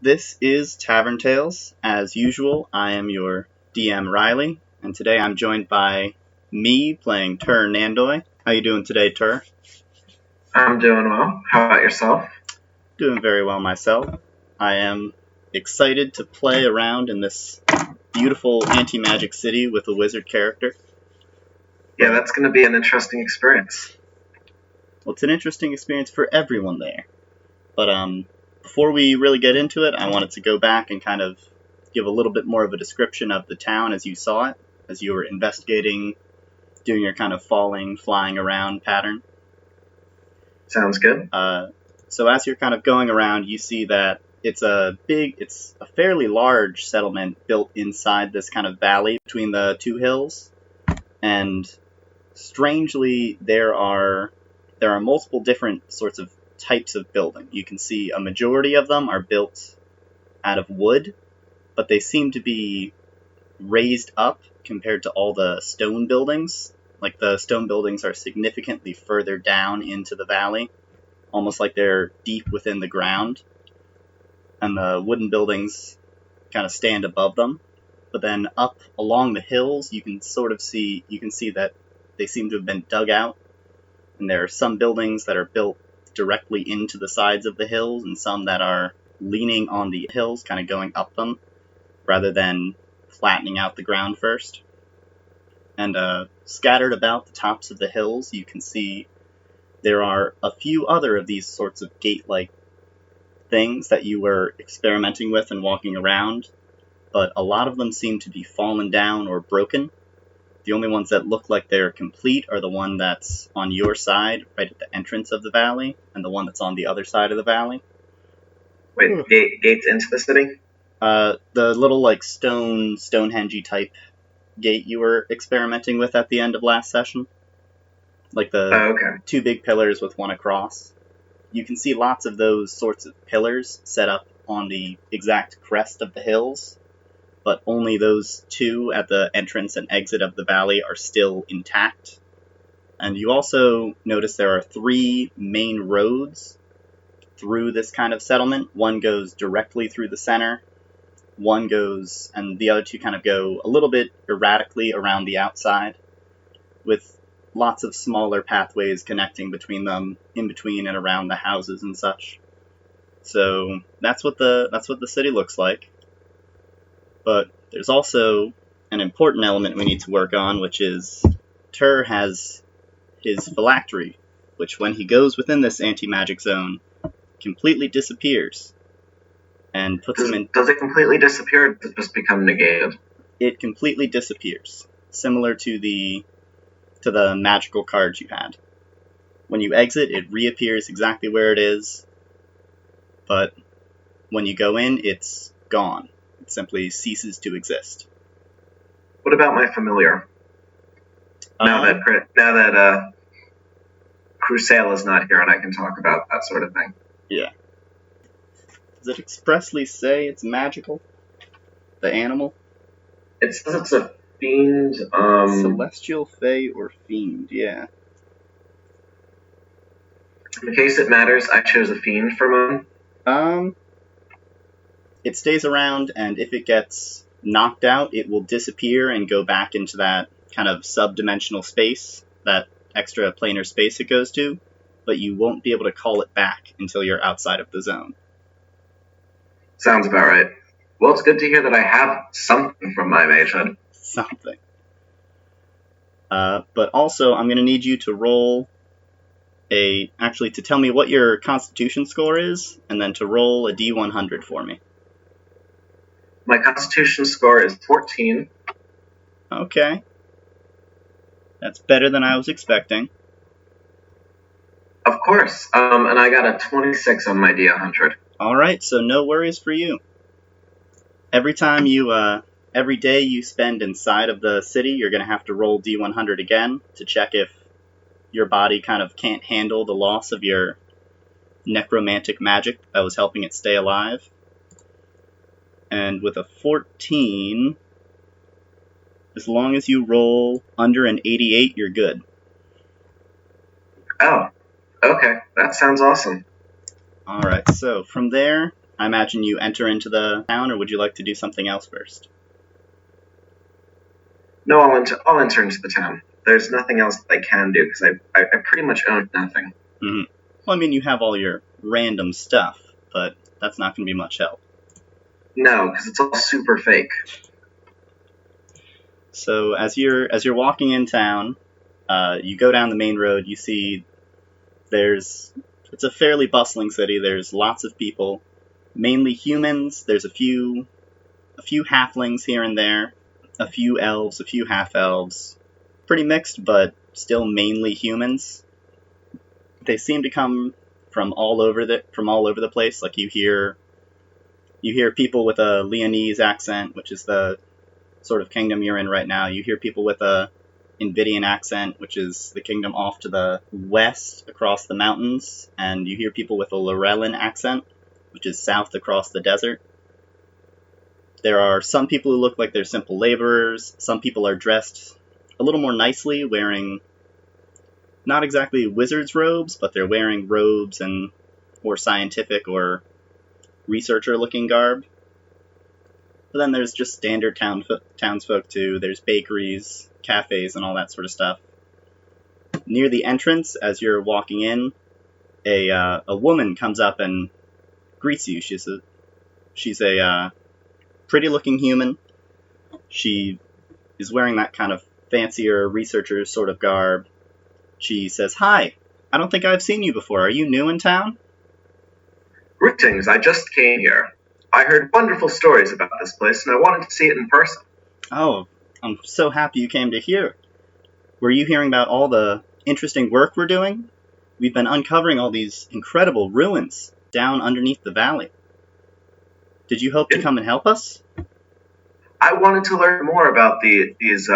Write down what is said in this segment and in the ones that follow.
This is Tavern Tales. As usual, I am your DM Riley, and today I'm joined by me playing Tur Nandoi. How you doing today, Tur? I'm doing well. How about yourself? Doing very well myself. I am excited to play around in this beautiful anti-magic city with a wizard character. Yeah, that's going to be an interesting experience. Well, it's an interesting experience for everyone there. But before we really get into it, I wanted to go back and kind of give a little bit more of a description of the town as you saw it, as you were investigating, doing your kind of falling, flying around pattern. Sounds good. So as you're kind of going around, you see that it's a fairly large settlement built inside this kind of valley between the two hills, and strangely, there are multiple different sorts of types of building. You can see a majority of them are built out of wood, but they seem to be raised up compared to all the stone buildings. Like the stone buildings are significantly further down into the valley, almost like they're deep within the ground, and the wooden buildings kind of stand above them. But then up along the hills, you can see that they seem to have been dug out, and there are some buildings that are built directly into the sides of the hills, and some that are leaning on the hills, kind of going up them, rather than flattening out the ground first. And scattered about the tops of the hills, you can see there are a few other of these sorts of gate-like things that you were experimenting with and walking around, but a lot of them seem to be fallen down or broken. The only ones that look like they're complete are the one that's on your side, right at the entrance of the valley, and the one that's on the other side of the valley. Wait, gates into the city? The little, like, Stonehenge type gate you were experimenting with at the end of last session. Like the two big pillars with one across. You can see lots of those sorts of pillars set up on the exact crest of the hills, but only those two at the entrance and exit of the valley are still intact. And you also notice there are three main roads through this kind of settlement. One goes directly through the center, and the other two kind of go a little bit erratically around the outside, with lots of smaller pathways connecting between them, in between and around the houses and such. So that's what the city looks like. But there's also an important element we need to work on, which is Tur has his phylactery, which when he goes within this anti-magic zone, completely disappears. And puts him in... Does it completely disappear, or does it just become negated? It completely disappears, similar to the magical cards you had. When you exit, it reappears exactly where it is, but when you go in, it's gone. It simply ceases to exist. What about my familiar? Now that Crusail is not here and I can talk about that sort of thing. Yeah. Does it expressly say it's magical? The animal? It says it's a fiend. Celestial, Fey, or fiend, yeah. In case it matters, I chose a fiend for mine. It stays around, and if it gets knocked out, it will disappear and go back into that kind of sub-dimensional space, that extra planar space it goes to, but you won't be able to call it back until you're outside of the zone. Sounds about right. Well, it's good to hear that I have something from my magehood. Something. But also, I'm going to need you to roll to tell me what your Constitution score is, and then to roll a D100 for me. My Constitution score is 14. Okay. That's better than I was expecting. Of course. And I got a 26 on my D100. Alright, so no worries for you. Every day you spend inside of the city, you're going to have to roll D100 again to check if your body kind of can't handle the loss of your necromantic magic that was helping it stay alive. And with a 14, as long as you roll under an 88, you're good. Oh, okay. That sounds awesome. Alright, so from there, I imagine you enter into the town, or would you like to do something else first? No, I'll enter into the town. There's nothing else that I can do because I pretty much own nothing. Mm-hmm. Well, I mean, you have all your random stuff, but that's not going to be much help. No, because it's all super fake. So as you're walking in town, you go down the main road. You see it's a fairly bustling city. There's lots of people, mainly humans. There's a few halflings here and there, a few elves, a few half-elves. Pretty mixed, but still mainly humans. They seem to come from all over the place. Like you hear people with a Leonese accent, which is the sort of kingdom you're in right now. You hear people with a Invidian accent, which is the kingdom off to the west across the mountains, and you hear people with a Lorellan accent, which is south across the desert. There are some people who look like they're simple laborers. Some people are dressed a little more nicely, wearing not exactly wizard's robes, but they're wearing robes and more scientific or researcher-looking garb. But then there's just standard townsfolk too. There's bakeries, cafes, and all that sort of stuff. Near the entrance, as you're walking in, a woman comes up and greets you. She's a pretty-looking human. She is wearing that kind of fancier researcher sort of garb. She says, "Hi, I don't think I've seen you before. Are you new in town?" Greetings, I just came here. I heard wonderful stories about this place, and I wanted to see it in person. Oh, I'm so happy you came to hear. Were you hearing about all the interesting work we're doing? We've been uncovering all these incredible ruins down underneath the valley. Did you hope to come and help us? I wanted to learn more about these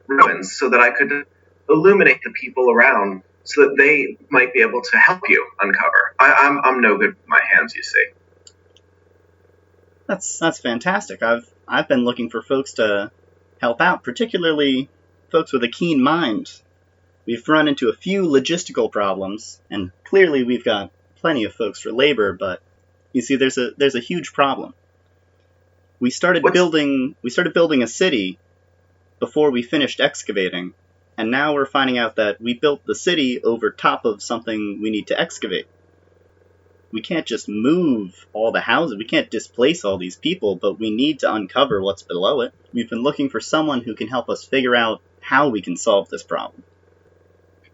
ruins so that I could illuminate the people around so that they might be able to help you uncover. I'm no good with my hands, you see. That's fantastic. I've been looking for folks to help out, particularly folks with a keen mind. We've run into a few logistical problems, and clearly we've got plenty of folks for labor, but you see there's a huge problem. We started building a city before we finished excavating, and now we're finding out that we built the city over top of something we need to excavate. We can't just move all the houses, we can't displace all these people, but we need to uncover what's below it. We've been looking for someone who can help us figure out how we can solve this problem.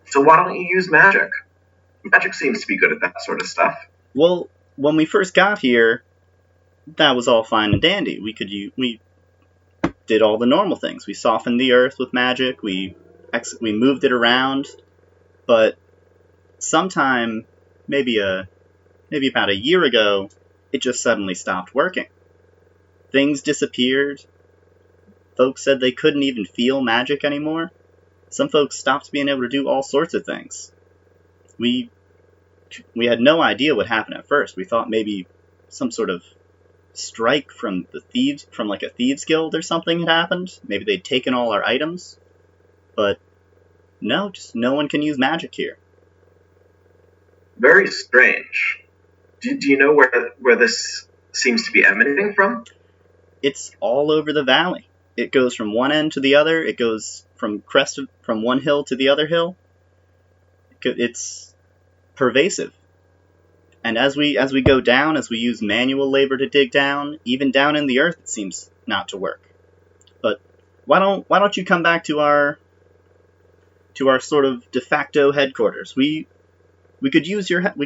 So why don't you use magic? Magic seems to be good at that sort of stuff. Well, when we first got here, that was all fine and dandy. We did all the normal things. We softened the earth with magic, we moved it around, but sometime, maybe about a year ago, it just suddenly stopped working. Things disappeared. Folks said they couldn't even feel magic anymore. Some folks stopped being able to do all sorts of things. We had no idea what happened at first. We thought maybe some sort of strike from the thieves, from like a thieves guild or something had happened. Maybe they'd taken all our items. But no, just no one can use magic here. Very strange. Do you know where this seems to be emanating from? It's all over the valley. It goes from one end to the other. It goes from one hill to the other hill. It's pervasive. And as we go down, as we use manual labor to dig down, even down in the earth, it seems not to work. But why don't you come back to our sort of de facto headquarters? We could use your help.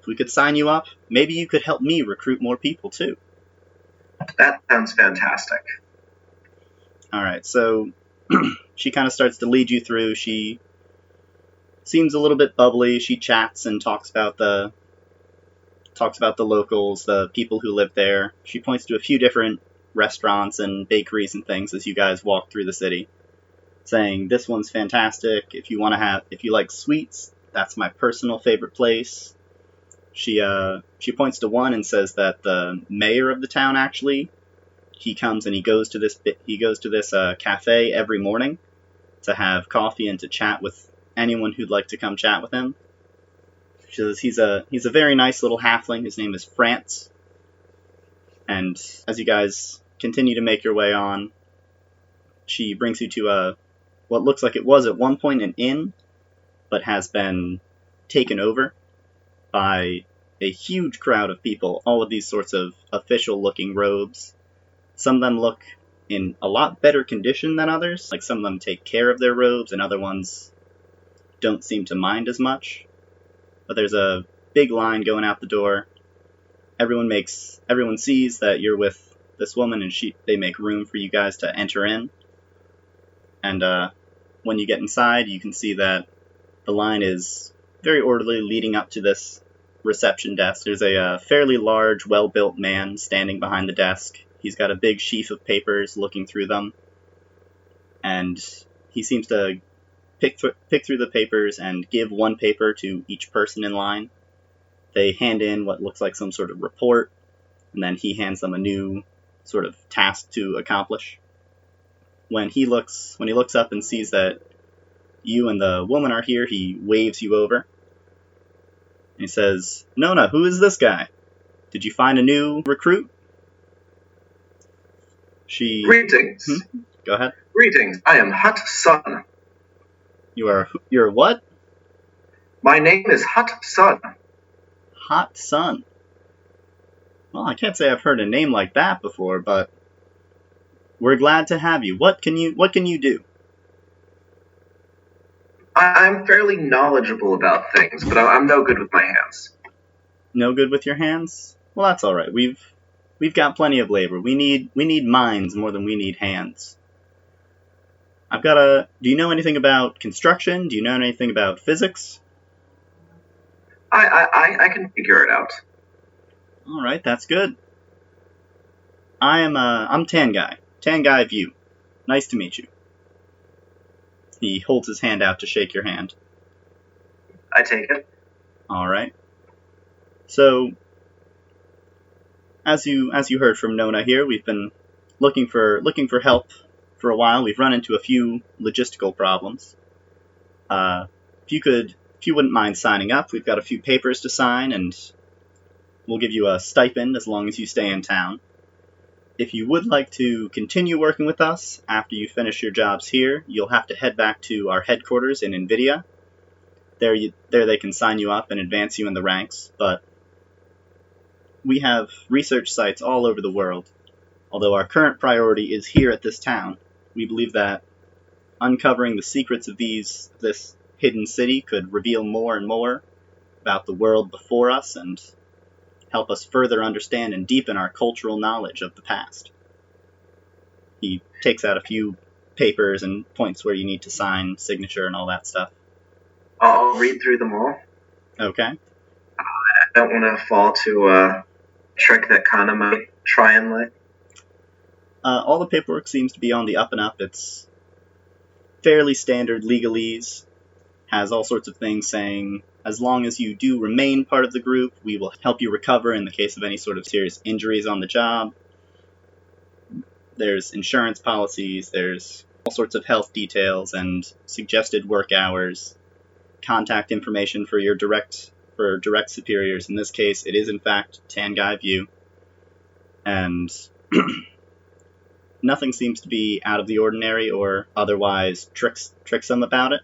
We could sign you up. Maybe you could help me recruit more people too. That sounds fantastic. All right, so she kind of starts to lead you through. She seems a little bit bubbly. She chats and talks about the locals, the people who live there. She points to a few different restaurants and bakeries and things as you guys walk through the city, saying this one's fantastic. If you like sweets, that's my personal favorite place. She points to one and says that the mayor of the town actually, he comes and he goes to this cafe every morning to have coffee and to chat with anyone who'd like to come chat with him. She says he's a very nice little halfling. His name is France. And as you guys continue to make your way on, she brings you to what looks like it was at one point an inn, but has been taken over by a huge crowd of people, all of these sorts of official-looking robes. Some of them look in a lot better condition than others. Like, some of them take care of their robes, and other ones don't seem to mind as much. But there's a big line going out the door. Everyone sees that you're with this woman, and they make room for you guys to enter in. And when you get inside, you can see that the line is very orderly leading up to this reception desk. There's a fairly large, well-built man standing behind the desk. He's got a big sheaf of papers looking through them. And he seems to pick through the papers and give one paper to each person in line. They hand in what looks like some sort of report, and then he hands them a new sort of task to accomplish. When he looks up and sees that you and the woman are here, he waves you over. He says, "Nona, who is this guy? Did you find a new recruit?" Greetings. Go ahead. Greetings. I am Hut Sun. You're what? My name is Hut Sun. Hot Sun. Well, I can't say I've heard a name like that before, but we're glad to have you. What can you do? I'm fairly knowledgeable about things, but I'm no good with my hands. No good with your hands? Well, that's all right. We've got plenty of labor. We need minds more than we need hands. Do you know anything about construction? Do you know anything about physics? I can figure it out. All right, that's good. I'm Tan Guy. Tan Guy View. Nice to meet you. He holds his hand out to shake your hand. I take it. All right. So, as you heard from Nona here, we've been looking for help for a while. We've run into a few logistical problems. If you wouldn't mind signing up, we've got a few papers to sign, and we'll give you a stipend as long as you stay in town. If you would like to continue working with us after you finish your jobs here, you'll have to head back to our headquarters in NVIDIA. There they can sign you up and advance you in the ranks, but we have research sites all over the world. Although our current priority is here at this town, we believe that uncovering the secrets of this hidden city could reveal more and more about the world before us and help us further understand and deepen our cultural knowledge of the past. He takes out a few papers and points where you need to sign, signature, and all that stuff. I'll read through them all. Okay. I don't want to fall to a trick that Kana might try and lay. All the paperwork seems to be on the up and up. It's fairly standard legalese. Has all sorts of things saying, as long as you do remain part of the group, we will help you recover in the case of any sort of serious injuries on the job. There's insurance policies, there's all sorts of health details and suggested work hours, contact information for your direct superiors. In this case, it is in fact Tan Guy View. And nothing seems to be out of the ordinary or otherwise tricksome about it.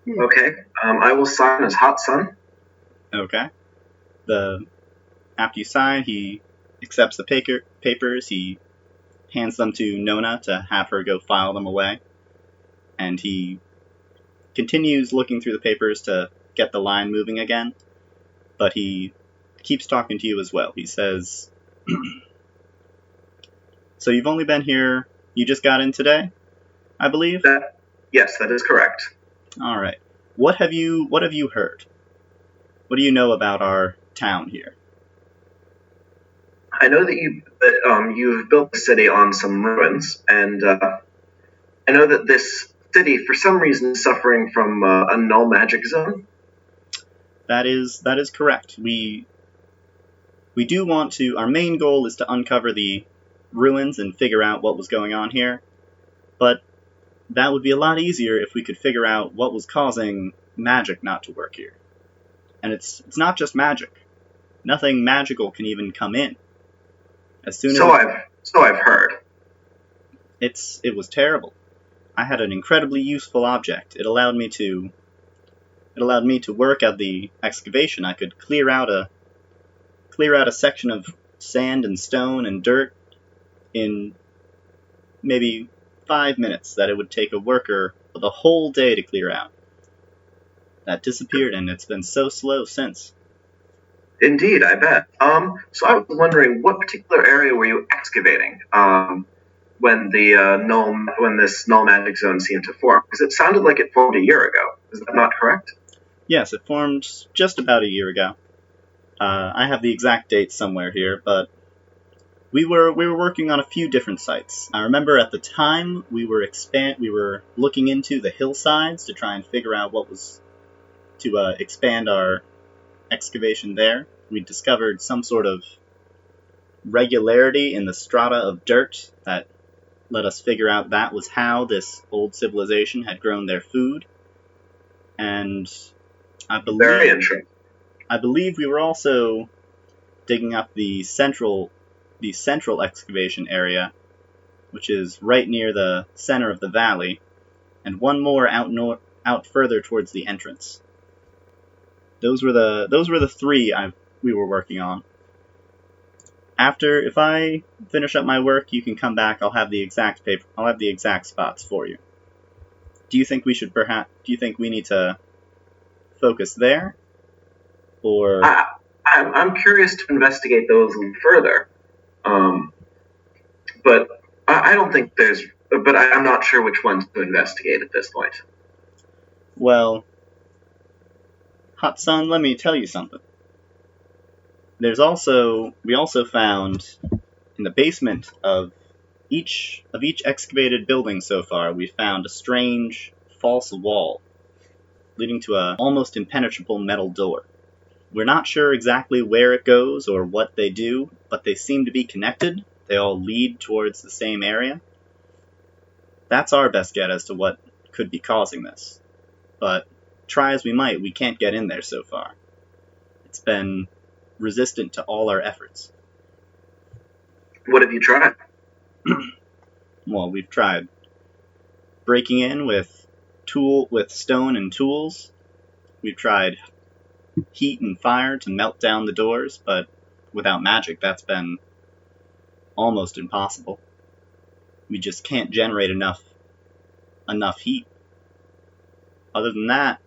Okay, I will sign as Hot Sun. Okay. After you sign, he accepts the papers, he hands them to Nona to have her go file them away, and he continues looking through the papers to get the line moving again, but he keeps talking to you as well. He says, "So you've only been here, you just got in today, I believe?" Yes, that is correct. All right. What have you heard? What do you know about our town here? I know that you've built the city on some ruins, and I know that this city, for some reason, is suffering from a null magic zone. That is correct. We do want to. Our main goal is to uncover the ruins and figure out what was going on here, but that would be a lot easier if we could figure out what was causing magic not to work here. And it's not just magic. Nothing magical can even come in. As soon as So I've heard. it was terrible. It was terrible. I had an incredibly useful object. It allowed me to work at the excavation. I could clear out a section of sand and stone and dirt in maybe 5 minutes that it would take a worker the whole day to clear out. That disappeared, and it's been so slow since. Indeed, I bet. So I was wondering, what particular area were you excavating when this null magic zone seemed to form? Because it sounded like it formed a year ago. Is that not correct? Yes, it formed just about a year ago. I have the exact date somewhere here, but we were working on a few different sites. I remember at the time we were looking into the hillsides to try and figure out what was to expand our excavation there. We discovered some sort of regularity in the strata of dirt that let us figure out that was how this old civilization had grown their food. And Very interesting. I believe we were also digging up the central excavation area, which is right near the center of the valley, and one more out further towards the entrance. Those were the three we were working on. If I finish up my work, you can come back. I'll have the exact spots for you. Do you think we need to focus there? Or I'm curious to investigate those a little further. But I don't think there's. But I'm not sure which ones to investigate at this point. Well, Hot Sun, let me tell you something. We also found in the basement of each excavated building so far, we found a strange false wall leading to an almost impenetrable metal door. We're not sure exactly where it goes or what they do, but they seem to be connected. They all lead towards the same area. That's our best guess as to what could be causing this. But try as we might, we can't get in there so far. It's been resistant to all our efforts. What have you tried? Well, we've tried breaking in with stone and tools. We've tried heat and fire to melt down the doors, but without magic, that's been almost impossible. We just can't generate enough heat. Other than that,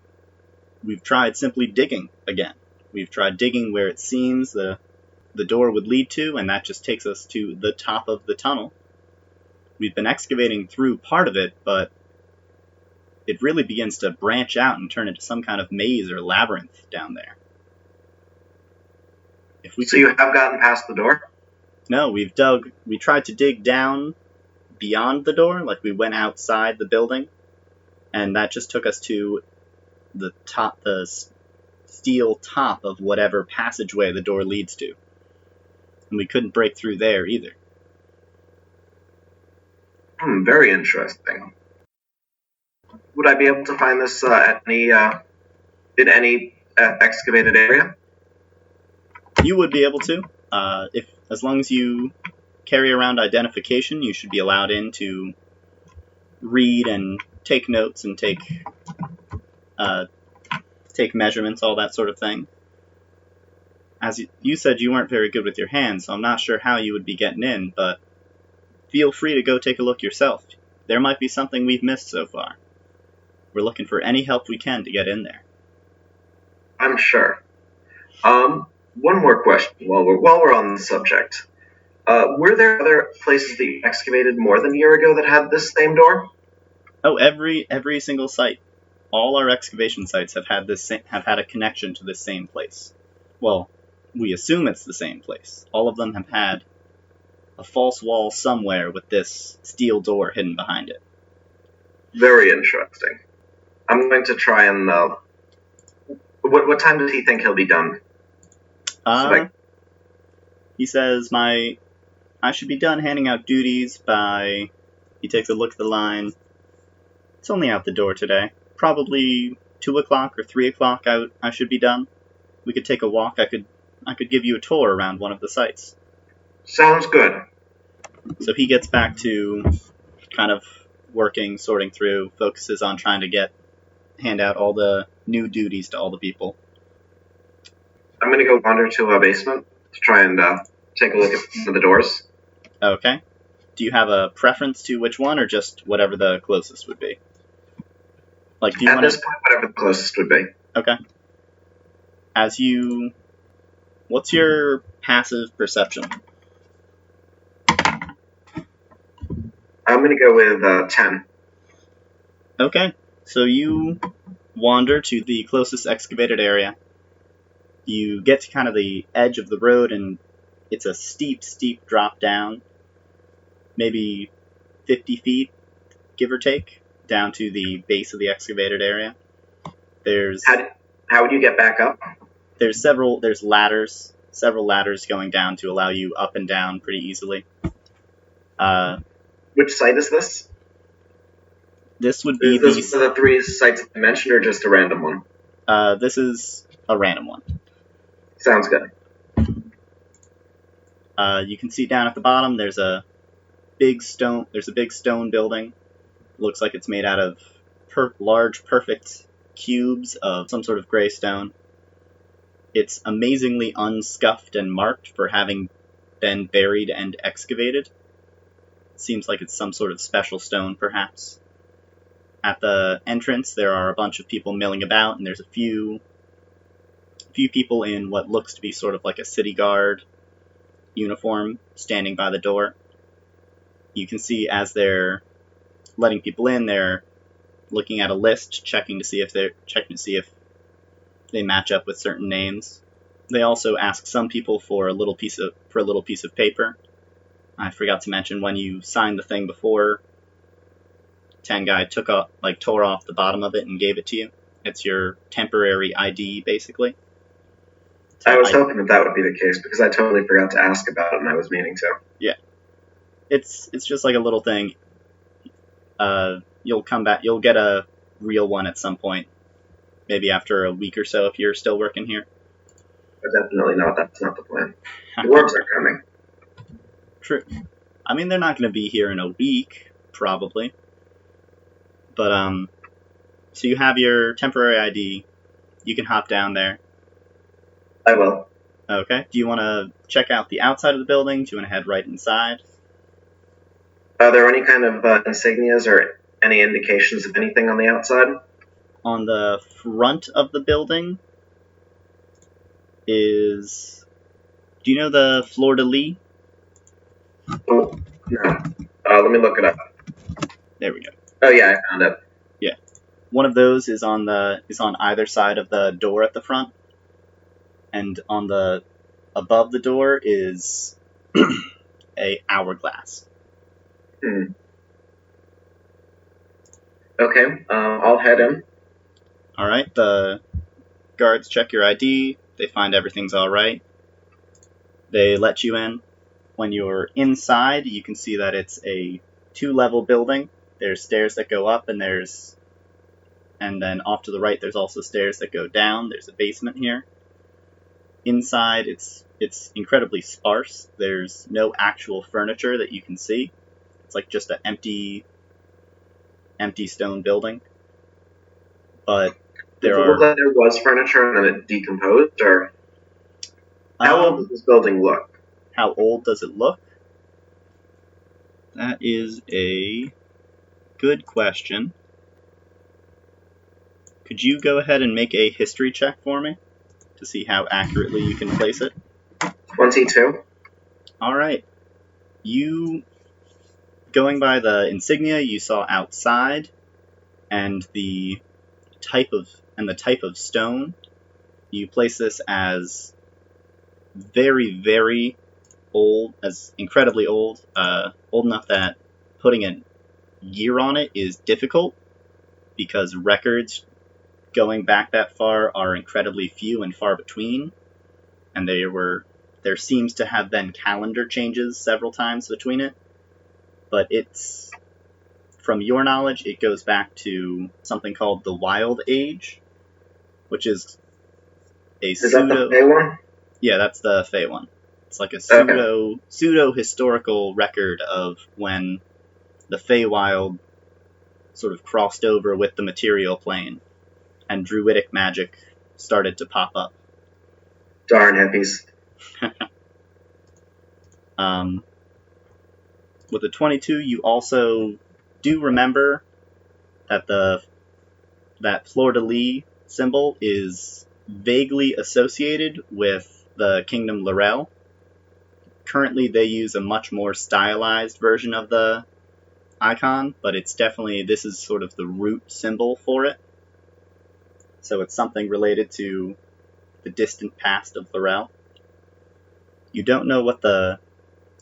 we've tried simply digging again. We've tried digging where it seems the door would lead to, and that just takes us to the top of the tunnel. We've been excavating through part of it, but it really begins to branch out and turn into some kind of maze or labyrinth down there. So you have gotten past the door? No, we tried to dig down beyond the door, like we went outside the building, and that just took us to the steel top of whatever passageway the door leads to. And we couldn't break through there either. Very interesting. Would I be able to find this in any excavated area? You would be able to. As long as you carry around identification, you should be allowed in to read and take notes and take measurements, all that sort of thing. As you said, you weren't very good with your hands, so I'm not sure how you would be getting in, but feel free to go take a look yourself. There might be something we've missed so far. We're looking for any help we can to get in there. I'm sure. One more question while we're on the subject. Were there other places that you excavated more than a year ago that had this same door? Oh, every single site. All our excavation sites have had a connection to this same place. Well, we assume it's the same place. All of them have had a false wall somewhere with this steel door hidden behind it. Very interesting. I'm going to try and... What time does he think he'll be done? He says I should be done handing out duties by... He takes a look at the line. It's only out the door today. Probably 2 o'clock or 3 o'clock I should be done. We could take a walk. I could give you a tour around one of the sites. Sounds good. So he gets back to kind of working, sorting through, focuses on trying to hand out all the new duties to all the people. I'm going to go wander to a basement to try and take a look at one of the doors. Okay. Do you have a preference to which one, or just whatever the closest would be? Like, do you At want this point, whatever the closest would be. Okay. What's your passive perception? I'm going to go with 10. Okay. So you wander to the closest excavated area. You get to kind of the edge of the road, and it's a steep drop down, maybe 50 feet, give or take, down to the base of the excavated area. How would you get back up? There's several ladders going down to allow you up and down pretty easily. Which site is this? This would be Is this the 3 sites I mentioned, or just a random one? This is a random one. Sounds good. You can see down at the bottom there's a big stone building. Looks like it's made out of large perfect cubes of some sort of gray stone. It's amazingly unscuffed and marked for having been buried and excavated. Seems like it's some sort of special stone, perhaps. At the entrance, there are a bunch of people milling about, and there's a few people in what looks to be sort of like a city guard uniform standing by the door. You can see as they're letting people in, they're looking at a list, checking to see if they match up with certain names. They also ask some people for a little piece of paper. I forgot to mention, when you signed the thing before, Tengai tore off the bottom of it and gave it to you. It's your temporary ID, basically. I was hoping that would be the case, because I totally forgot to ask about it, and I was meaning to. Yeah. It's just like a little thing. You'll get a real one at some point. Maybe after a week or so if you're still working here. But definitely not. That's not the plan. The dwarves are coming. True. I mean, they're not going to be here in a week, probably. But, so you have your temporary ID. You can hop down there. I will. Okay. Do you want to check out the outside of the building? Do you want to head right inside? Are there any kind of insignias or any indications of anything on the outside? On the front of the building is... Do you know the fleur-de-lis? Oh, no. Let me look it up. There we go. Oh yeah, I found it. Yeah. One of those is on either side of the door at the front. And above the door is a hourglass. Okay, I'll head in. Alright, the guards check your ID. They find everything's alright. They let you in. When you're inside, you can see that it's a 2-level building. There's stairs that go up, and then off to the right there's also stairs that go down. There's a basement here. Inside, it's incredibly sparse. There's no actual furniture that you can see. It's like just an empty stone building. But Does it look like there was furniture and then it decomposed, or how old does this building look? How old does it look? That is a good question. Could you go ahead and make a history check for me to see how accurately you can place it? 22. All right. Going by the insignia you saw outside and the type of stone, you place this as very, very old, as incredibly old, old enough that putting a year on it is difficult, because records going back that far are incredibly few and far between, and there seems to have been calendar changes several times between it, but from your knowledge, it goes back to something called the Wild Age, which is a pseudo... Is that the Fey one? Yeah, that's the Fey one. It's like a Okay. pseudo historical record of when the Feywild sort of crossed over with the material plane and druidic magic started to pop up. Darn hippies. With the 22, you also do remember that that fleur-de-lis symbol is vaguely associated with the Kingdom Lorel. Currently, they use a much more stylized version of the icon, but this is sort of the root symbol for it. So it's something related to the distant past of Lorel. You don't know what the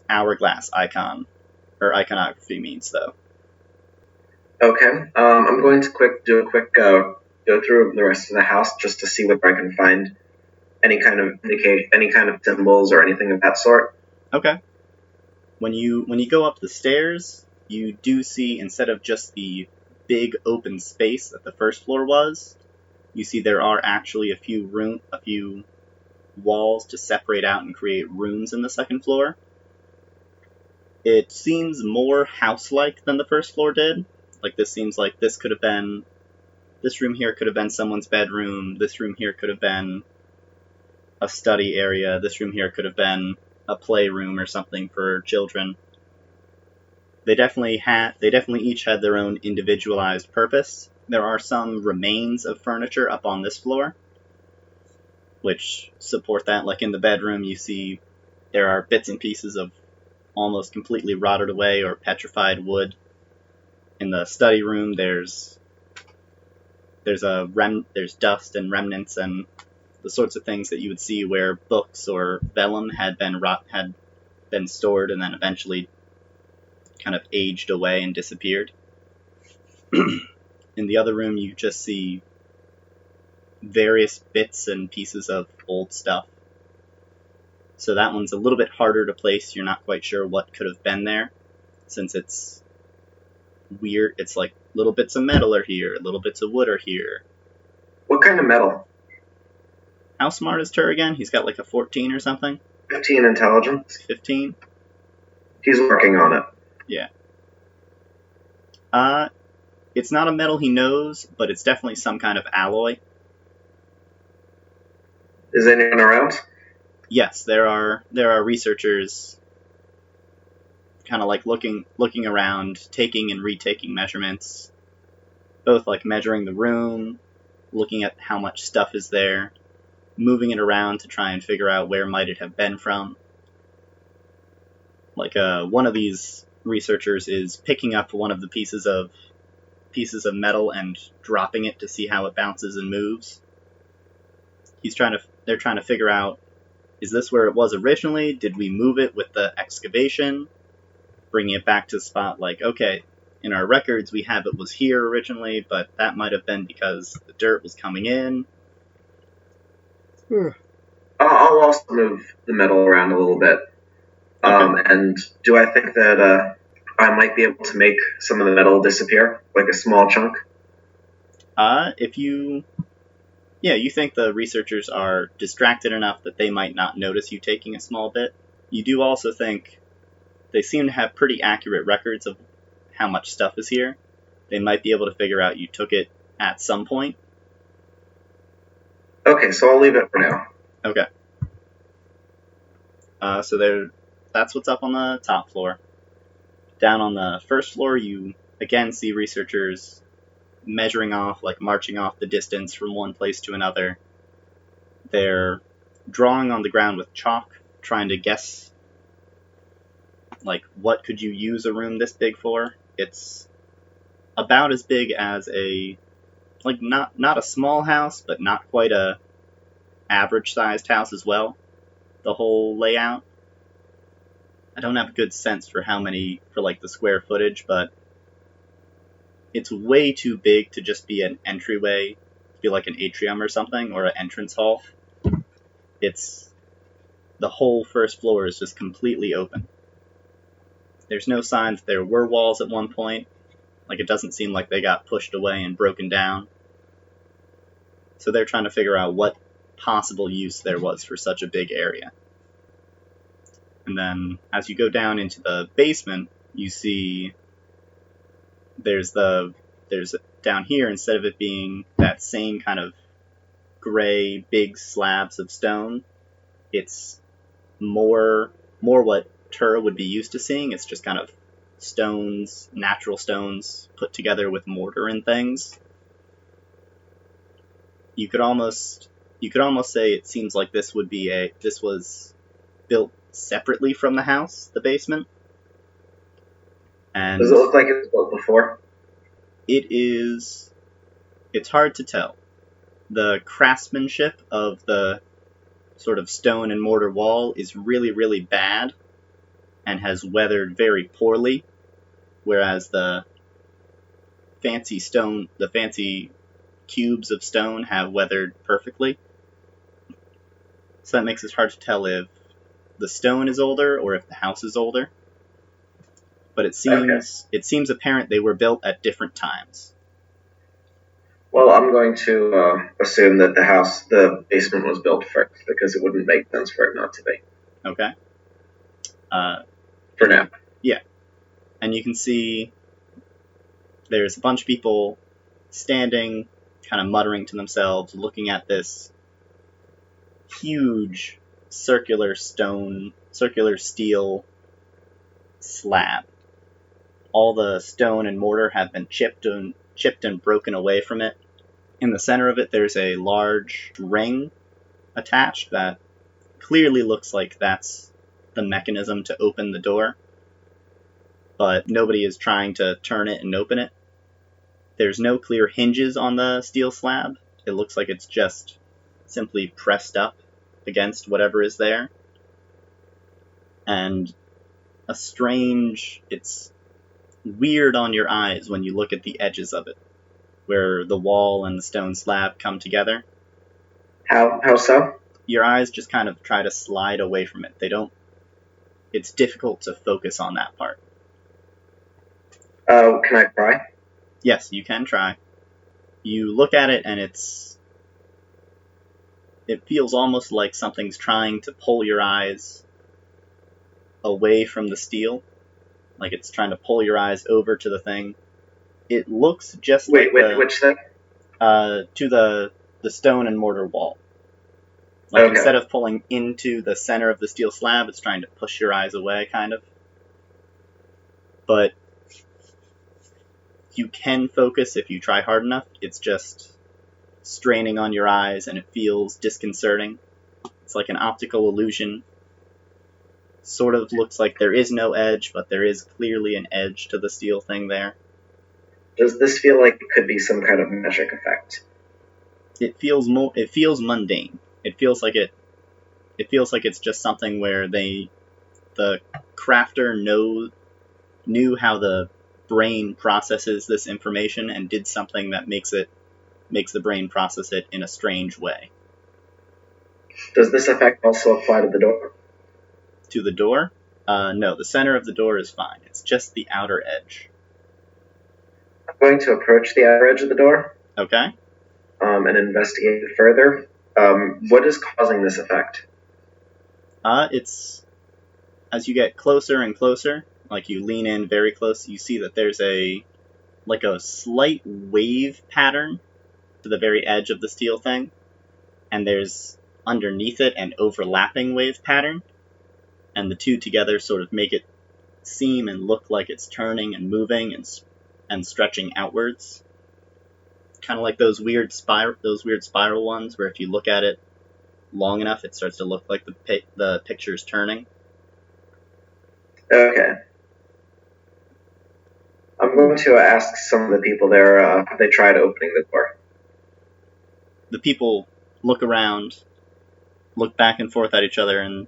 hourglass icon or iconography means, though. Okay. I'm going to do a quick go through the rest of the house just to see whether I can find any kind of symbols or anything of that sort. Okay. When you go up the stairs, you do see, instead of just the big open space that the first floor was, you see there are actually a few walls to separate out and create rooms in the second floor. It seems more house-like than the first floor did. Like, this seems like this room here could have been someone's bedroom, this room here could have been a study area, this room here could have been a playroom or something for children. They definitely each had their own individualized purpose. There are some remains of furniture up on this floor, which support that. Like in the bedroom, you see there are bits and pieces of almost completely rotted away or petrified wood. In the study room, there's dust and remnants and the sorts of things that you would see where books or vellum had been stored and then eventually kind of aged away and disappeared. In the other room, you just see various bits and pieces of old stuff. So that one's a little bit harder to place. You're not quite sure what could have been there, since it's weird. It's like little bits of metal are here, little bits of wood are here. What kind of metal? How smart is Tur again? He's got like a 14 or something? 15 intelligence. 15? He's working on it. Yeah. It's not a metal he knows, but it's definitely some kind of alloy. Is anyone around? Yes, there are researchers kind of like looking around, taking and retaking measurements, both like measuring the room, looking at how much stuff is there, moving it around to try and figure out where might it have been from. Like one of these researchers is picking up one of the pieces of metal and dropping it to see how it bounces and moves. They're trying to figure out, is this where it was originally? Did we move it with the excavation? Bringing it back to the spot, like, okay, in our records we have it was here originally, but that might have been because the dirt was coming in. I'll also move the metal around a little bit. Okay. And do I think that I might be able to make some of the metal disappear, like a small chunk? You think the researchers are distracted enough that they might not notice you taking a small bit. You do also think they seem to have pretty accurate records of how much stuff is here. They might be able to figure out you took it at some point. Okay, so I'll leave it for now. Okay. That's what's up on the top floor. Down on the first floor, you again see researchers measuring off, like marching off the distance from one place to another. They're drawing on the ground with chalk, trying to guess, like, what could you use a room this big for? It's about as big as not a small house, but not quite a average-sized house as well, the whole layout. I don't have a good sense for the square footage, but it's way too big to just be an entryway, be like an atrium or something, or an entrance hall. The whole first floor is just completely open. There's no signs that there were walls at one point. Like, it doesn't seem like they got pushed away and broken down. So they're trying to figure out what possible use there was for such a big area. And then as you go down into the basement, you see there's down here, instead of it being that same kind of gray big slabs of stone, it's more what Tur would be used to seeing. It's just kind of stones, natural stones put together with mortar and things. You could almost say it seems like this was built separately from the house, the basement. And does it look like it was built before? It's hard to tell. The craftsmanship of the sort of stone and mortar wall is really, really bad and has weathered very poorly, whereas the fancy cubes of stone have weathered perfectly. So that makes it hard to tell if the stone is older or if the house is older. But it seems apparent they were built at different times. Well, I'm going to assume that the basement was built first, because it wouldn't make sense for it not to be. Okay. For now. Yeah. And you can see there's a bunch of people standing, kind of muttering to themselves, looking at this huge circular steel slab. All the stone and mortar have been chipped and broken away from it. In the center of it, there's a large ring attached that clearly looks like that's the mechanism to open the door, but nobody is trying to turn it and open it. There's no clear hinges on the steel slab. It looks like it's just simply pressed up against whatever is there. And it's weird on your eyes when you look at the edges of it, where the wall and the stone slab come together. How so? Your eyes just kind of try to slide away from it. It's difficult to focus on that part. Can I try? Yes, you can try. You look at it and it feels almost like something's trying to pull your eyes away from the steel. Like it's trying to pull your eyes over to the thing. It looks just which thing? To the stone and mortar wall. Like okay. Instead of pulling into the center of the steel slab, it's trying to push your eyes away, kind of. But you can focus if you try hard enough. It's just straining on your eyes, and it feels disconcerting. It's like an optical illusion. Sort of looks like there is no edge, but there is clearly an edge to the steel thing there. Does this feel like it could be some kind of magic effect? It feels mundane. It feels like it's just something where the crafter knew how the brain processes this information and did something that makes the brain process it in a strange way. Does this effect also apply to the door? To the door? No, the center of the door is fine. It's just the outer edge. I'm going to approach the outer edge of the door. Okay. And investigate it further. What is causing this effect? It's as you get closer and closer, like you lean in very close, you see that there's a slight wave pattern to the very edge of the steel thing, and there's underneath it an overlapping wave pattern, and the two together sort of make it seem and look like it's turning and moving and stretching outwards. Kind of like those weird spiral ones where if you look at it long enough, it starts to look like the picture's turning. Okay. I'm going to ask some of the people there if they tried opening the door. The people look around, look back and forth at each other, and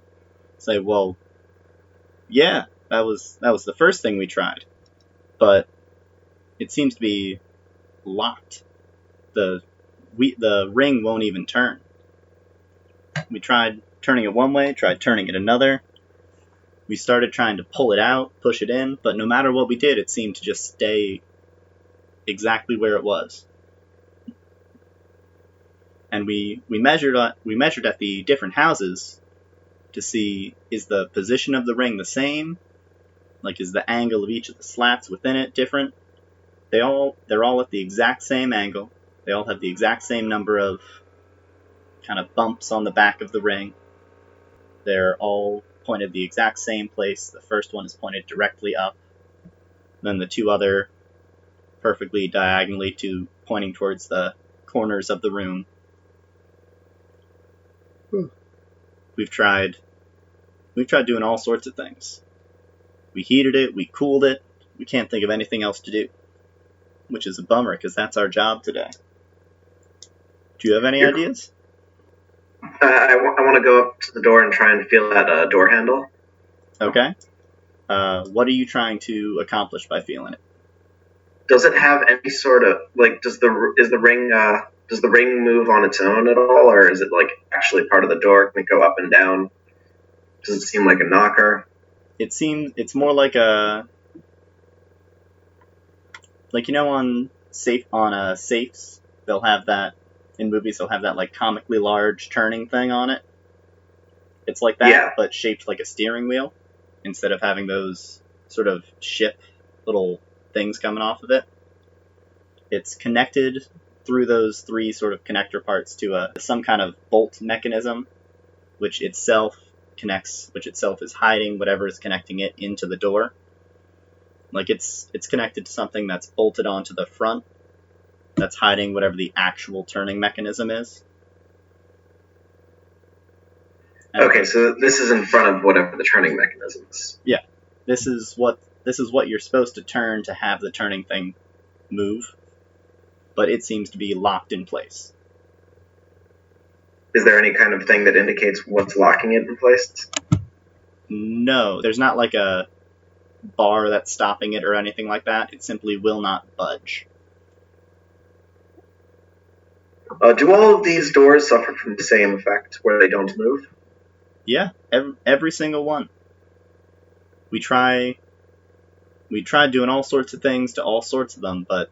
say, "Well, yeah, that was the first thing we tried, but it seems to be locked. The ring won't even turn. We tried turning it one way, tried turning it another. We started trying to pull it out, push it in, but no matter what we did, it seemed to just stay exactly where it was. And we measured at the different houses to see, is the position of the ring the same? Like, is the angle of each of the slats within it different? They're all at the exact same angle. They all have the exact same number of kind of bumps on the back of the ring. They're all pointed the exact same place. The first one is pointed directly up. Then the two other perfectly diagonally to pointing towards the corners of the room. We've tried doing all sorts of things. We heated it, we cooled it. We can't think of anything else to do, which is a bummer because that's our job today. Do you have any ideas? I want to go up to the door and try and feel that door handle. Okay. What are you trying to accomplish by feeling it? Does it have any sort of like? Does the ring move on its own at all, or is it like actually part of the door? Can it go up and down? Does it seem like a knocker? It's more like a, like, you know, on safes they'll have that in movies. They'll have that like comically large turning thing on it. It's like that, yeah, but shaped like a steering wheel instead of having those sort of ship little things coming off of it. It's connected through those three sort of connector parts to some kind of bolt mechanism, which itself is hiding whatever is connecting it into the door. Like it's connected to something that's bolted onto the front that's hiding whatever the actual turning mechanism is. Okay, so this is in front of whatever the turning mechanism is. Yeah. This is what you're supposed to turn to have the turning thing move, but it seems to be locked in place. Is there any kind of thing that indicates what's locking it in place? No, there's not like a bar that's stopping it or anything like that. It simply will not budge. Do all of these doors suffer from the same effect, where they don't move? Yeah, every single one. We tried doing all sorts of things to all sorts of them, but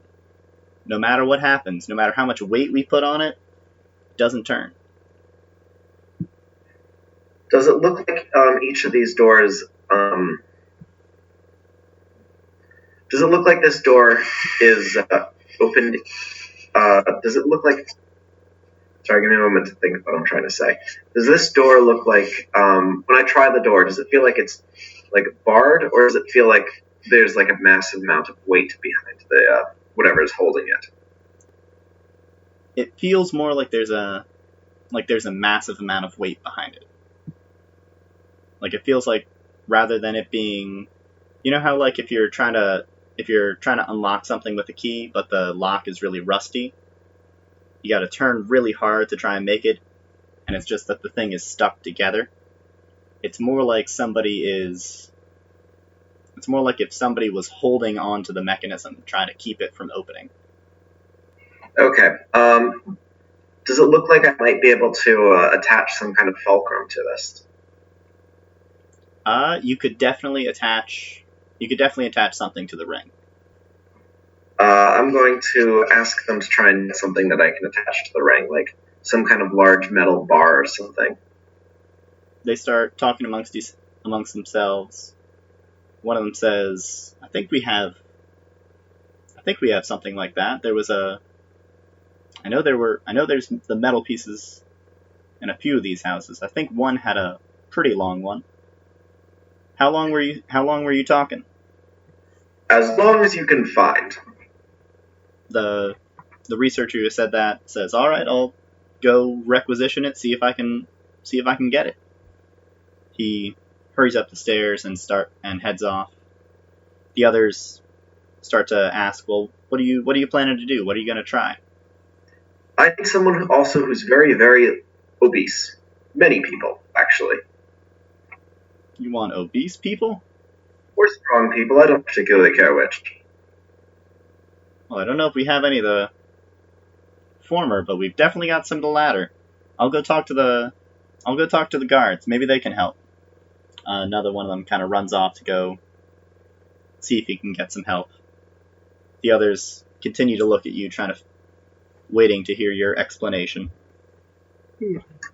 no matter what happens, no matter how much weight we put on it, it doesn't turn. Does it look like each of these doors... does it look like this door is opened... does it look like... Sorry, give me a moment to think of what I'm trying to say. Does this door look like... when I try the door, does it feel like it's like barred, or does it feel like there's like a massive amount of weight behind the whatever is holding it? It feels more like there's a massive amount of weight behind it. Like it feels like, rather than it being, you know how like if you're trying to unlock something with a key, but the lock is really rusty, you got to turn really hard to try and make it, and it's just that the thing is stuck together. It's more like if somebody was holding on to the mechanism, trying to keep it from opening. Okay. Does it look like I might be able to attach some kind of fulcrum to this? You could definitely attach something to the ring. I'm going to ask them to try and get something that I can attach to the ring, like some kind of large metal bar or something. They start talking amongst themselves. One of them says, I think we have something like that. I know there's the metal pieces in a few of these houses. I think one had a pretty long one. How long were you talking? As long as you can find. The researcher who said that says, all right, I'll go requisition it, see if I can get it. He hurries up the stairs and heads off. The others start to ask, well, what are you planning to do? What are you going to try? I think someone also who's very, very obese. Many people, actually. You want obese people? Or strong people. I don't particularly care which. Well, I don't know if we have any of the former, but we've definitely got some of the latter. I'll go talk to the guards. Maybe they can help. Another one of them kind of runs off to go see if he can get some help. The others continue to look at you, waiting to hear your explanation.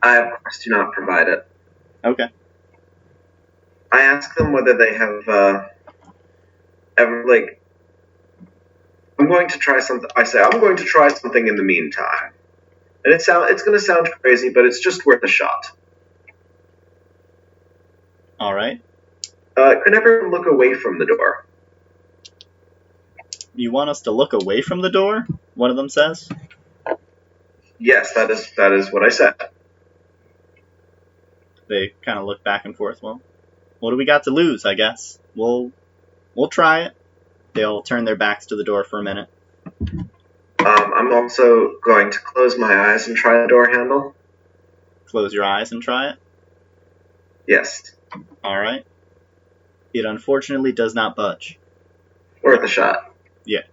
I, of course, do not provide it. Okay. I ask them whether they have ever I'm going to try something. I say I'm going to try something in the meantime, and it's going to sound crazy, but it's just worth a shot. All right. Can everyone look away from the door? You want us to look away from the door? One of them says. Yes, that is what I said. They kind of look back and forth. Well, what do we got to lose? I guess we'll try it. They'll turn their backs to the door for a minute. I'm also going to close my eyes and try the door handle. Close your eyes and try it. Yes. All right. It unfortunately does not budge. Worth a shot. Yeah.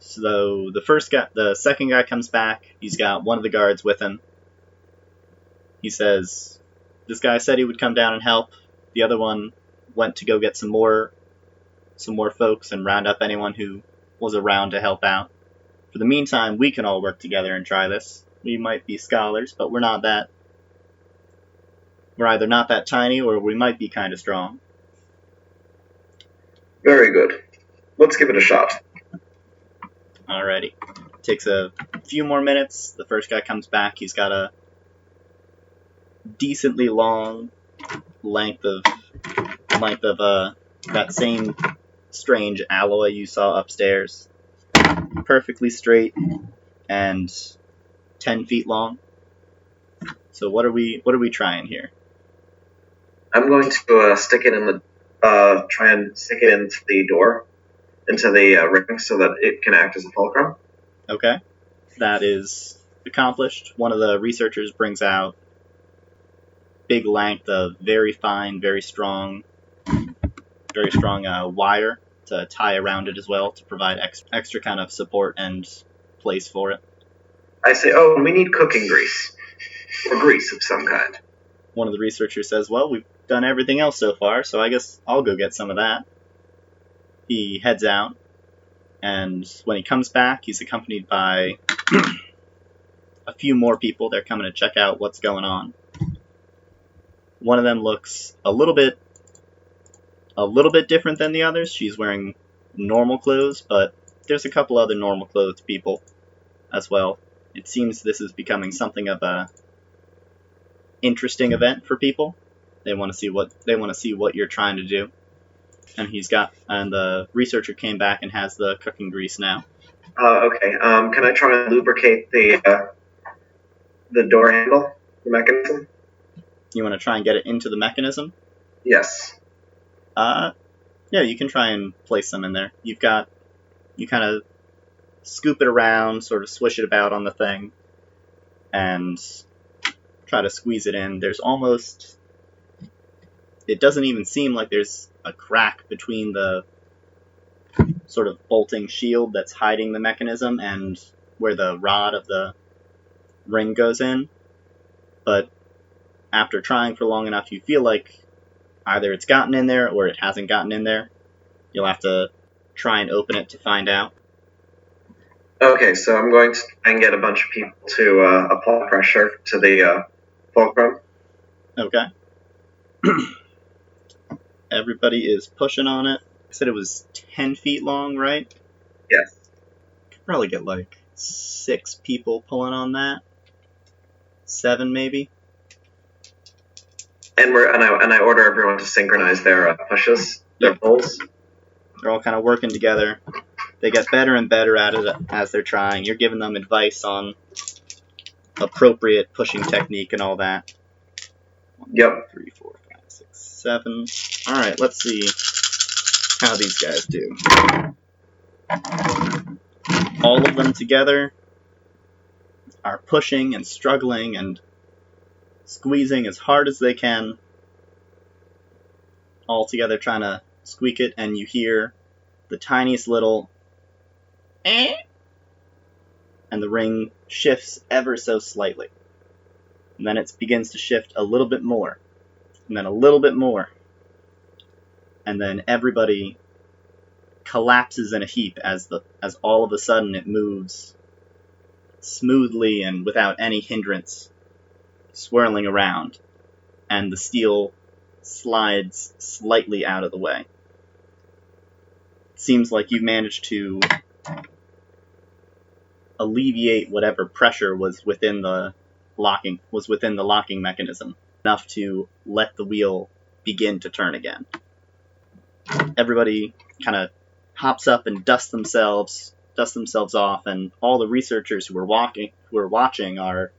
So the second guy comes back. He's got one of the guards with him. He says, "This guy said he would come down and help. The other one went to go get some more folks and round up anyone who was around to help out. For the meantime, we can all work together and try this. We might be scholars, but we're either not that tiny or we might be kind of strong." Very good. Let's give it a shot. Alrighty. Takes a few more minutes. The first guy comes back. He's got a decently long length of that same strange alloy you saw upstairs. Perfectly straight and 10 feet long. So what are we trying here? I'm going to try and stick it into the door, into the ring, so that it can act as a fulcrum. Okay. That is accomplished. One of the researchers brings out big length of very fine, very strong wire to tie around it as well to provide extra kind of support and place for it. I say, oh, we need cooking grease. Or grease of some kind. One of the researchers says, well, we've done everything else so far, so I guess I'll go get some of that. He heads out, and when he comes back, he's accompanied by a few more people. They're coming to check out what's going on. One of them looks a little bit different than the others. She's wearing normal clothes, but there's a couple other normal clothed people as well. It seems this is becoming something of a interesting event for people. They want to see what you're trying to do. And the researcher came back and has the cooking grease now. Okay. Can I try and lubricate the door handle, the mechanism? You want to try and get it into the mechanism? Yes. Yeah, you can try and place them in there. You kind of scoop it around, sort of swish it about on the thing, and try to squeeze it in. It doesn't even seem like there's a crack between the sort of bolting shield that's hiding the mechanism and where the rod of the ring goes in. But after trying for long enough, you feel like either it's gotten in there or it hasn't gotten in there. You'll have to try and open it to find out. Okay, so I'm going to try and get a bunch of people to apply pressure to the fulcrum. Okay. Everybody is pushing on it. I said it was 10 feet long, right? Yes. Could probably get like 6 people pulling on that. 7 maybe. And I order everyone to synchronize their pushes, their pulls. They're all kind of working together. They get better and better at it as they're trying. You're giving them advice on appropriate pushing technique and all that. 1, Yep. 2, 3, 4, 5, 6, 7. All right, let's see how these guys do. All of them together are pushing and struggling and squeezing as hard as they can, all together trying to squeak it, and you hear the tiniest little eh, and the ring shifts ever so slightly. And then it begins to shift a little bit more, and then a little bit more. And then everybody collapses in a heap as all of a sudden it moves smoothly and without any hindrance, swirling around, and the steel slides slightly out of the way. It seems like you've managed to alleviate whatever pressure was within the locking mechanism, enough to let the wheel begin to turn again. Everybody kind of hops up and dusts themselves off, and all the researchers who are watching are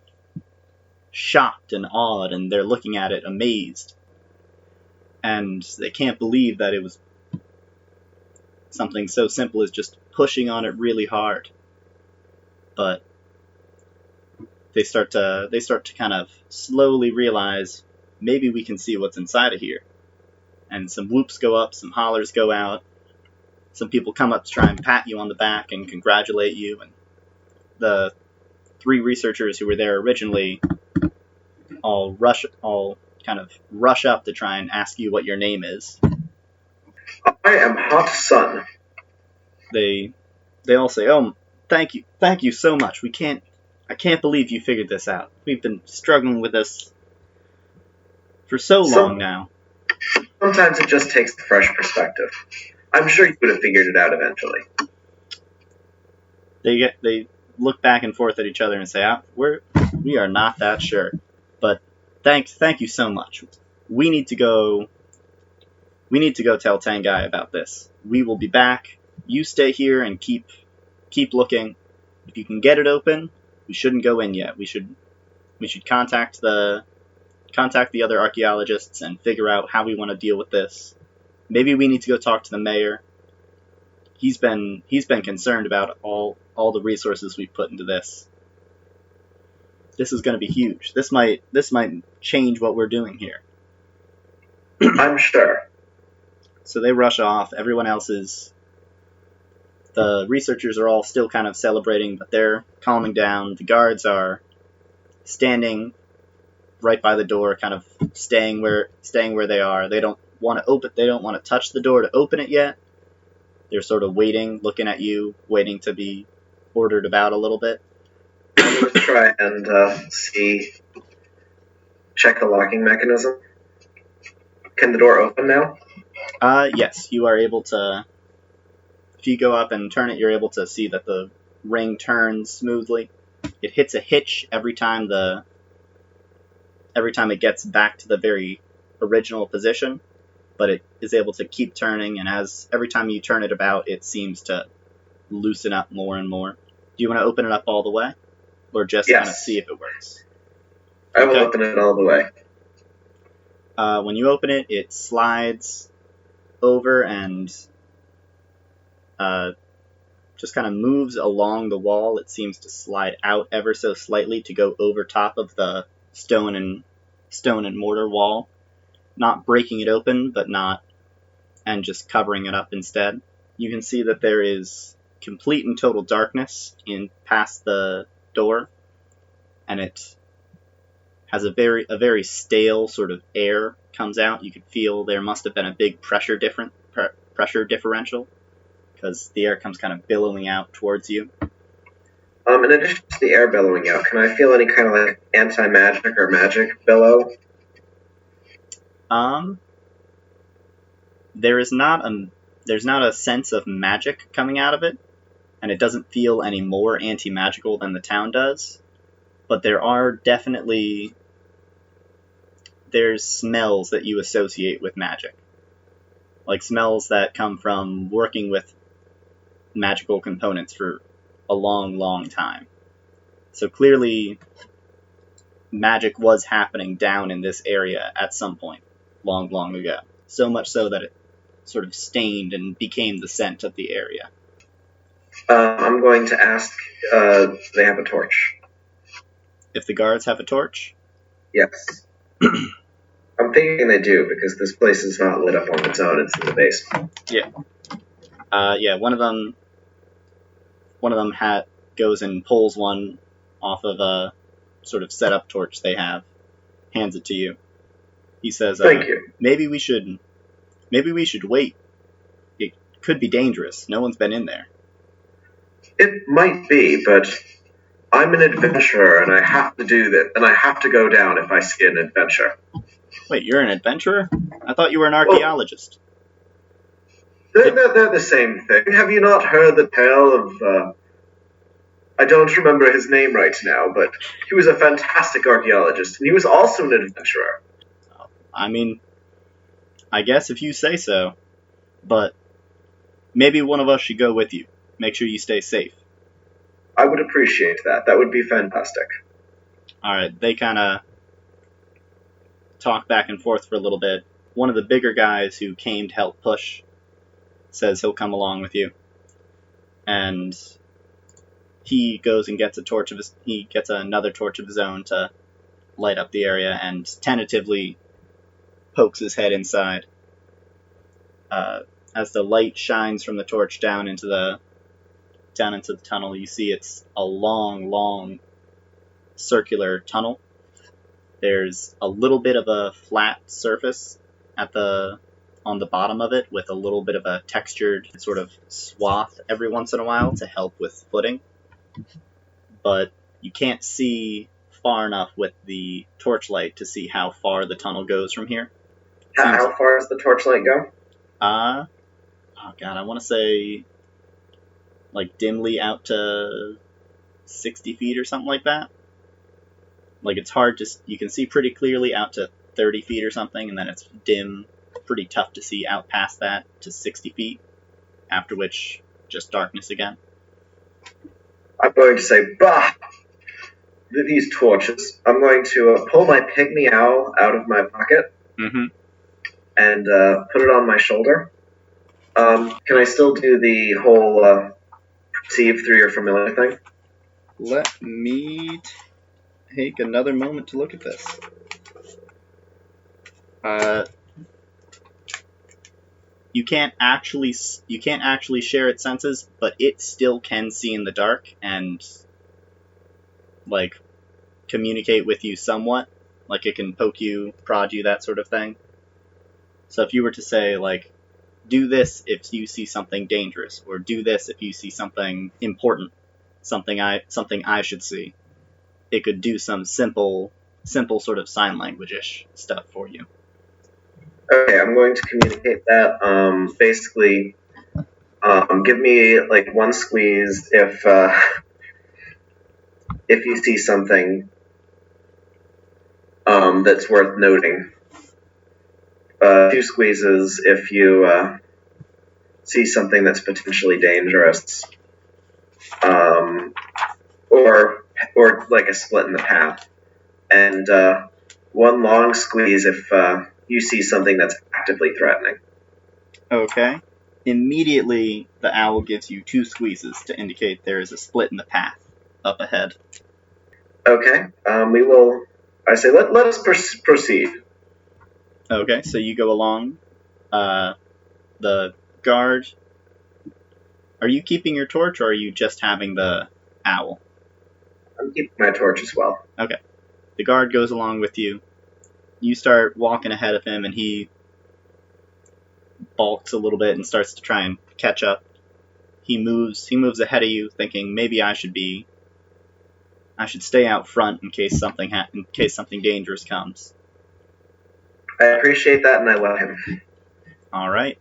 shocked and awed, and they're looking at it amazed. And they can't believe that it was something so simple as just pushing on it really hard. But they start to kind of slowly realize, maybe we can see what's inside of here. And some whoops go up, some hollers go out. Some people come up to try and pat you on the back and congratulate you. And the 3 researchers who were there originally all kind of rush up to try and ask you what your name is. I am Hot Sun. They all say, "Oh, thank you so much. I can't believe you figured this out. We've been struggling with this for so long now." Sometimes it just takes a fresh perspective. I'm sure you would have figured it out eventually. They look back and forth at each other and say, "We are not that sure, but thank you so much. We need to go tell Tengai about this. We will be back. You stay here and keep looking. If you can get it open, we shouldn't go in yet. We should contact the other archaeologists and figure out how we want to deal with this. Maybe we need to go talk to the mayor. He's been concerned about all the resources we've put into this. This is going to be huge. This might change what we're doing here." I'm sure. So they rush off. The researchers are all still kind of celebrating, but they're calming down. The guards are standing right by the door, kind of staying where they are. They don't want to touch the door to open it yet. They're sort of waiting, looking at you, waiting to be ordered about a little bit. I'm going to try and check the locking mechanism. Can the door open now? Yes, you are able to. If you go up and turn it, you're able to see that the ring turns smoothly. It hits a hitch every time it gets back to the very original position, but it is able to keep turning, and every time you turn it about, it seems to loosen up more and more. Do you want to open it up all the way, or just kind of see if it works? I will open it all the way. When you open it, it slides over and just kind of moves along the wall. It seems to slide out ever so slightly to go over top of the stone and mortar wall, not breaking it open, and just covering it up instead. You can see that there is complete and total darkness past the door, and it has a very stale sort of air comes out. You could feel there must have been a big pressure differential, because the air comes kind of billowing out towards you. In addition to the air billowing out, can I feel any kind of like anti-magic or magic billow? There's not a sense of magic coming out of it, and it doesn't feel any more anti-magical than the town does. But there's smells that you associate with magic, like smells that come from working with magical components for a long, long time. So clearly, magic was happening down in this area at some point, long, long ago. So much so that it sort of stained and became the scent of the area. I'm going to ask if they have a torch. If the guards have a torch? Yes. I'm thinking they do, because this place is not lit up on its own. It's in the basement. Yeah. One of them goes and pulls one off of a sort of set-up torch they have, hands it to you. He says, "Thank you. Maybe we should wait. It could be dangerous. No one's been in there." It might be, but I'm an adventurer, and I have to do that, and I have to go down if I see an adventure. Wait, you're an adventurer? I thought you were an archaeologist. They're the same thing. Have you not heard the tale of... I don't remember his name right now, but he was a fantastic archaeologist, and he was also an adventurer. I mean, I guess if you say so, but maybe one of us should go with you. Make sure you stay safe. I would appreciate that. That would be fantastic. Alright, they kind of talk back and forth for a little bit. One of the bigger guys who came to help push says he'll come along with you. And he goes and gets another torch of his own to light up the area and tentatively pokes his head inside. As the light shines from the torch down into the tunnel, you see it's a long circular tunnel. There's a little bit of a flat surface on the bottom of it with a little bit of a textured sort of swath every once in a while to help with footing. But you can't see far enough with the torchlight to see how far the tunnel goes from here. How far does the torchlight go? Oh god, I want to say like dimly out to 60 feet or something like that. Like it's hard to, you can see pretty clearly out to 30 feet or something, and then it's dim, pretty tough to see out past that to 60 feet, after which just darkness again. I'm going to say, bah! These torches. I'm going to pull my pygmy owl out of my pocket and put it on my shoulder. Can I still do the whole perceive through your familiar thing? Let me take another moment to look at this. You can't actually share its senses, but it still can see in the dark and like communicate with you somewhat. Like it can poke you, prod you, that sort of thing. So if you were to say like, do this if you see something dangerous, or do this if you see something important, something I should see, it could do some simple sort of sign language-ish stuff for you. Okay, I'm going to communicate that. Basically, give me like one squeeze if you see something that's worth noting. 2 squeezes if you see something that's potentially dangerous, or like a split in the path, and 1 long squeeze if you see something that's actively threatening. Okay. Immediately, the owl gives you 2 squeezes to indicate there is a split in the path up ahead. Okay. We will. I say let us proceed. Okay, so you go along. The guard. Are you keeping your torch, or are you just having the owl? I'm keeping my torch as well. Okay. The guard goes along with you. You start walking ahead of him, and he balks a little bit and starts to try and catch up. He moves ahead of you, thinking maybe I should stay out front in case something dangerous comes. I appreciate that, and I love him. All right.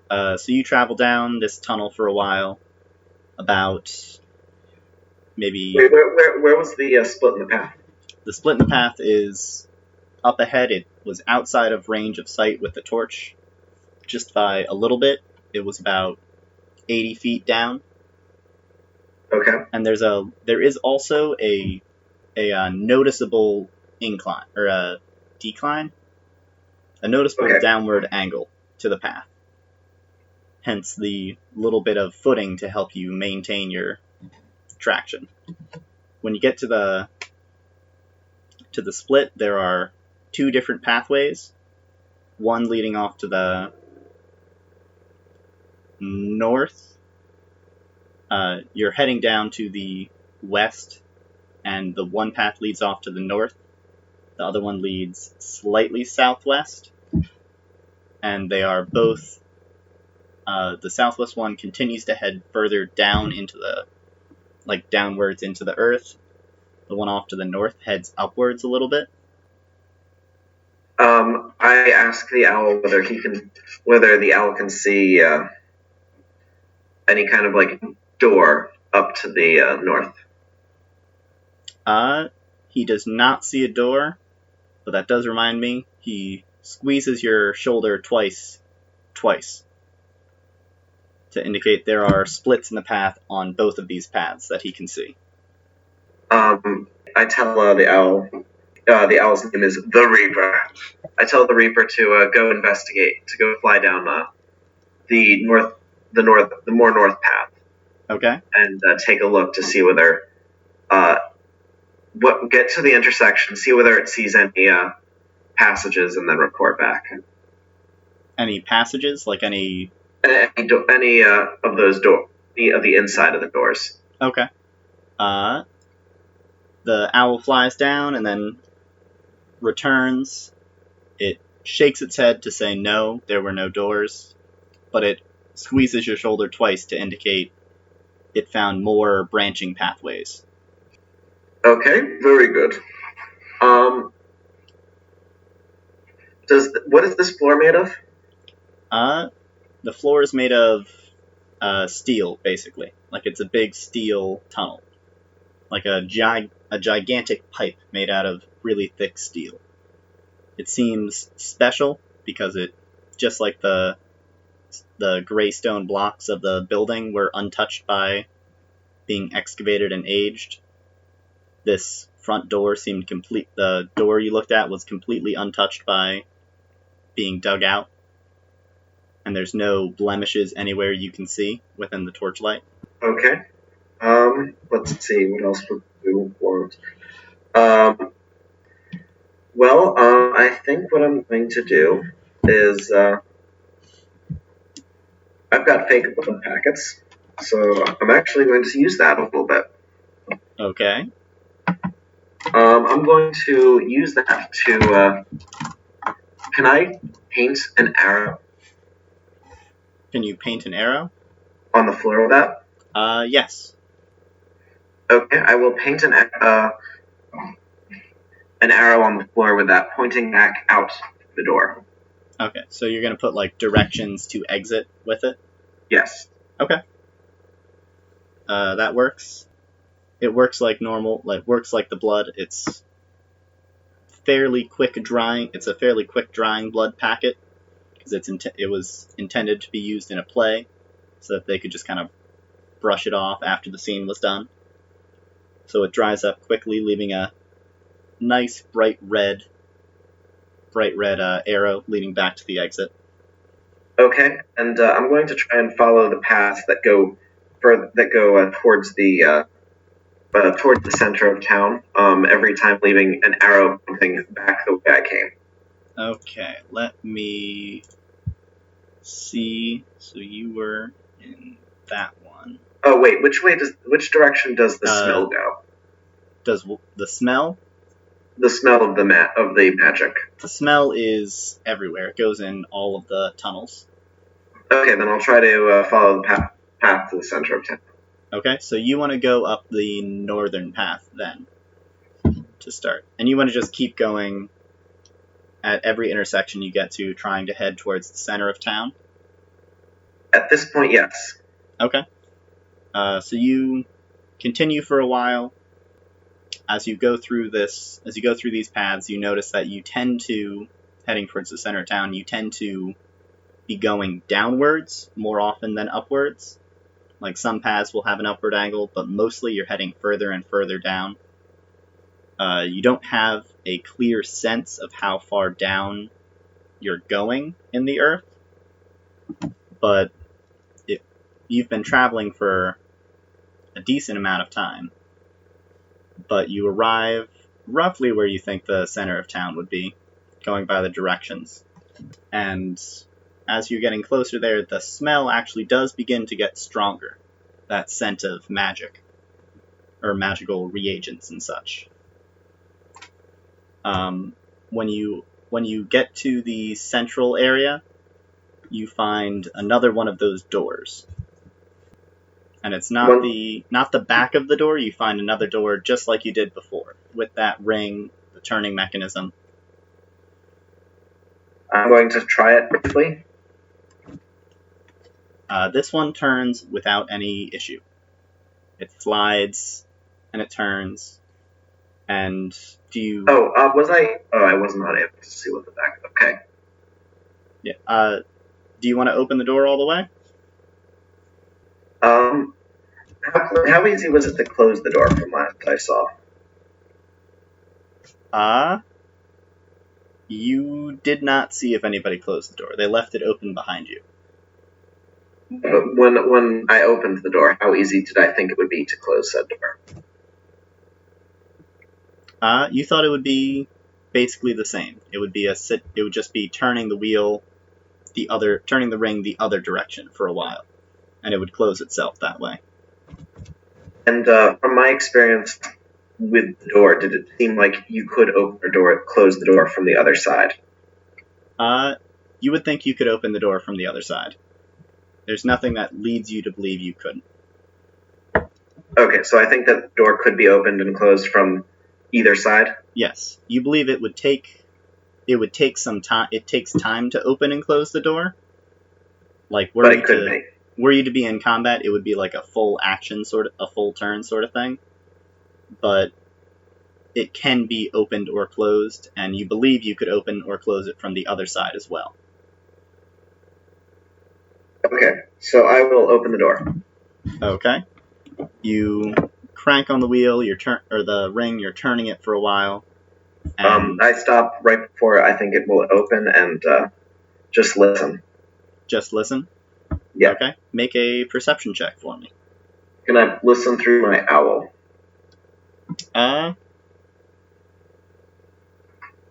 So you travel down this tunnel for a while, about maybe. Wait, where was the split in the path? The split in the path is up ahead. It was outside of range of sight with the torch, just by a little bit. It was about 80 feet down. Okay. And there is also a noticeable incline or a decline, a noticeable downward angle to the path. Hence the little bit of footing to help you maintain your traction. When you get to the split, there are 2 different pathways. One leading off to the north. You're heading down to the west, and the one path leads off to the north. The other one leads slightly southwest, and they are both. The southwest one continues to head further down into downwards into the earth. The one off to the north heads upwards a little bit. I ask the owl whether the owl can see any kind of like door up to the north. He does not see a door, but that does remind me, he squeezes your shoulder twice, to indicate there are splits in the path on both of these paths that he can see. I tell the owl, the owl's name is the Reaper. I tell the Reaper to go investigate, to go fly down the more north path. Okay. And take a look to see whether get to the intersection, see whether it sees any passages, and then report back. Any passages, like any of those any of the inside of the doors. Okay. The owl flies down and then returns. It shakes its head to say no, there were no doors, but it squeezes your shoulder twice to indicate it found more branching pathways. Okay, very good. What is this floor made of? The floor is made of steel, basically. Like it's a big steel tunnel. Like a gigantic pipe made out of really thick steel. It seems special because it, just like the gray stone blocks of the building were untouched by being excavated and aged, this front door seemed complete. The door you looked at was completely untouched by being dug out, and there's no blemishes anywhere you can see within the torchlight. Okay. Let's see, what else would we want? I think what I'm going to do is, I've got fake blood packets, so I'm actually going to use that a little bit. Okay. I'm going to use that to, can I paint an arrow? Can you paint an arrow? On the floor of that? Yes. Okay, I will paint an arrow on the floor with that, pointing back out the door. Okay, so you're going to put, like, directions to exit with it? Yes. Okay. That works. It works like normal, works like the blood. It's fairly quick drying. It's a fairly quick drying blood packet, because it was intended to be used in a play, so that they could just kind of brush it off after the scene was done. So it dries up quickly, leaving a nice bright red arrow leading back to the exit. Okay, and I'm going to try and follow the paths that go towards the center of town. Every time leaving an arrow pointing back the way I came. Okay, let me see. So you were in that one. Oh wait, which direction does the smell go? Does the smell? The smell of the magic. The smell is everywhere. It goes in all of the tunnels. Okay, then I'll try to follow the path to the center of town. Okay, so you want to go up the northern path then, to start. And you want to just keep going at every intersection you get to, trying to head towards the center of town? At this point, yes. Okay. So you continue for a while. As you go through these paths, you notice that you tend to, heading towards the center of town, you tend to be going downwards more often than upwards. Like some paths will have an upward angle, but mostly you're heading further and further down. You don't have a clear sense of how far down you're going in the earth, but you've been traveling for a decent amount of time. But you arrive roughly where you think the center of town would be, going by the directions. And as you're getting closer there, the smell actually does begin to get stronger. That scent of magic, or magical reagents and such. When you get to the central area, you find another one of those doors. And it's not the back of the door. You find another door just like you did before, with that ring, the turning mechanism. I'm going to try it briefly. This one turns without any issue. It slides, and it turns, and do you... was I? Oh, I was not able to see what the back... Okay. Yeah, do you want to open the door all the way? How easy was it to close the door from last I saw? You did not see if anybody closed the door. They left it open behind you. But when I opened the door, how easy did I think it would be to close that door? You thought it would be basically the same. It would be it would just be turning the wheel turning the ring the other direction for a while, and it would close itself that way. And from my experience with the door, did it seem like you could close the door from the other side? You would think you could open the door from the other side. There's nothing that leads you to believe you couldn't. Okay, so I think that the door could be opened and closed from either side? Yes. You believe it would take some time. It takes time to open and close the door. Like, were you to be in combat, it would be like a full action a full turn sort of thing. But it can be opened or closed, and you believe you could open or close it from the other side as well. Okay, so I will open the door. Okay. You crank on the wheel, the ring, you're turning it for a while. And I stop right before I think it will open and just listen. Just listen? Yeah. Okay. Make a perception check for me. Can I listen through my owl?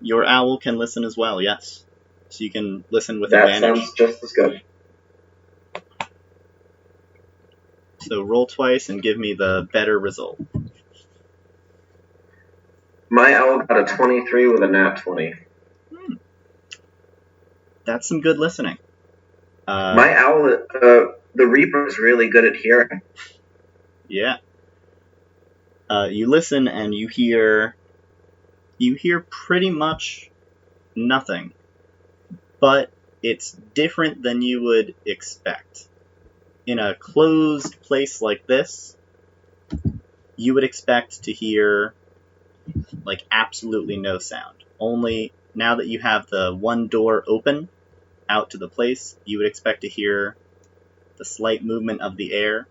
Your owl can listen as well, yes. So you can listen with advantage. That sounds just as good. So roll twice and give me the better result. My owl got a 23 with a nat 20. That's some good listening. My owl, the Reaper is really good at hearing. Yeah. You listen and you hear pretty much nothing, but it's different than you would expect. In a closed place like this, you would expect to hear like absolutely no sound. Only now that you have the one door open out to the place, you would expect to hear the slight movement of the air.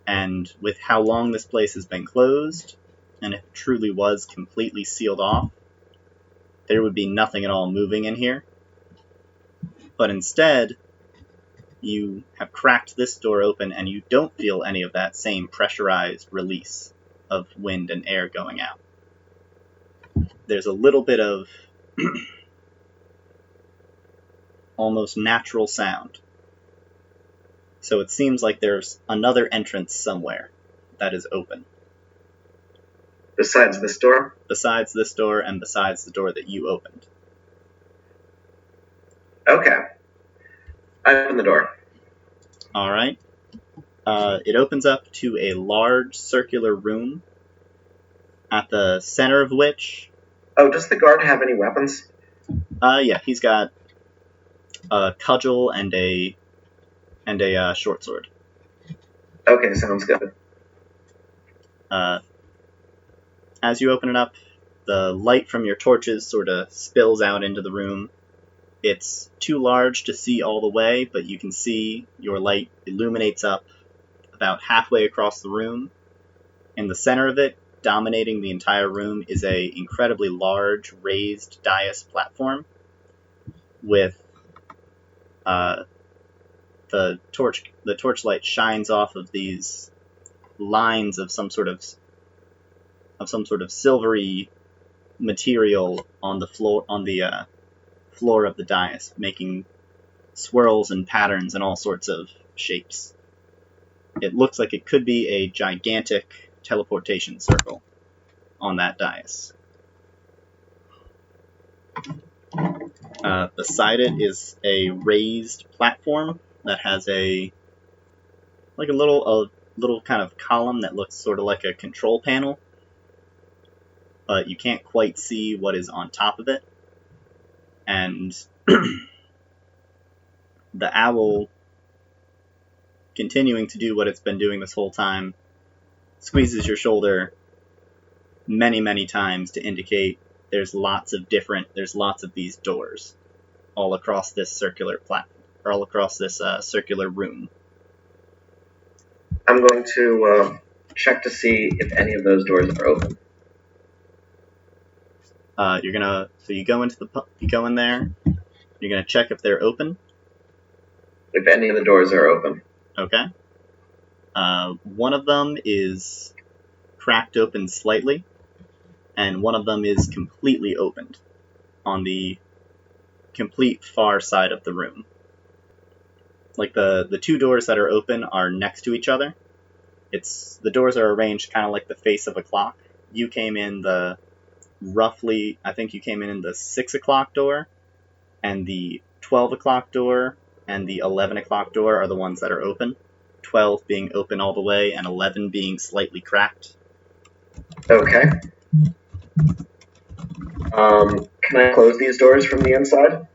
And with how long this place has been closed, and if it truly was completely sealed off, there would be nothing at all moving in here. But instead, you have cracked this door open and you don't feel any of that same pressurized release of wind and air going out. There's a little bit of almost natural sound. So it seems like there's another entrance somewhere that is open. Besides this door? Besides this door and besides the door that you opened. Okay. I open the door. Alright. It opens up to a large circular room, at the center of which... Oh, does the guard have any weapons? Yeah, he's got a cudgel and a short sword. Okay, sounds good. As you open it up, the light from your torches sort of spills out into the room. It's too large to see all the way, but you can see your light illuminates up about halfway across the room. In the center of it, dominating the entire room, is a incredibly large raised dais platform with the torchlight shines off of these lines of some sort of silvery material on the floor of the dais, making swirls and patterns and all sorts of shapes. It looks like it could be a gigantic teleportation circle on that dais. Beside it is a raised platform that has a little kind of column that looks sort of like a control panel, but you can't quite see what is on top of it. And The owl, continuing to do what it's been doing this whole time, squeezes your shoulder many, many times to indicate there's lots of these doors all across this circular platform, or all across this circular room. I'm going to check to see if any of those doors are open. You go in there. You're gonna check if they're open. If any of the doors are open. Okay. One of them is cracked open slightly, and one of them is completely opened on the complete far side of the room. Like the two doors that are open are next to each other. The doors are arranged kind of like the face of a clock. You came in I think you came in the 6 o'clock door, and the 12 o'clock door and the 11 o'clock door are the ones that are open. 12 being open all the way, and 11 being slightly cracked. Okay. Can I close these doors from the inside?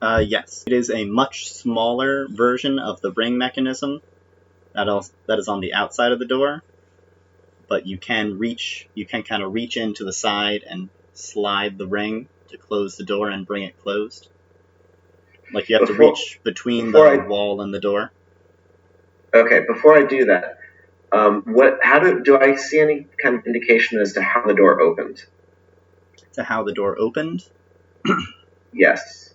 Yes. It is a much smaller version of the ring mechanism that is on the outside of the door, but you can kind of reach into the side and slide the ring to close the door and bring it closed. Like you have to reach between the wall and the door. Okay, before I do that, do I see any kind of indication as to how the door opened? To how the door opened? Yes.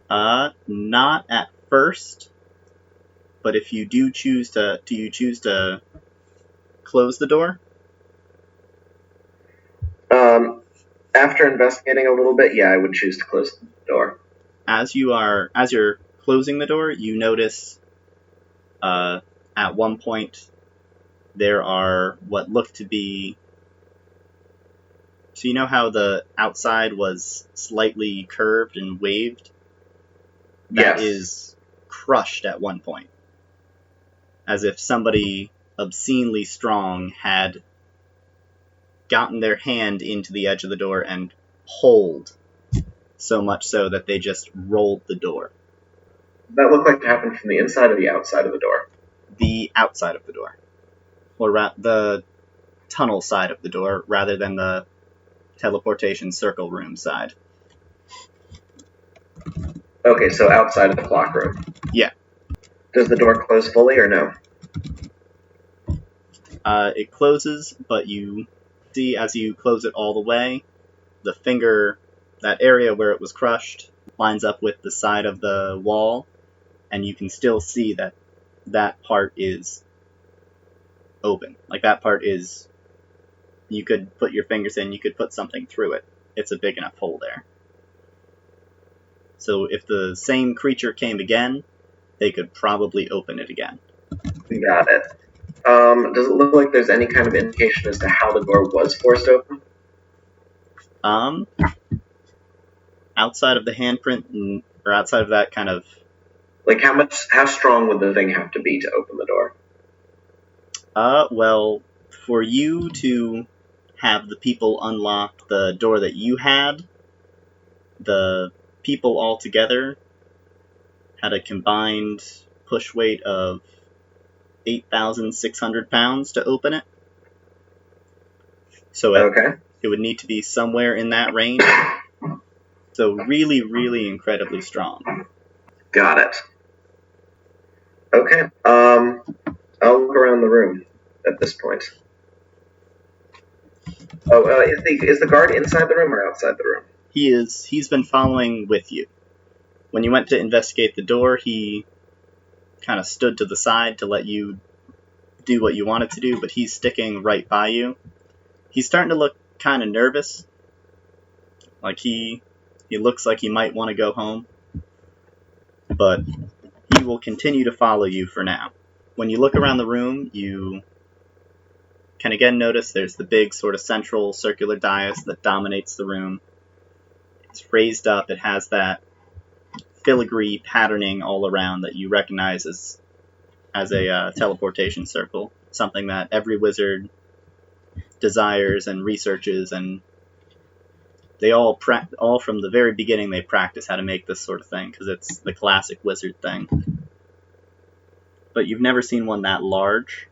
Not at first, but if you do you choose to close the door? After investigating a little bit, yeah, I would choose to close the door. As you're closing the door, you notice at one point there are what look to be. So you know how the outside was slightly curved and waved? That is crushed at one point. As if somebody obscenely strong had gotten their hand into the edge of the door and pulled, so much so that they just rolled the door. That looked like it happened from the inside or the outside of the door? The outside of the door. Or the tunnel side of the door, rather than the teleportation circle room side. Okay, so outside of the clock room. Yeah. Does the door close fully or no? It closes, but you see as you close it all the way, the finger, that area where it was crushed, lines up with the side of the wall, and you can still see that part is open. Like that part is, you could put your fingers in, you could put something through it. It's a big enough hole there. So if the same creature came again, they could probably open it again. Got it. Does it look like there's any kind of indication as to how the door was forced open? Outside of the handprint, or outside of that kind of... Like how strong would the thing have to be to open the door? Well, for you to have the people unlock the door that you had, the people all together had a combined push weight of 8,600 pounds to open it. So it would need to be somewhere in that range. So really, really incredibly strong. Got it. Okay. I'll look around the room at this point. Is the guard inside the room or outside the room? He's been following with you. When you went to investigate the door, he kind of stood to the side to let you do what you wanted to do, but he's sticking right by you. He's starting to look kind of nervous. Like he looks like he might want to go home. But he will continue to follow you for now. When you look around the room, you can again notice there's the big sort of central circular dais that dominates the room. It's raised up. It has that filigree patterning all around that you recognize as a teleportation circle, something that every wizard desires and researches and They all from the very beginning they practice how to make this sort of thing because it's the classic wizard thing. But you've never seen one that large,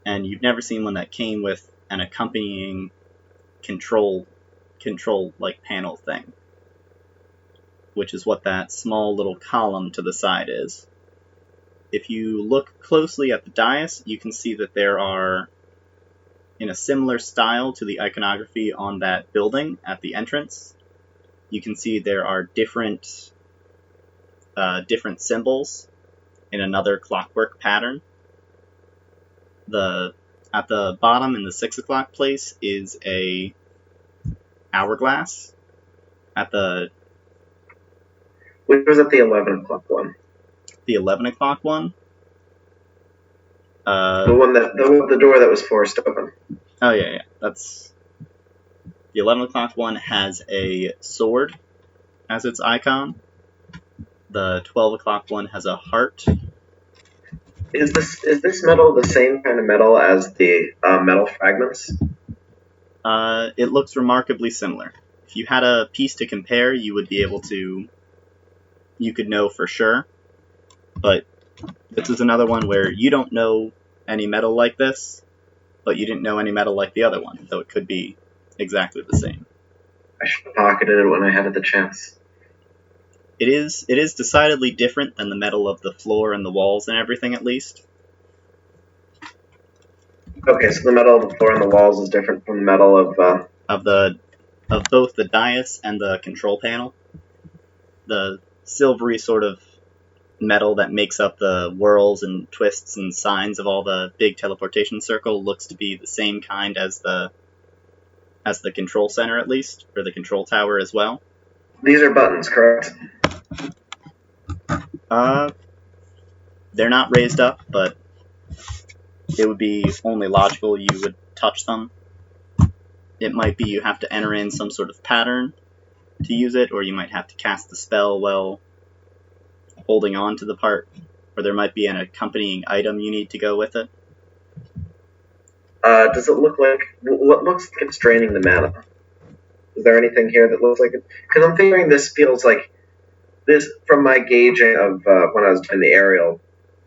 and you've never seen one that came with an accompanying control like panel thing, which is what that small little column to the side is. If you look closely at the dais, you can see that there are, in a similar style to the iconography on that building at the entrance, you can see there are different symbols in another clockwork pattern. At the bottom in the 6 o'clock place is a hourglass. Which was at the 11 o'clock one? The 11 o'clock one? The door that was forced open. Oh, yeah. That's... The 11 o'clock one has a sword as its icon. The 12 o'clock one has a heart. Is this metal the same kind of metal as the metal fragments? It looks remarkably similar. If you had a piece to compare, you would be able to... You could know for sure. But this is another one where you don't know any metal like this, but you didn't know any metal like the other one, so it could be exactly the same. I should have pocketed it when I had the chance. It is decidedly different than the metal of the floor and the walls and everything, at least. Okay, so the metal of the floor and the walls is different from the metal of both the dais and the control panel. The silvery sort of metal that makes up the whirls and twists and signs of all the big teleportation circle looks to be the same kind as the control center, at least, or the control tower as well. These are buttons, correct? They're not raised up, but it would be only logical you would touch them. It might be you have to enter in some sort of pattern to use it, or you might have to cast the spell while holding on to the part, or there might be an accompanying item you need to go with it. Does it look like... What looks like it's draining the mana? Is there anything here that looks like it? Because I'm figuring this feels like... This, from my gauging of when I was doing the aerial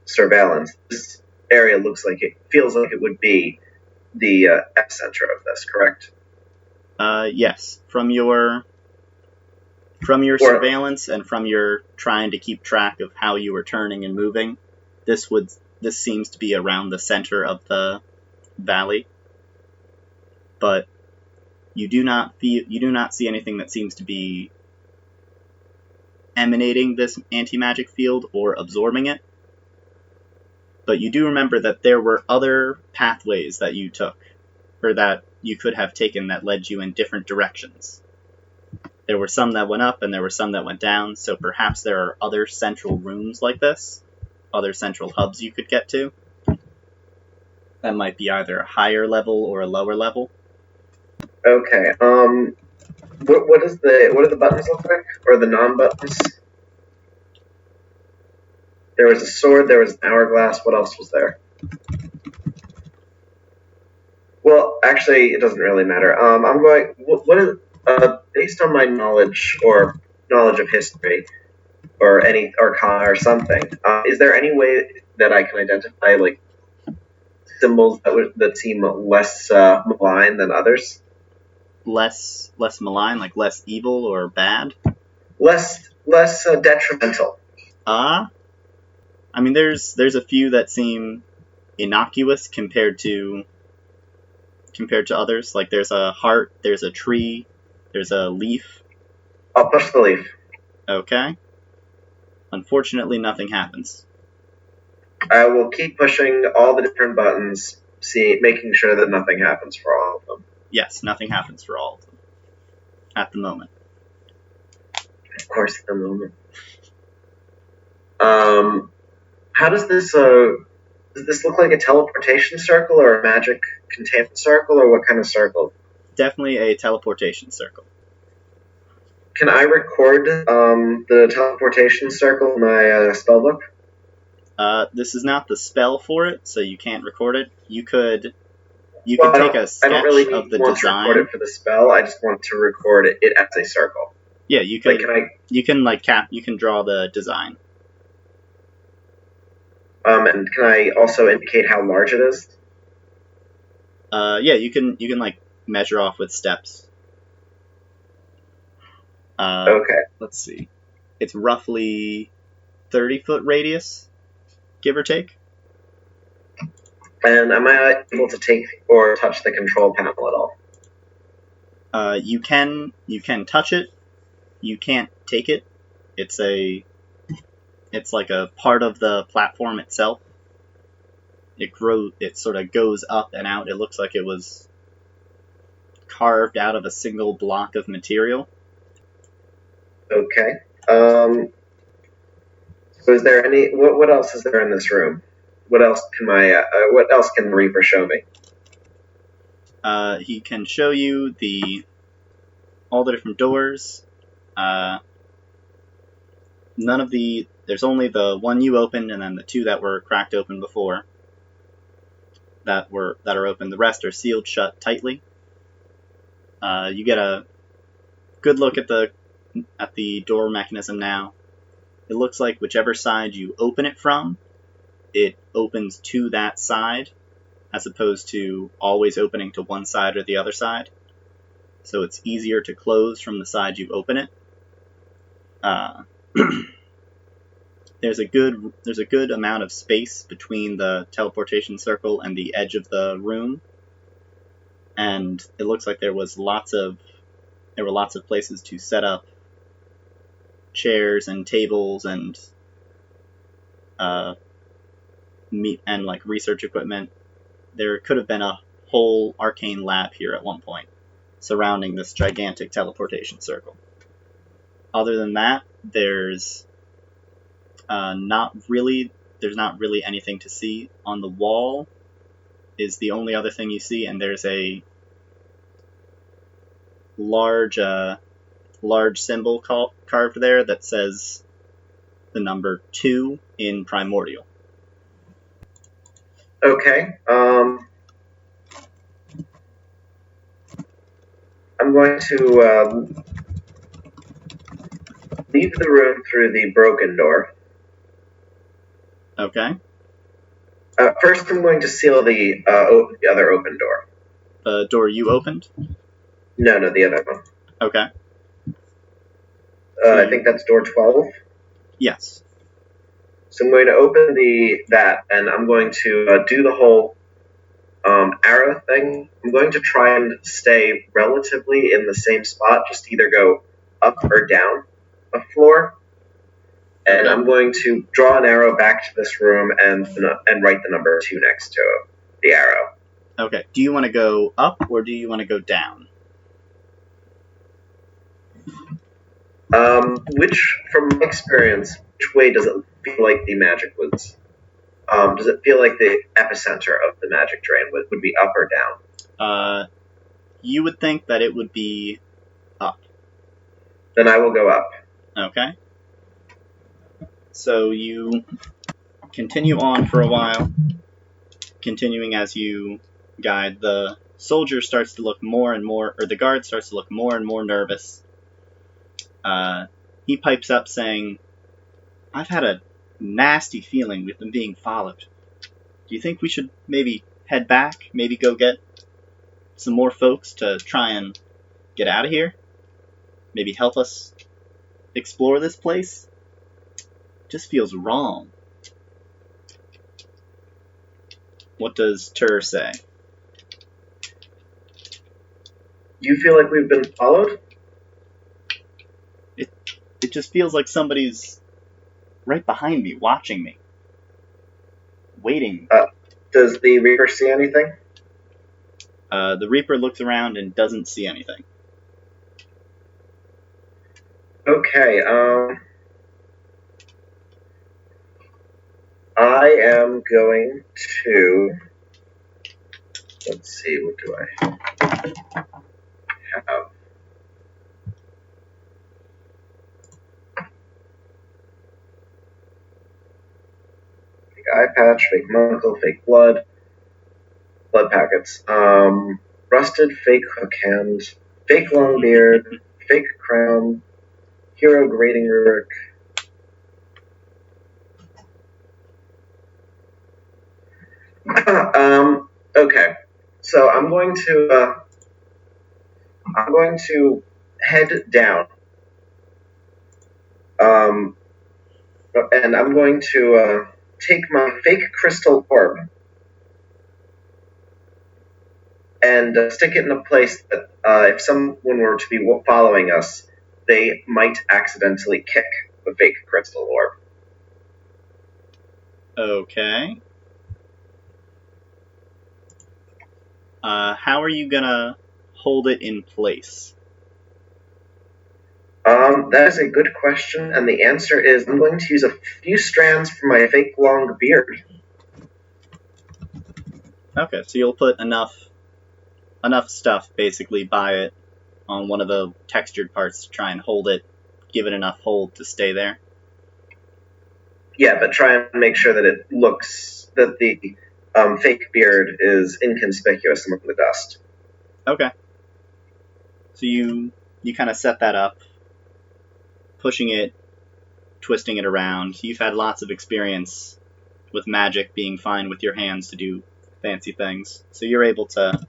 surveillance, this area feels like it would be the epicenter of this, correct? Yes. From your surveillance and from your trying to keep track of how you were turning and moving, this seems to be around the center of the valley. But you do not see anything that seems to be emanating this anti-magic field or absorbing it. But you do remember that there were other pathways that you took, or that you could have taken that led you in different directions. There were some that went up and there were some that went down, so perhaps there are other central rooms like this, other central hubs you could get to. That might be either a higher level or a lower level. Okay, what do the buttons look like? Or the non-buttons? There was a sword, there was an hourglass, what else was there? Well, actually, it doesn't really matter. I'm going... What is... based on my knowledge of history, or any arcana or something, is there any way that I can identify like symbols that seem less malign than others? Less malign, like less evil or bad? Less detrimental. I mean, there's a few that seem innocuous compared to others. Like there's a heart, there's a tree. There's a leaf. I'll push the leaf. Okay. Unfortunately, nothing happens. I will keep pushing all the different buttons, making sure that nothing happens for all of them. Yes, nothing happens for all of them. At the moment. Of course, at the moment. How does this look like a teleportation circle or a magic containment circle, or what kind of circle? Definitely a teleportation circle. Can I record the teleportation circle in my spellbook? This is not the spell for it, so you can't record it. You could You Well, can take a I don't sketch really of the want to record design. it for the spell. I just want to record it as a circle. Yeah, you Like, can. You can draw the design. And can I also indicate how large it is? Yeah, you can like measure off with steps. Okay. Let's see. It's roughly 30-foot radius, give or take. And am I able to take or touch the control panel at all? You can touch it. You can't take it. It's like a part of the platform itself. It sort of goes up and out. It looks like it was carved out of a single block of material. Okay. So is there any? What else is there in this room? What else can the Reaper show me? He can show you all the different doors. There's only the one you opened, and then the two that were cracked open before. That are open. The rest are sealed shut tightly. You get a good look at the door mechanism now. It looks like whichever side you open it from, it opens to that side, as opposed to always opening to one side or the other side. So it's easier to close from the side you open it. There's a good amount of space between the teleportation circle and the edge of the room, and it looks like there were lots of places to set up chairs and tables and like research equipment. There could have been a whole arcane lab here at one point, surrounding this gigantic teleportation circle. Other than that, there's not really anything to see. On the wall is the only other thing you see, and there's a large symbol carved there that says the number 2 in primordial. Okay. I'm going to leave the room through the broken door. Okay. First, I'm going to seal the other open door. The door you opened? No, the other one. Okay. I think that's door 12. Yes. So I'm going to open that, and I'm going to do the whole arrow thing. I'm going to try and stay relatively in the same spot, just either go up or down a floor. And I'm going to draw an arrow back to this room and write the number 2 next to the arrow. Okay. Do you want to go up or do you want to go down? From my experience, which way does it feel like the magic was? Does it feel like the epicenter of the magic drain would be up or down? You would think that it would be up. Then I will go up. Okay. So you continue on for a while. Continuing as you guide, the soldier starts to look more and more, or the guard starts to look more and more nervous. He pipes up saying, "I've had a nasty feeling we've been being followed. Do you think we should maybe head back? Maybe go get some more folks to try and get out of here? Maybe help us explore this place? Just feels wrong." What does Tur say? You feel like we've been followed? It just feels like somebody's right behind me, watching me. Waiting. Does the Reaper see anything? The Reaper looks around and doesn't see anything. Okay, I am going to... Let's see, what do I have? Fake eye patch, fake monocle, fake blood. blood packets. Rusted fake hook hand, fake long beard, fake crown, hero grading rubric. Okay. So I'm going to head down. And I'm going to take my fake crystal orb and stick it in a place that if someone were to be following us, they might accidentally kick the fake crystal orb. Okay. How are you gonna hold it in place? That is a good question, and the answer is I'm going to use a few strands from my fake long beard. Okay, so you'll put enough stuff basically by it on one of the textured parts to try and hold it, give it enough hold to stay there. Yeah, but try and make sure that it looks that the fake beard is inconspicuous among the dust. Okay. So you kind of set that up, pushing it, twisting it around. You've had lots of experience with magic being fine with your hands to do fancy things, so you're able to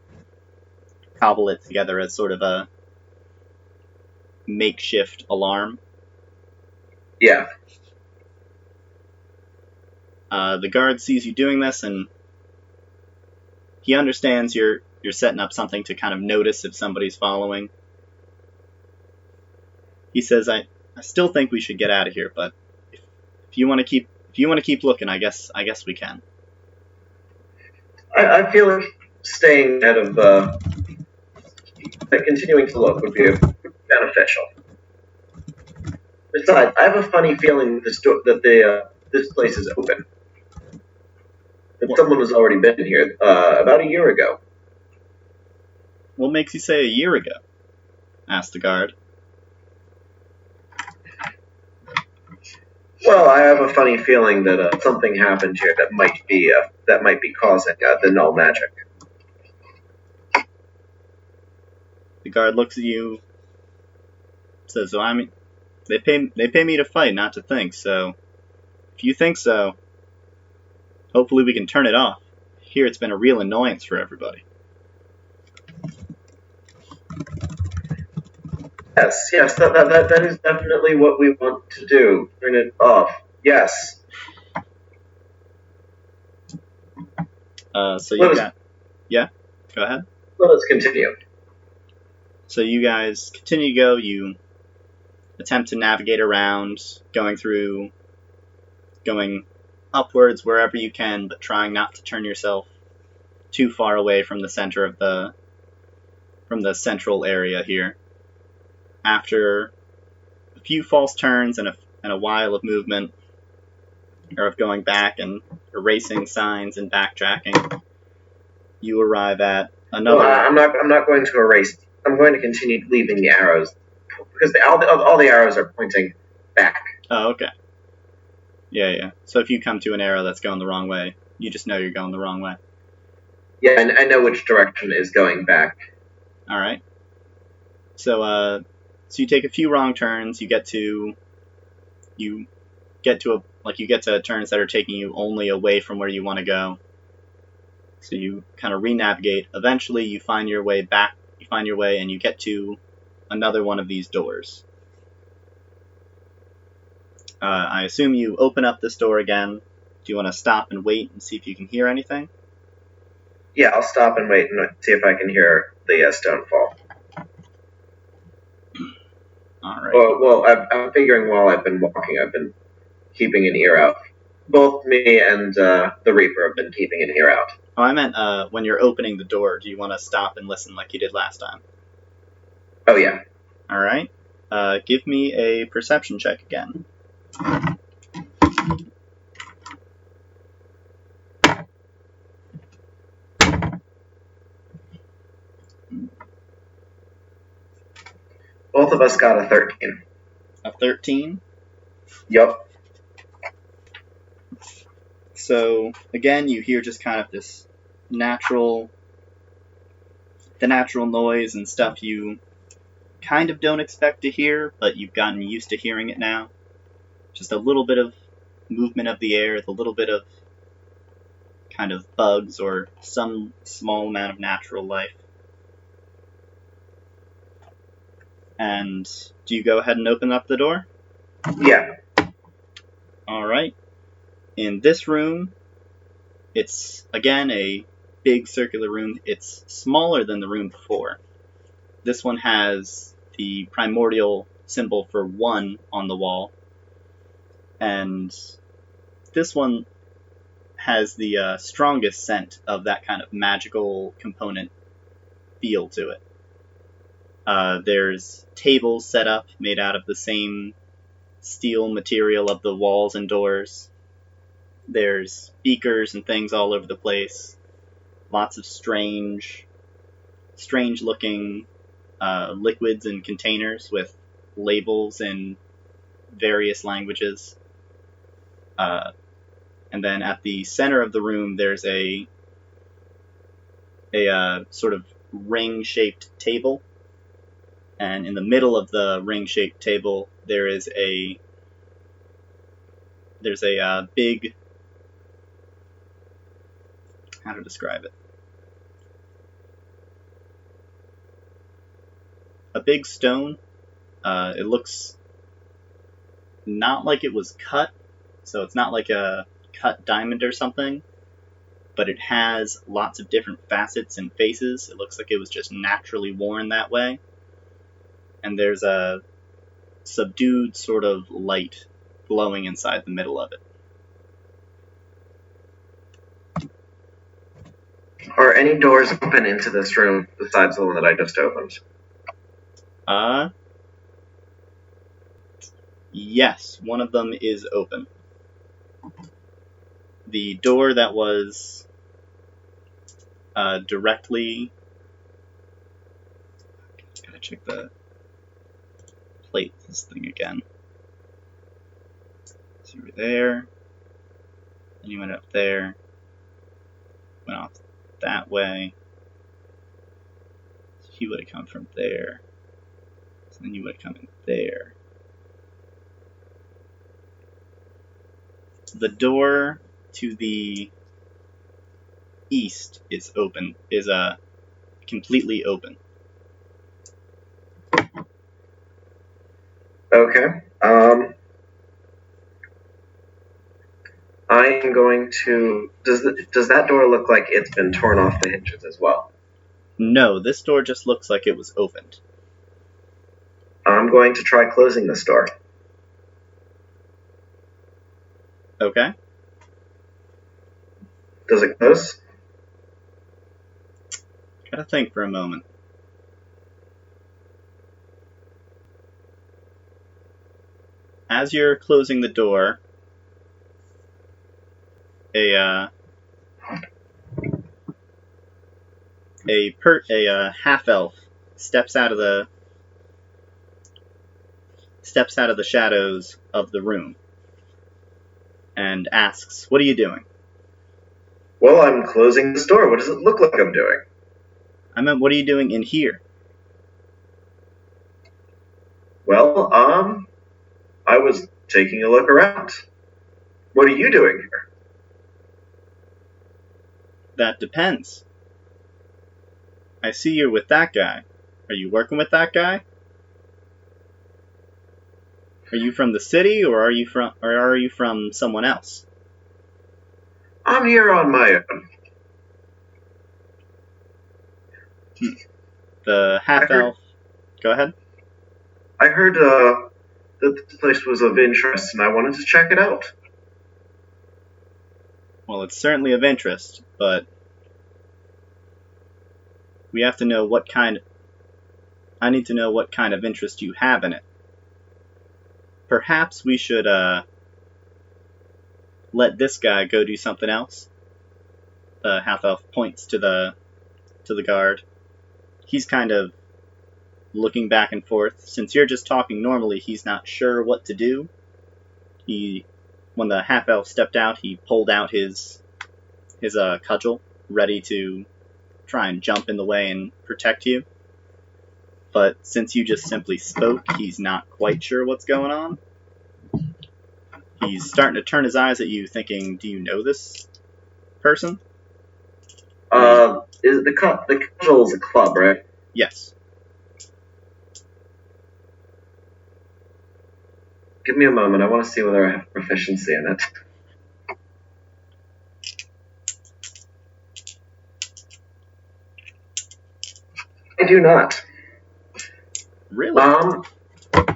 cobble it together as sort of a makeshift alarm. Yeah. The guard sees you doing this, and he understands you're setting up something to kind of notice if somebody's following. He says, "I still think we should get out of here, but if you want to keep looking, I guess we can." I feel like staying out of continuing to look would be beneficial. Besides, I have a funny feeling that this place is open. That someone has already been here about a year ago. What makes you say a year ago? Asked the guard. Well, I have a funny feeling that something happened here that might be causing the null magic. The guard looks at you, says, "So I mean, they pay me to fight, not to think. So if you think so, hopefully we can turn it off. Here it's been a real annoyance for everybody." Yes, that is definitely what we want to do. Turn it off. Yes. So you got, yeah, go ahead. Let us continue. So you guys continue to go. You attempt to navigate around, going upwards wherever you can, but trying not to turn yourself too far away from the center of from the central area here. After a few false turns and a while of movement, or of going back and erasing signs and backtracking, you arrive at another. Well, I'm not going to erase. I'm going to continue leaving the arrows because all the arrows are pointing back. Oh, okay. Yeah. So if you come to an arrow that's going the wrong way, you just know you're going the wrong way. Yeah, and I know which direction is going back. All right. So you take a few wrong turns. You get to turns that are taking you only away from where you want to go. So you kind of re-navigate. Eventually, you find your way back. You find your way, and you get to another one of these doors. I assume you open up this door again. Do you want to stop and wait and see if you can hear anything? Yeah, I'll stop and wait and see if I can hear the stone fall. All right. Well, I'm figuring while I've been walking, I've been keeping an ear out. Both me and the Reaper have been keeping an ear out. Oh, I meant when you're opening the door, do you want to stop and listen like you did last time? Oh, yeah. All right. Give me a perception check again. Both of us got a 13. A 13? Yup. So, again, you hear just kind of this natural the natural noise and stuff you kind of don't expect to hear, but you've gotten used to hearing it now. Just a little bit of movement of the air, the little bit of kind of bugs or some small amount of natural life. And do you go ahead and open up the door? Yeah. Alright. In this room, it's, again, a big circular room. It's smaller than the room before. This one has the primordial symbol for 1 on the wall. And this one has the strongest scent of that kind of magical component feel to it. There's tables set up made out of the same steel material of the walls and doors. There's beakers and things all over the place. Lots of strange looking liquids and containers with labels in various languages. And then at the center of the room, there's a sort of ring-shaped table. And in the middle of the ring-shaped table, there's a big, how to describe it? A big stone. It looks not like it was cut, so it's not like a cut diamond or something, but it has lots of different facets and faces. It looks like it was just naturally worn that way. And there's a subdued sort of light glowing inside the middle of it. Are any doors open into this room besides the one that I just opened? Yes, one of them is open. The door that was directly... Gotta check the plate this thing again. So you were there, then you went up there, went off that way, so he would have come from there, so then you would have come in there. The door to the east is open, is completely open. Okay. I am going to... Does that door look like it's been torn off the hinges as well? No, this door just looks like it was opened. I'm going to try closing this door. Okay. Does it close? Gotta think for a moment. As you're closing the door, a half-elf steps out of the shadows of the room and asks, "What are you doing?" Well, I'm closing this door. What does it look like I'm doing? I meant, what are you doing in here? Well, I was taking a look around. What are you doing here? That depends. I see you're with that guy. Are you working with that guy? Are you from the city, or are you from someone else? I'm here on my own. The half-elf... Go ahead. I heard that this place was of interest, and I wanted to check it out. Well, it's certainly of interest, but we have to know what kind... I need to know what kind of interest you have in it. Perhaps we should, let this guy go do something else. The half-elf points to the guard. He's kind of looking back and forth. Since you're just talking normally, he's not sure what to do. When the half-elf stepped out, he pulled out his cudgel, ready to try and jump in the way and protect you. But since you just simply spoke, he's not quite sure what's going on. He's starting to turn his eyes at you, thinking, do you know this person? Is the cudgel is a club, right? Yes. Give me a moment. I want to see whether I have proficiency in it. I do not. Really?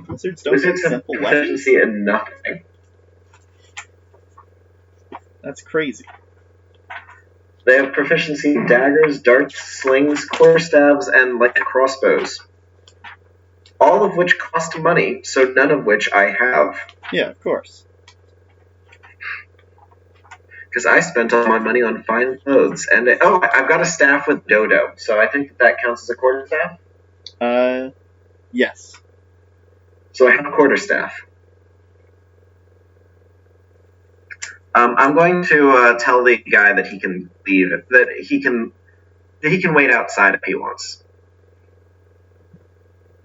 Wizards don't get simple weapons? Proficiency in nothing. That's crazy. They have proficiency in daggers, darts, slings, quarterstaves, and light crossbows. All of which cost money, so none of which I have. Yeah, of course. Because I spent all my money on fine clothes. And I've got a staff with dodo, so I think that counts as a quarterstaff? Yes. So I have a quarterstaff. I'm going to tell the guy that he can leave, that he can wait outside if he wants.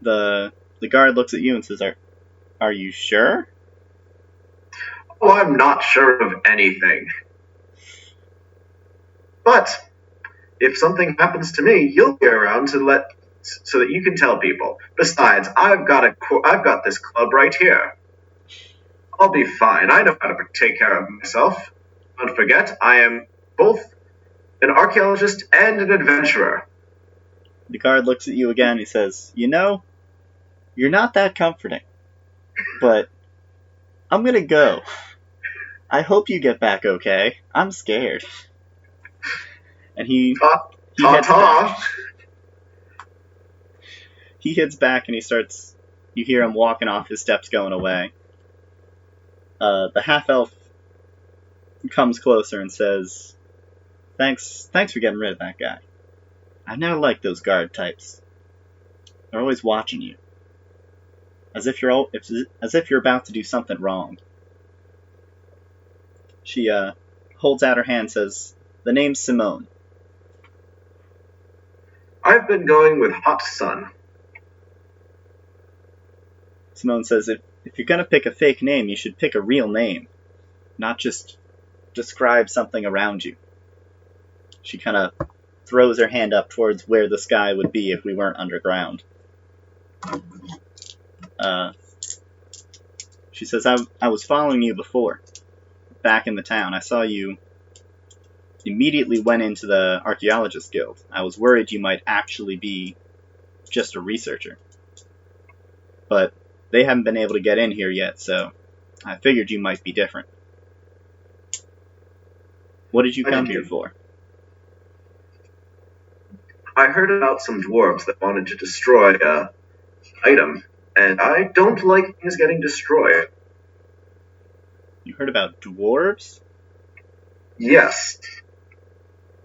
The guard looks at you and says, Are you sure? Oh, I'm not sure of anything. But if something happens to me, you'll be around so that you can tell people. Besides, I've got this club right here. I'll be fine. I know how to take care of myself. Don't forget, I am both an archaeologist and an adventurer. The guard looks at you again. He says, you know, you're not that comforting. But I'm going to go. I hope you get back okay. I'm scared. And he heads back. He heads back and you hear him walking off, his steps going away. The half-elf comes closer and says, Thanks for getting rid of that guy. I've never liked those guard types. They're always watching you. As if you're about to do something wrong. She holds out her hand and says, the name's Simone. I've been going with Hot Sun. Simone says, if you're going to pick a fake name, you should pick a real name. Not just describe something around you. She kind of throws her hand up towards where the sky would be if we weren't underground. She says, I was following you before. Back in the town. I saw you immediately went into the Archaeologist Guild. I was worried you might actually be just a researcher. But they haven't been able to get in here yet, so I figured you might be different. What did you come here for? I heard about some dwarves that wanted to destroy an item, and I don't like things getting destroyed. You heard about dwarves? Yes.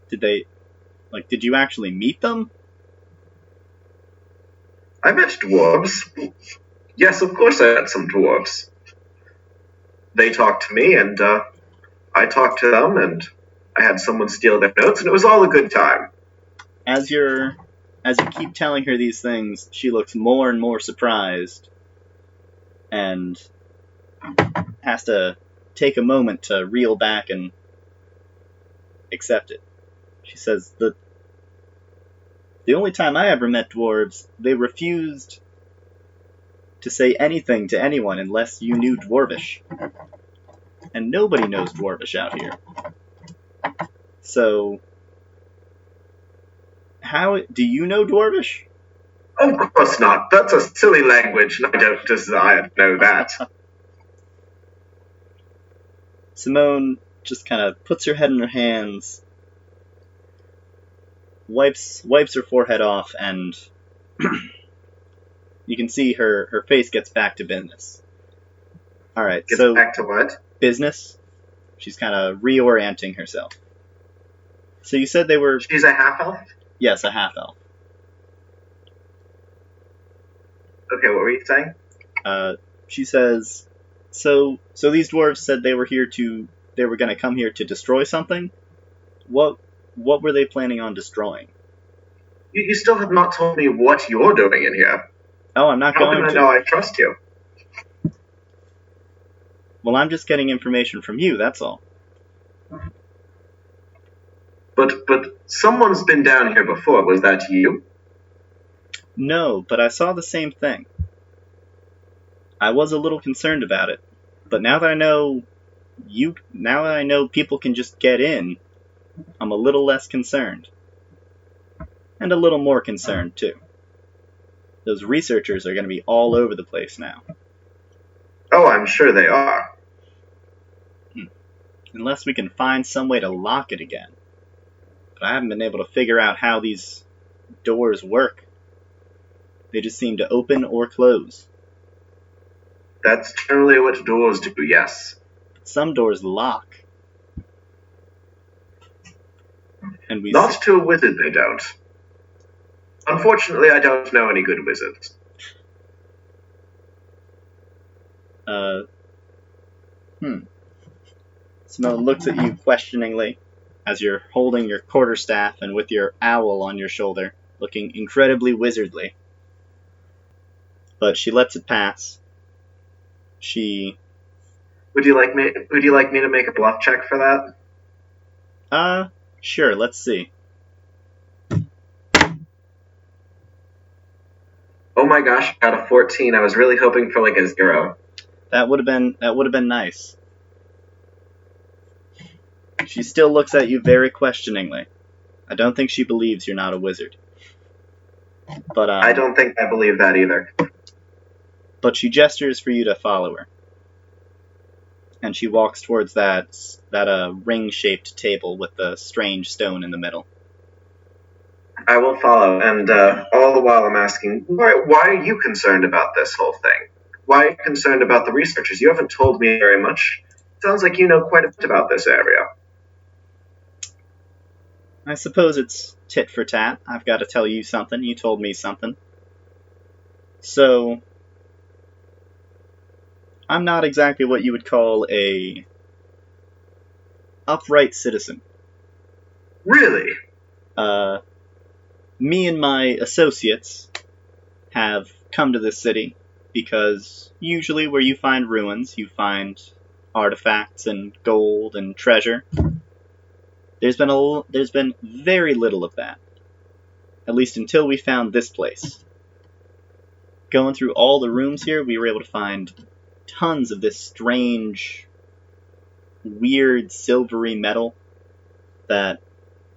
Did you actually meet them? I met dwarves. Yes, of course I met some dwarves. They talked to me, and I talked to them, and I had someone steal their notes, and it was all a good time. As you keep telling her these things, she looks more and more surprised, and has to take a moment to reel back and accept it. She says, the only time I ever met dwarves, they refused to say anything to anyone unless you knew Dwarvish. And nobody knows Dwarvish out here. So, do you know Dwarvish? Of course not. That's a silly language, and I don't desire to know that. Simone just kind of puts her head in her hands, wipes her forehead off, and you can see her face gets back to business. All right, so back to what? Business. She's kind of reorienting herself. So you said they were... She's a half-elf? Yes, a half-elf. Okay, what were you saying? She says, so these dwarves said they were going to come here to destroy something? What were they planning on destroying? You still have not told me what you're doing in here. Oh, I'm not How going can I to. know I trust you? Well, I'm just getting information from you, that's all. But someone's been down here before. Was that you? No, but I saw the same thing. I was a little concerned about it, but now that I know people can just get in, I'm a little less concerned. And a little more concerned, too. Those researchers are going to be all over the place now. Oh, I'm sure they are. Unless we can find some way to lock it again. But I haven't been able to figure out how these doors work. They just seem to open or close. That's generally what doors do, yes. Some doors lock. And Not to a wizard, they don't. Unfortunately, I don't know any good wizards. Simone looks at you questioningly as you're holding your quarterstaff and with your owl on your shoulder, looking incredibly wizardly. But she lets it pass. Would you like me to make a bluff check for that? Sure, let's see. Oh my gosh, I got a 14. I was really hoping for like a 0. That would have been nice. She still looks at you very questioningly. I don't think she believes you're not a wizard. But I don't think I believe that either. But she gestures for you to follow her. And she walks towards that ring-shaped table with the strange stone in the middle. I will follow, and all the while I'm asking, why are you concerned about this whole thing? Why are you concerned about the researchers? You haven't told me very much. Sounds like you know quite a bit about this area. I suppose it's tit for tat. I've got to tell you something. You told me something. So, I'm not exactly what you would call a upright citizen. Really? Me and my associates have come to this city because usually where you find ruins, you find artifacts and gold and treasure. There's been very little of that, at least until we found this place. Going through all the rooms here, we were able to find tons of this strange, weird, silvery metal that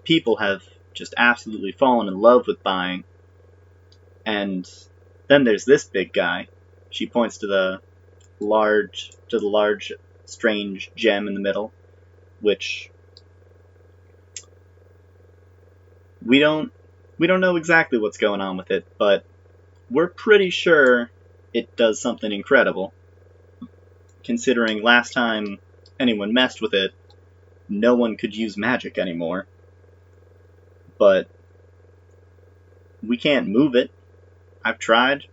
people have just absolutely fallen in love with buying. And then there's this big guy. She points to the large, strange gem in the middle, which we don't know exactly what's going on with it, but we're pretty sure it does something incredible. Considering last time anyone messed with it, no one could use magic anymore. But we can't move it. I've tried.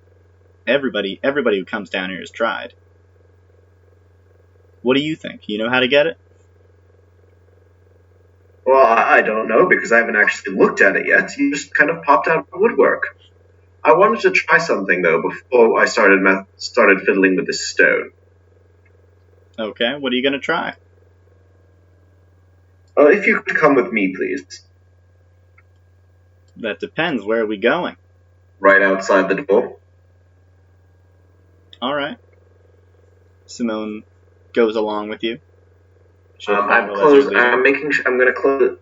Everybody who comes down here has tried. What do you think? You know how to get it? Well, I don't know because I haven't actually looked at it yet. You just kind of popped out of the woodwork. I wanted to try something though before I started fiddling with this stone. Okay, what are you going to try? If you could come with me, please. That depends. Where are we going? Right outside the door. Alright. Simone goes along with you. I'm closed. I'm gonna close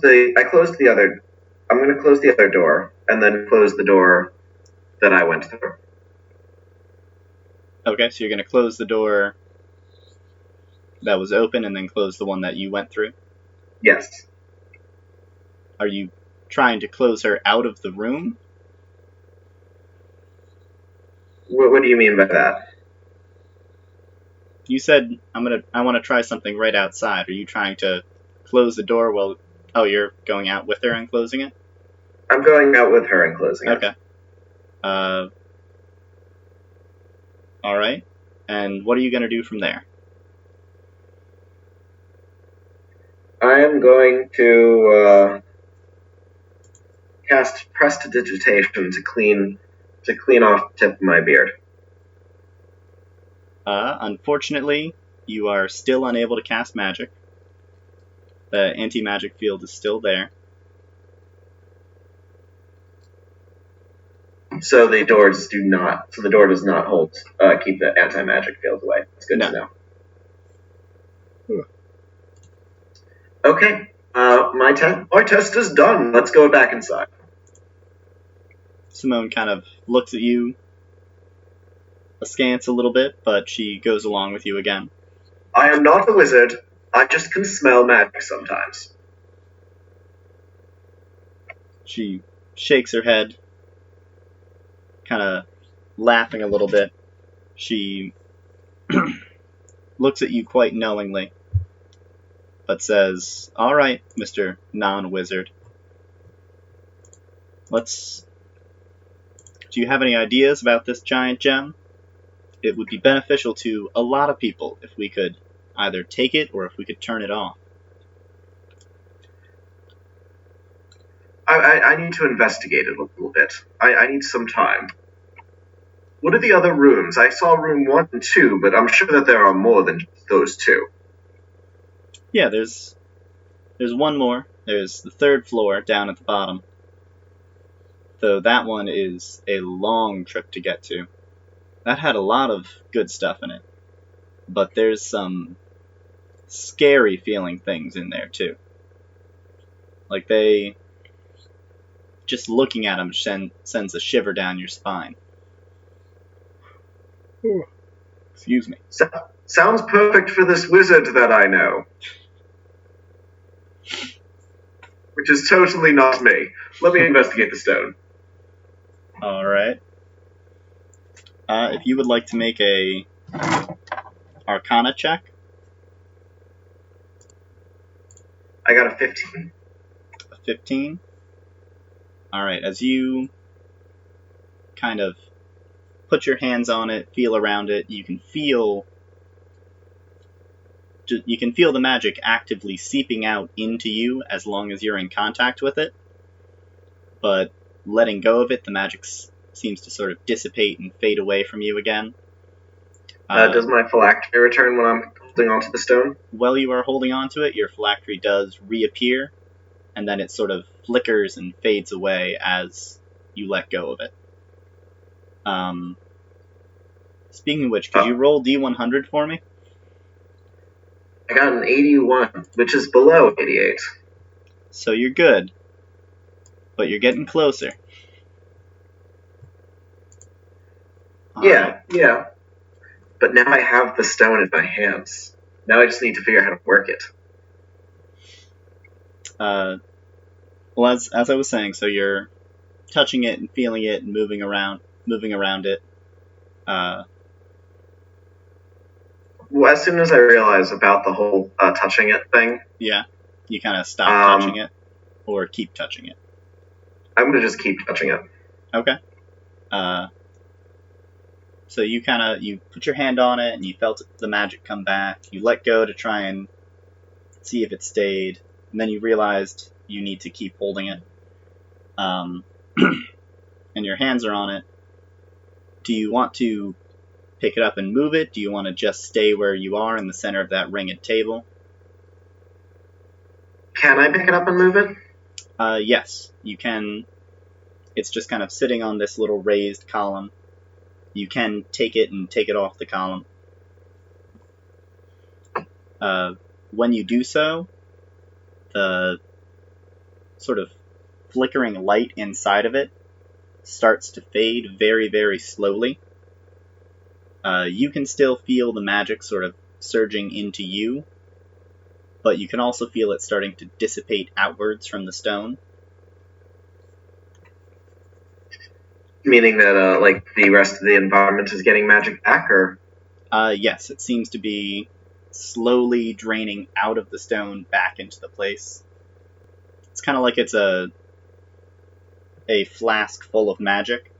the other door and then close the door that I went through. Okay, so you're gonna close the door that was open and then close the one that you went through? Yes. Are you trying to close her out of the room? What do you mean by that? You said I want to try something right outside. Are you trying to close the door while? Oh, you're going out with her and closing it? I'm going out with her and closing it. Okay. All right. And what are you going to do from there? I am going to cast prestidigitation to clean off the tip of my beard. Unfortunately, you are still unable to cast magic. The anti-magic field is still there. So the door does not keep the anti-magic field away. It's good to know. Okay, my test is done. Let's go back inside. Simone kind of looks at you askance a little bit, but she goes along with you again. I am not a wizard. I just can smell magic sometimes. She shakes her head, kind of laughing a little bit. She looks at you quite knowingly, but says, "All right, Mr. Non-Wizard. Do you have any ideas about this giant gem? It would be beneficial to a lot of people if we could either take it or if we could turn it off." I need to investigate it a little bit. I need some time. What are the other rooms? I saw room 1 and 2, but I'm sure that there are more than those two. Yeah, there's one more. There's the 3rd floor down at the bottom. Though that one is a long trip to get to. That had a lot of good stuff in it. But there's some scary feeling things in there too. Like just looking at them sends a shiver down your spine. Excuse me. Sounds perfect for this wizard that I know. Which is totally not me. Let me investigate the stone. Alright. If you would like to make a Arcana check. I got a 15. A 15? Alright, as you kind of put your hands on it, feel around it, you can feel the magic actively seeping out into you as long as you're in contact with it. But letting go of it, the magic seems to sort of dissipate and fade away from you again. Does my phylactery return when I'm holding onto the stone? While you are holding onto it, your phylactery does reappear, and then it sort of flickers and fades away as you let go of it. Speaking of which, could you roll D100 for me? I got an 81, which is below 88. So you're good, but you're getting closer. Yeah. But now I have the stone in my hands. Now I just need to figure out how to work it. Well, as I was saying, so you're touching it and feeling it and moving around it. Well, as soon as I realize about the whole touching it thing... Yeah, you kind of stop touching it, or keep touching it. I'm going to just keep touching it. Okay. So you put your hand on it, and you felt the magic come back. You let go to try and see if it stayed, and then you realized you need to keep holding it. And your hands are on it. Do you want to pick it up and move it? Do you want to just stay where you are in the center of that ringed table? Can I pick it up and move it? Yes, you can. It's just kind of sitting on this little raised column. You can take it and take it off the column. When you do so, the sort of flickering light inside of it starts to fade very, very slowly. You can still feel the magic sort of surging into you, but you can also feel it starting to dissipate outwards from the stone. Meaning that, like, the rest of the environment is getting magic back, or? Yes, it seems to be slowly draining out of the stone back into the place. It's kind of like it's a flask full of magic,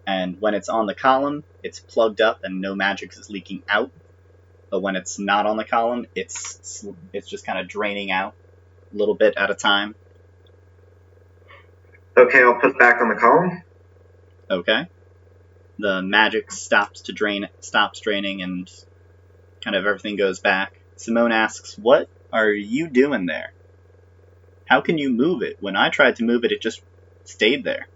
and when it's on the column, it's plugged up and no magic is leaking out. But when it's not on the column, it's just kind of draining out a little bit at a time. Okay, I'll put it back on the column. Okay. The magic stops draining, and kind of everything goes back. Simone asks, "What are you doing there? How can you move it? When I tried to move it, it just stayed there."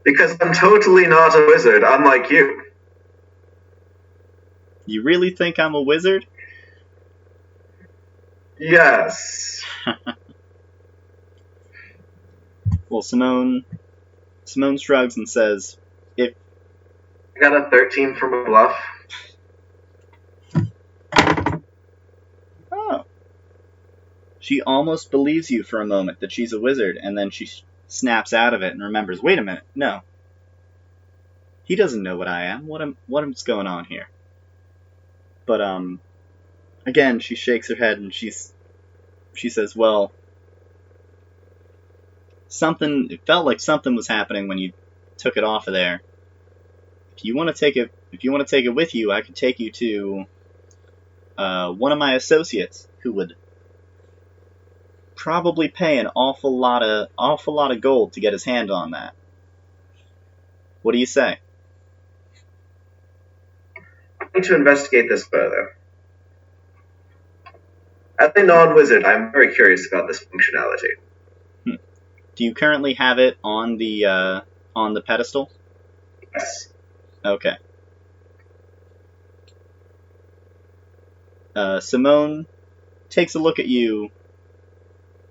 Because I'm totally not a wizard, unlike you. You really think I'm a wizard? Yes. Well, Simone shrugs and says, "If I got a 13 from a bluff. oh." She almost believes you for a moment that she's a wizard, and then she snaps out of it and remembers, "Wait a minute, no. He doesn't know what I am. What's going on here?" But again, she shakes her head and she says, "Well, it felt like something was happening when you took it off of there. If you want to take it with you, I could take you to one of my associates who would probably pay an awful lot of gold to get his hand on that. What do you say?" I need to investigate this further. As a non-wizard, I'm very curious about this functionality. Do you currently have it on the pedestal? Yes. Okay. Simone takes a look at you,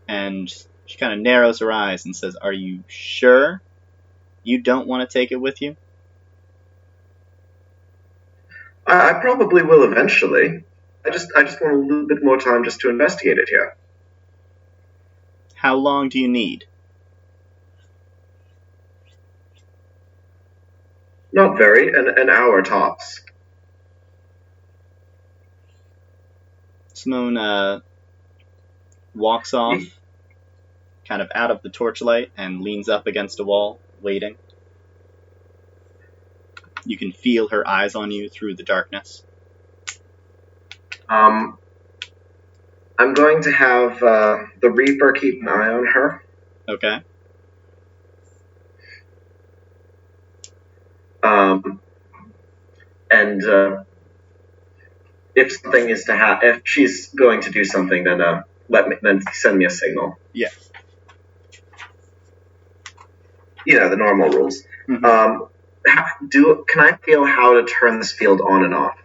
and she kind of narrows her eyes and says, "Are you sure you don't want to take it with you?" I probably will eventually. I just want a little bit more time just to investigate it here. How long do you need? Not very, an hour tops. Simone walks off, kind of out of the torchlight, and leans up against a wall, waiting. You can feel her eyes on you through the darkness. I'm going to have the Reaper keep an eye on her. Okay. And if something is to if she's going to do something, then then send me a signal. Yeah. You know, the normal rules. Mm-hmm. Can I feel how to turn this field on and off?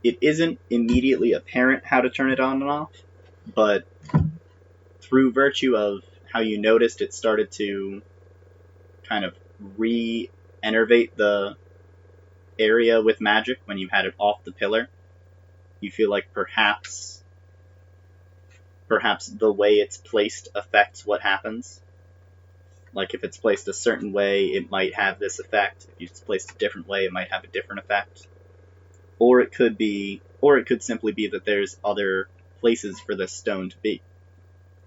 It isn't immediately apparent how to turn it on and off, but through virtue of how you noticed it started to kind of re-enervate the area with magic when you had it off the pillar, you feel like perhaps the way it's placed affects what happens. Like if it's placed a certain way, it might have this effect. If it's placed a different way, it might have a different effect. Or it could simply be that there's other places for this stone to be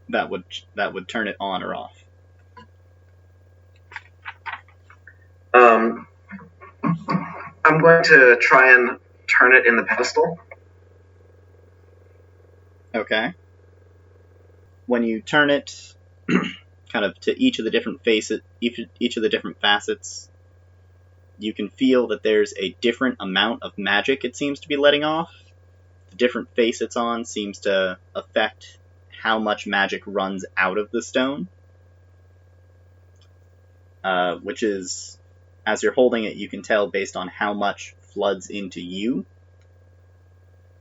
that would turn it on or off. I'm going to try and turn it in the pedestal. Okay. When you turn it kind of to each of the different facets, you can feel that there's a different amount of magic it seems to be letting off. The different face it's on seems to affect how much magic runs out of the stone. Which is, as you're holding it, you can tell based on how much floods into you,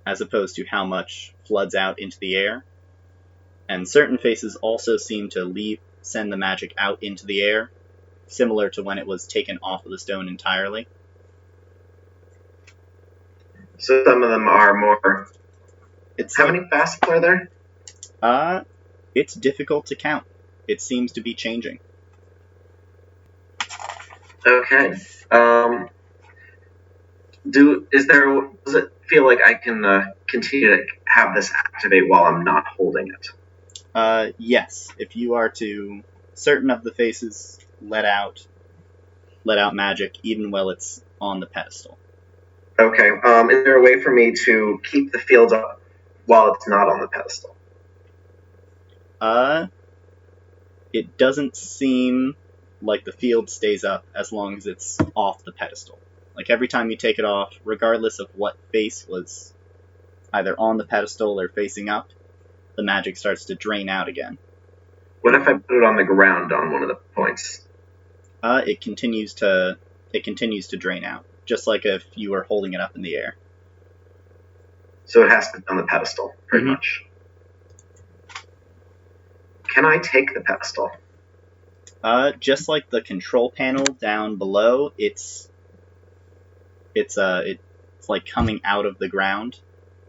as opposed to how much floods out into the air. And certain faces also seem to send the magic out into the air, similar to when it was taken off of the stone entirely. So some of them are more... How many facets are there? It's difficult to count. It seems to be changing. Okay. Does it feel like I can continue to have this activate while I'm not holding it? Yes. If you are to... Certain of the faces let out let out magic even while it's on the pedestal. Okay. Is there a way for me to keep the field up while it's not on the pedestal? It doesn't seem like the field stays up as long as it's off the pedestal. Like every time you take it off, regardless of what face was either on the pedestal or facing up, the magic starts to drain out again. What if I put it on the ground on one of the points? It continues to drain out, just like if you were holding it up in the air. So it has to be on the pedestal, pretty much. Can I take the pedestal? Just like the control panel down below, it's like coming out of the ground.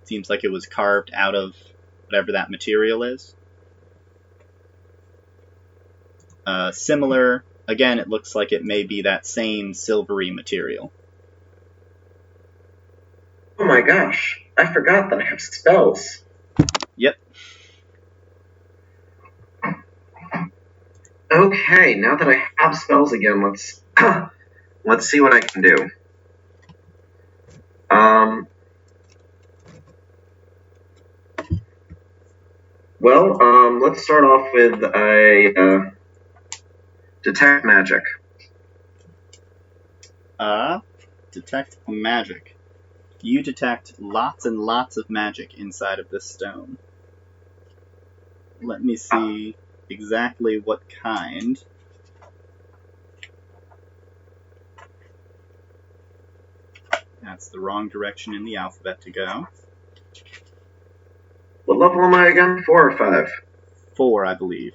It seems like it was carved out of whatever that material is. Similar, again, it looks like it may be that same silvery material. Oh my gosh, I forgot that I have spells. Yep. Okay, now that I have spells again, let's see what I can do. Let's start off with a detect magic. Detect magic. You detect lots and lots of magic inside of this stone. Let me see exactly what kind. That's the wrong direction in the alphabet to go. What level am I again? 4 or 5? 4, I believe.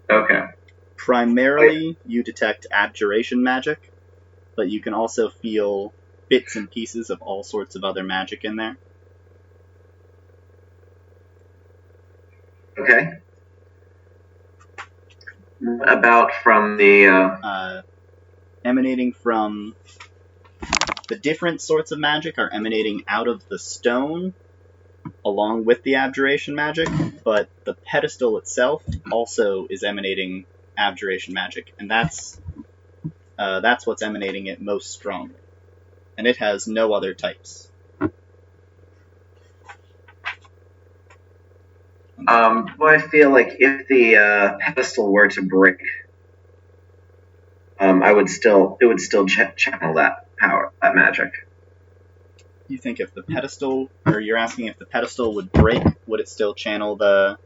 Okay. Primarily, you detect abjuration magic, but you can also feel bits and pieces of all sorts of other magic in there. Okay. About from the... Emanating from... The different sorts of magic are emanating out of the stone, along with the abjuration magic, but the pedestal itself also is emanating abjuration magic, and that's what's emanating it most strongly. And it has no other types. I feel like if the pedestal were to break, it would still channel that power, that magic. You think if the pedestal, or you're asking if the pedestal would break, would it still channel the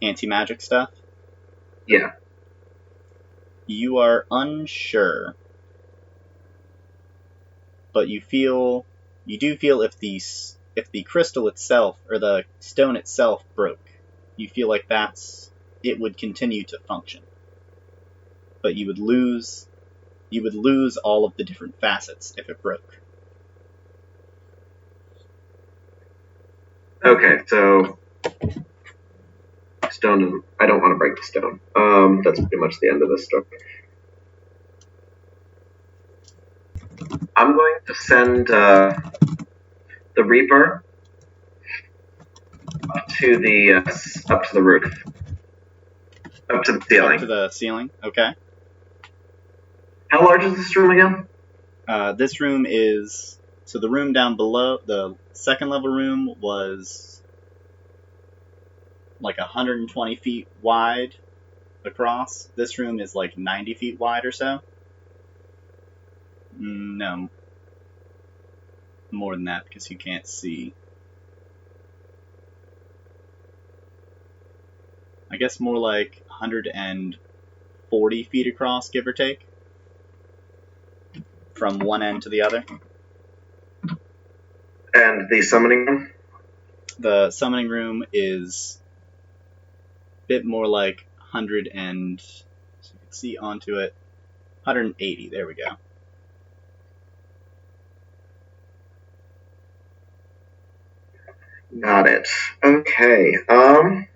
anti-magic stuff? Yeah. You are unsure. But you do feel if the crystal itself, or the stone itself broke, you feel like it would continue to function. But you would lose all of the different facets if it broke. Okay, so stone. I don't want to break the stone. That's pretty much the end of this story. I'm going to send the Reaper up to the roof, up to the ceiling. Up to the ceiling. Okay. How large is this room again? This room is... So the room down below, the second level room, was like 120 feet wide across. This room is like 90 feet wide or so. No. More than that, because you can't see. I guess more like 140 feet across, give or take. From one end to the other. And the summoning room? The summoning room is a bit more like 100 and... So you can see onto it. 180, there we go. Got it. Okay. And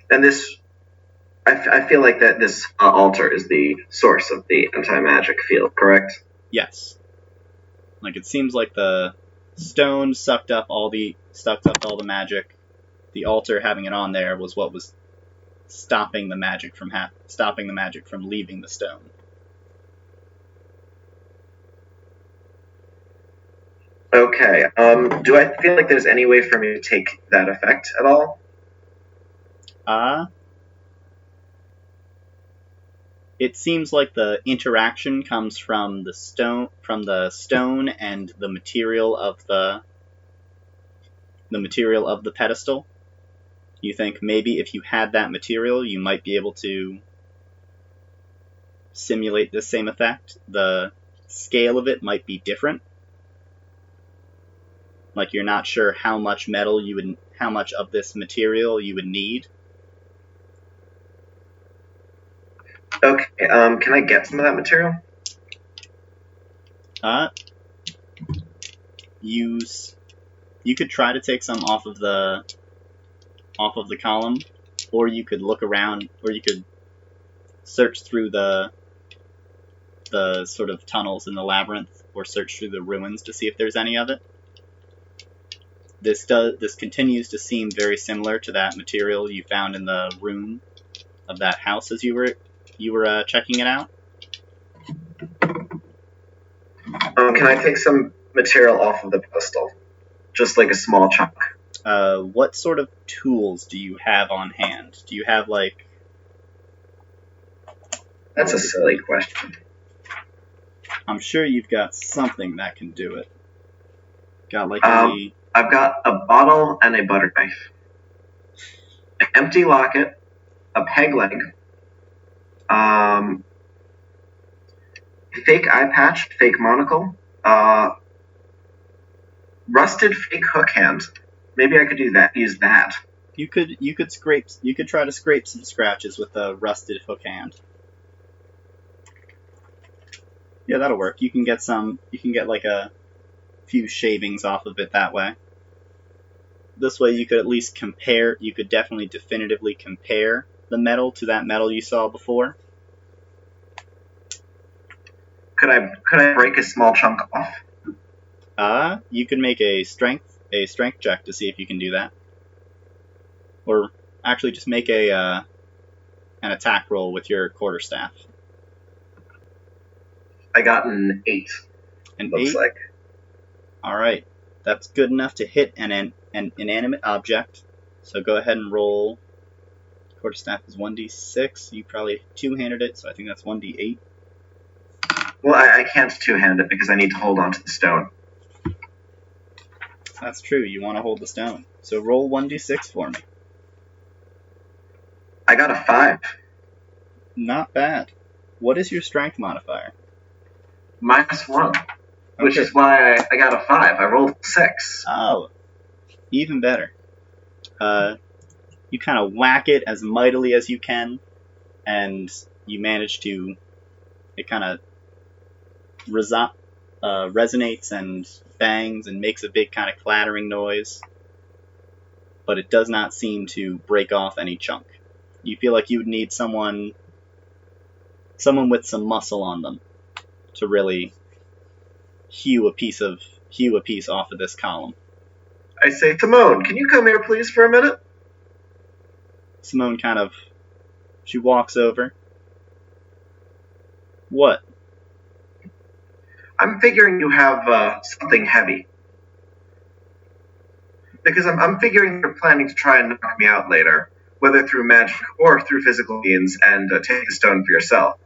this... I feel like that this altar is the source of the anti-magic field, correct? Yes. Like, it seems like the stone sucked up all the magic. The altar having it on there was what was stopping the magic from leaving the stone. Okay. Do I feel like there's any way for me to take that effect at all? It seems like the interaction comes from the stone and the material of the pedestal. You think maybe if you had that material, you might be able to simulate the same effect. The scale of it might be different. Like you're not sure how much of this material you would need. Okay. Can I get some of that material? You could try to take some off of the column, or you could look around, or you could search through the sort of tunnels in the labyrinth, or search through the ruins to see if there's any of it. This continues to seem very similar to that material you found in the room of that house as you were checking it out. Can I take some material off of the pedestal? Just like a small chunk. What sort of tools do you have on hand? Do you have like... That's a silly question. I'm sure you've got something that can do it. Got like I've got a bottle and a butter knife. An empty locket, a peg leg, fake eye patch, fake monocle, rusted fake hook hand. Maybe I could use that. You could try to scrape some scratches with a rusted hook hand. Yeah, that'll work. You can get like a few shavings off of it that way. This way you could at least definitively compare the metal to that metal you saw before. Could I break a small chunk off? You can make a strength check to see if you can do that. Or actually just make an attack roll with your quarterstaff. I got an 8. Looks 8? like. Alright. That's good enough to hit an inanimate object. So go ahead and roll. Quarterstaff is 1d6. You probably two-handed it, so I think that's 1d8. Well, I can't two-hand it because I need to hold on to the stone. That's true. You want to hold the stone. So roll 1d6 for me. I got a 5. Not bad. What is your strength modifier? -1. Which is why I got a 5. I rolled 6. Oh, even better. You kind of whack it as mightily as you can, and you manage to... It kind of resonates and bangs and makes a big kind of clattering noise, but it does not seem to break off any chunk. You feel like you would need someone with some muscle on them to really hew a piece off of this column. I say, Simone, can you come here please for a minute? Simone she walks over. What? I'm figuring you have something heavy. Because I'm figuring you're planning to try and knock me out later, whether through magic or through physical means, and take the stone for yourself.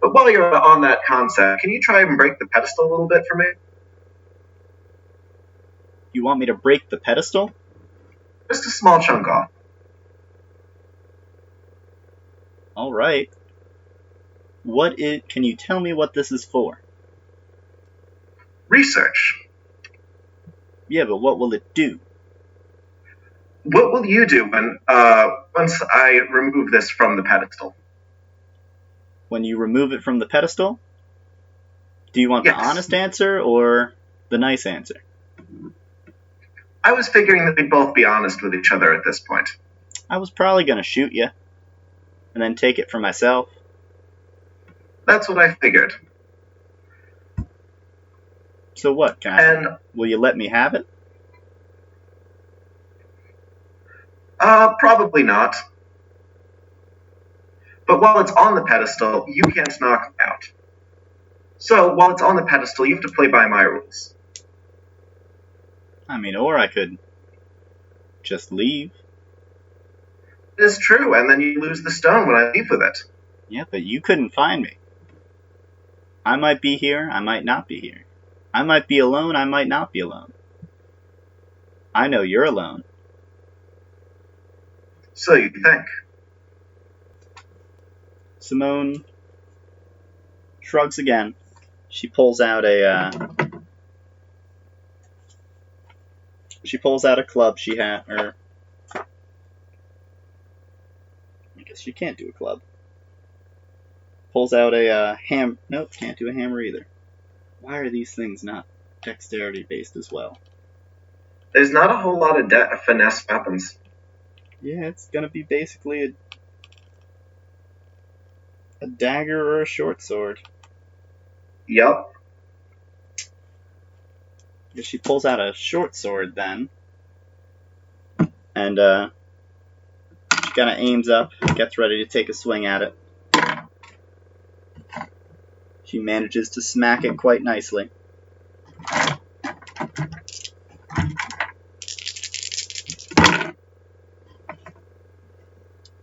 But while you're on that concept, can you try and break the pedestal a little bit for me? You want me to break the pedestal? Just a small chunk off. All right. Can you tell me what this is for? Research. Yeah, but what will it do? What will you do when once I remove this from the pedestal? When you remove it from the pedestal? Do you want Yes. the honest answer or the nice answer? I was figuring that we'd both be honest with each other at this point. I was probably going to shoot you and then take it for myself. That's what I figured. So what? Will you let me have it? Probably not. But while it's on the pedestal, you can't knock it out. So, while it's on the pedestal, you have to play by my rules. I mean, or I could just leave. It is true, and then you lose the stone when I leave with it. Yeah, but you couldn't find me. I might be here, I might not be here. I might be alone, I might not be alone. I know you're alone. So you think. Simone shrugs again. She pulls out a club she had, or I guess she can't do a club. Pulls out a nope, can't do a hammer either. Why are these things not dexterity based as well? There's not a whole lot of finesse weapons. Yeah, it's gonna be basically a dagger or a short sword. Yup. If she pulls out a short sword then, and she kind of aims up, gets ready to take a swing at it. She manages to smack it quite nicely.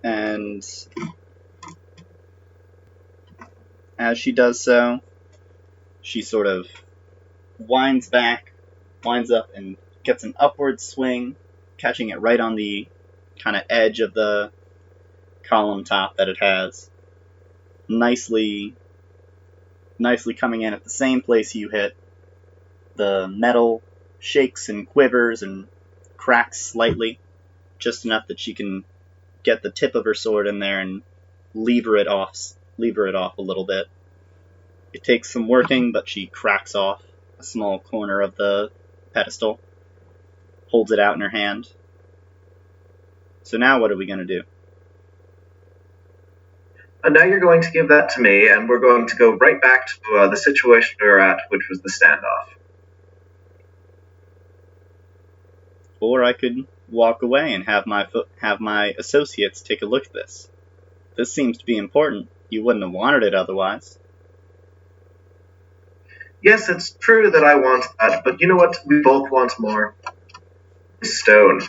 And as she does so, she sort of winds up, and gets an upward swing, catching it right on the kind of edge of the column top that it has. Nicely coming in at the same place you hit. The metal shakes and quivers and cracks slightly, just enough that she can get the tip of her sword in there and lever it off a little bit. It takes some working, but she cracks off a small corner of the pedestal, holds it out in her hand. So now what are we going to do? And now you're going to give that to me, and we're going to go right back to the situation we were at, which was the standoff. Or I could walk away and have my associates take a look at this. This seems to be important. You wouldn't have wanted it otherwise. Yes, it's true that I want that, but you know what? We both want more. Stone.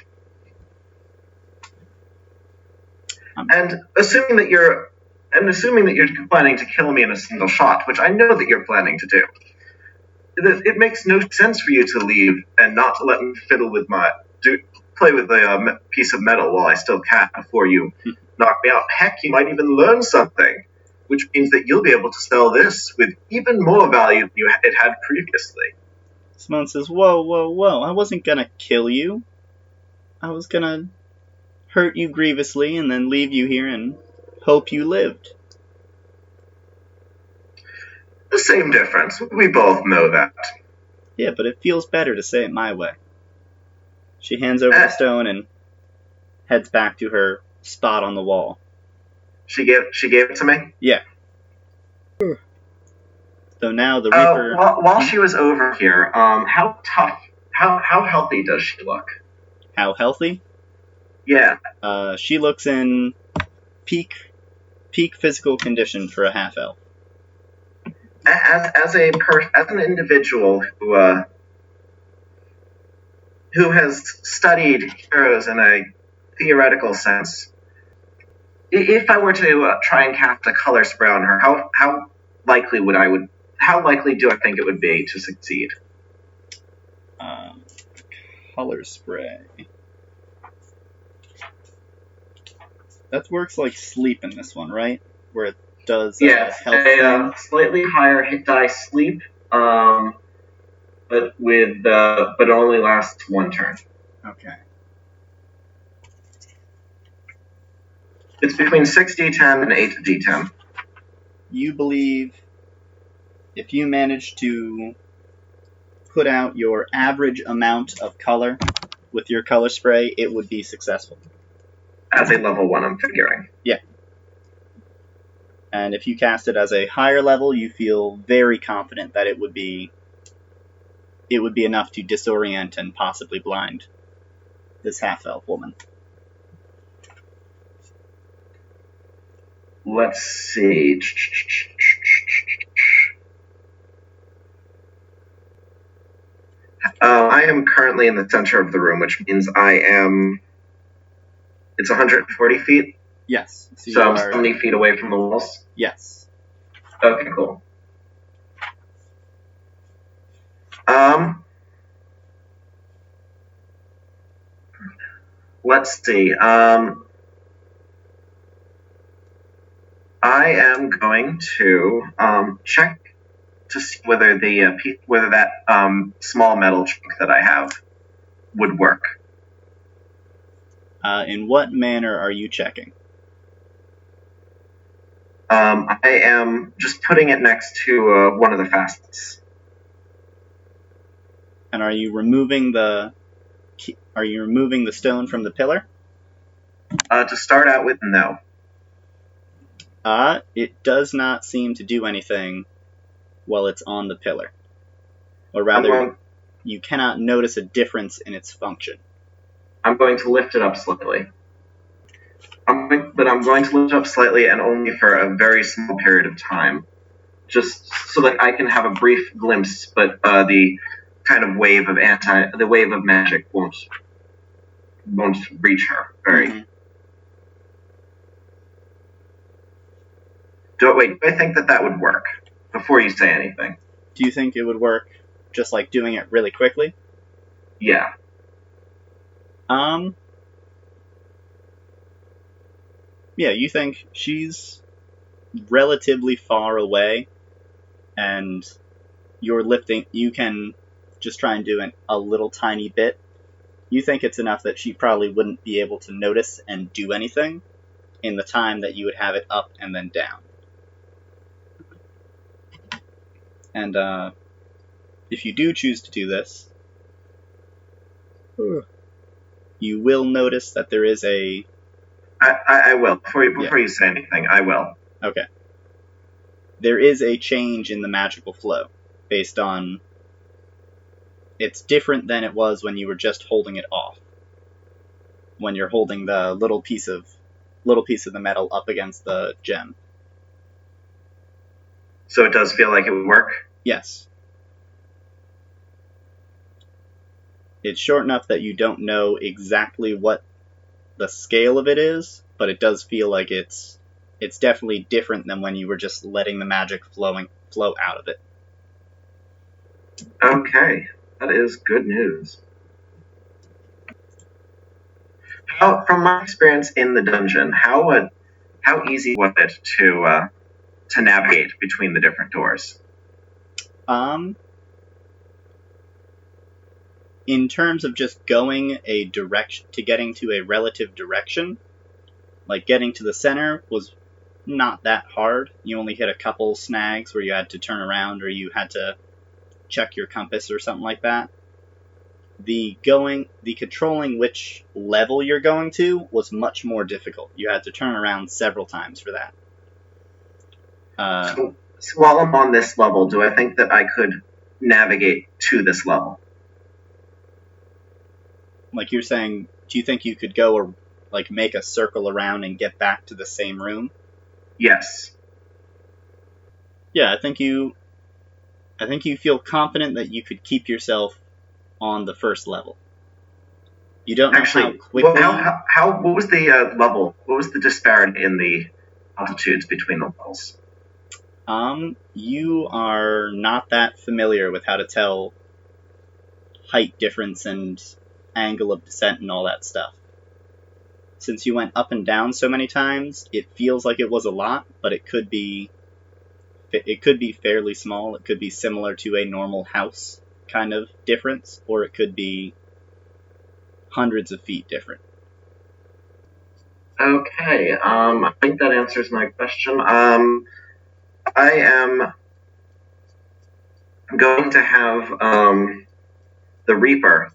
And assuming that you're planning to kill me in a single shot, which I know that you're planning to do, it makes no sense for you to leave and not let me play with a piece of metal while I still can before you knock me out. Heck, you might even learn something, which means that you'll be able to sell this with even more value than it had previously. Simone says, whoa, I wasn't gonna kill you. I was gonna hurt you grievously and then leave you here and hope you lived. The same difference. We both know that. Yeah, but it feels better to say it my way. She hands over the stone and heads back to her spot on the wall. She gave it to me? Yeah. So now the Reaper... While she was over here, how healthy does she look? How healthy? Yeah. She looks in peak physical condition for a half-elf. As an individual who has studied heroes in a theoretical sense, if I were to try and cast a color spray on her, how likely do I think it would be to succeed? Color spray. That works like sleep in this one, right? Where it does yes, health slightly higher hit die sleep, but it only lasts one turn. Okay. It's between 6d10 and 8d10. You believe if you manage to put out your average amount of color with your color spray, it would be successful. As a level 1, I'm figuring. Yeah. And if you cast it as a higher level, you feel very confident that it would be enough to disorient and possibly blind this half-elf woman. Let's see. I am currently in the center of the room, which means it's 140 feet, Yes. so I'm 70 feet away from the walls? Yes. Okay, cool. Let's see. I am going to check to see whether that small metal chunk that I have would work. In what manner are you checking? I am just putting it next to one of the facets. And are you removing the stone from the pillar? To start out with, no. It does not seem to do anything while it's on the pillar. Or rather, you cannot notice a difference in its function. I'm going to lift it up slightly. I'm going to lift it up slightly and only for a very small period of time. Just so that I can have a brief glimpse, but the kind of wave of magic won't reach her. Mm-hmm. Do I think that would work? Before you say anything. Do you think it would work just like doing it really quickly? Yeah. Yeah, you think she's relatively far away, and you can just try and do a little tiny bit. You think it's enough that she probably wouldn't be able to notice and do anything in the time that you would have it up and then down. And if you do choose to do this, you will notice that there is a... I will. Before you say anything, I will. Okay. There is a change in the magical flow based on... It's different than it was when you were just holding it off. When you're holding the little piece of the metal up against the gem. So it does feel like it would work? Yes. It's short enough that you don't know exactly what the scale of it is, but it does feel like it's definitely different than when you were just letting the magic flow out of it. Okay, that is good news. From my experience in the dungeon, how easy was it to navigate between the different doors? In terms of just going getting to a relative direction, like getting to the center was not that hard. You only hit a couple snags where you had to turn around or you had to check your compass or something like that. The controlling which level you're going to was much more difficult. You had to turn around several times for that. So while I'm on this level, do I think that I could navigate to this level? Like you're saying, do you think you could go or like make a circle around and get back to the same room? Yes. Yeah, I think you feel confident that you could keep yourself on the first level. You don't know how quickly. What was the level? What was the disparity in the altitudes between the levels? You are not that familiar with how to tell height difference and angle of descent and all that stuff. Since you went up and down so many times, it feels like it was a lot, but it could be fairly small. It could be similar to a normal house kind of difference, or it could be hundreds of feet different. Okay, I think that answers my question. I am going to have the Reaper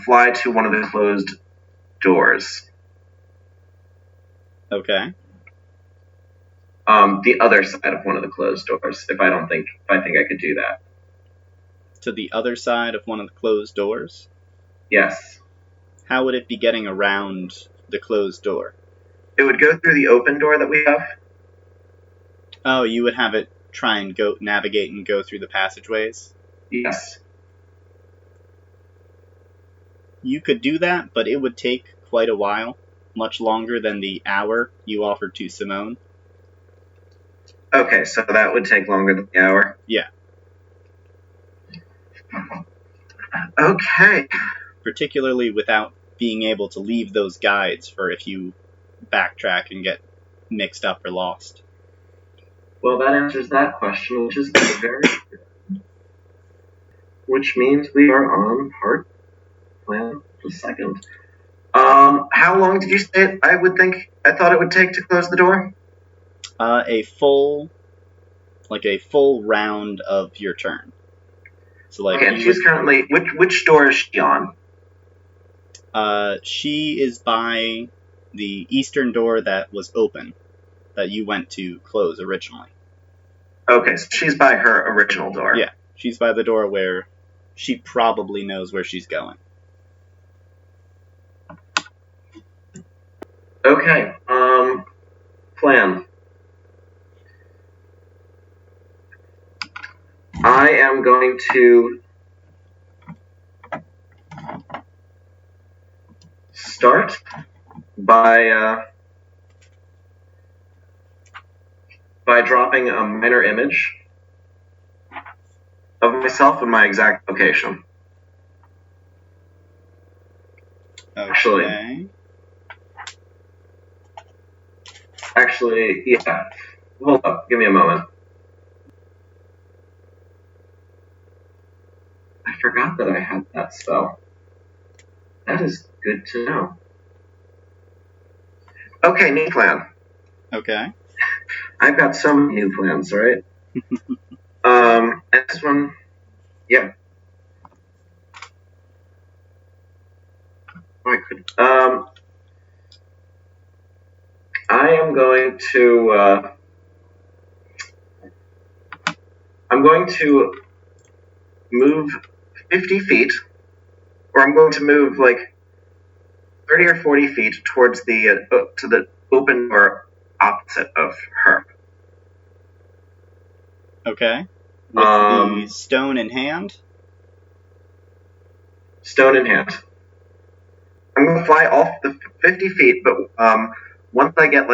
fly to one of the closed doors. Okay. The other side of one of the closed doors, if I think I could do that. To the other side of one of the closed doors? Yes. How would it be getting around the closed door? It would go through the open door that we have. Oh, you would have it try and go navigate and go through the passageways? Yes. You could do that, but it would take quite a while, much longer than the hour you offered to Simone. Okay, so that would take longer than the hour. Yeah. Okay. Particularly without being able to leave those guides for if you backtrack and get mixed up or lost. Well, that answers that question, which is very good. Which means we are on part plan the second. How long did you say it? I thought it would take to close the door? A full round of your turn. So okay, and she's currently, which door is she on? She is by the eastern door that was open, that you went to close originally. Okay, so she's by her original door. Yeah, she's by the door where she probably knows where she's going. Okay, plan. I am going to start by dropping a minor image of myself in my exact location. Okay. Actually, yeah. Hold up, give me a moment. I forgot that I had that spell. That is good to know. Okay, new plan. Okay. I've got so many new plans, right? And this one, yep. I could. I am going to. I'm going to move 50 feet, or I'm going to move like 30 or 40 feet towards the to the open door opposite of her. Okay. With the stone in hand? Stone in hand. I'm going to fly off the 50 feet, but once I get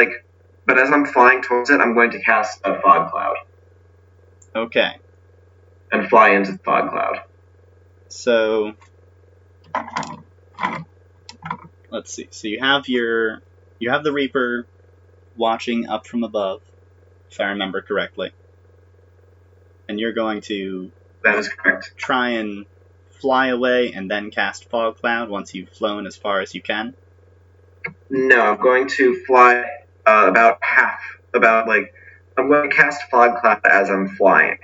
but as I'm flying towards it, I'm going to cast a fog cloud. Okay. And fly into the fog cloud. So, let's see. So you have the Reaper watching up from above, if I remember correctly. And you're going to... That is correct. Try and fly away and then cast fog cloud once you've flown as far as you can? No, I'm going to fly I'm going to cast fog cloud as I'm flying.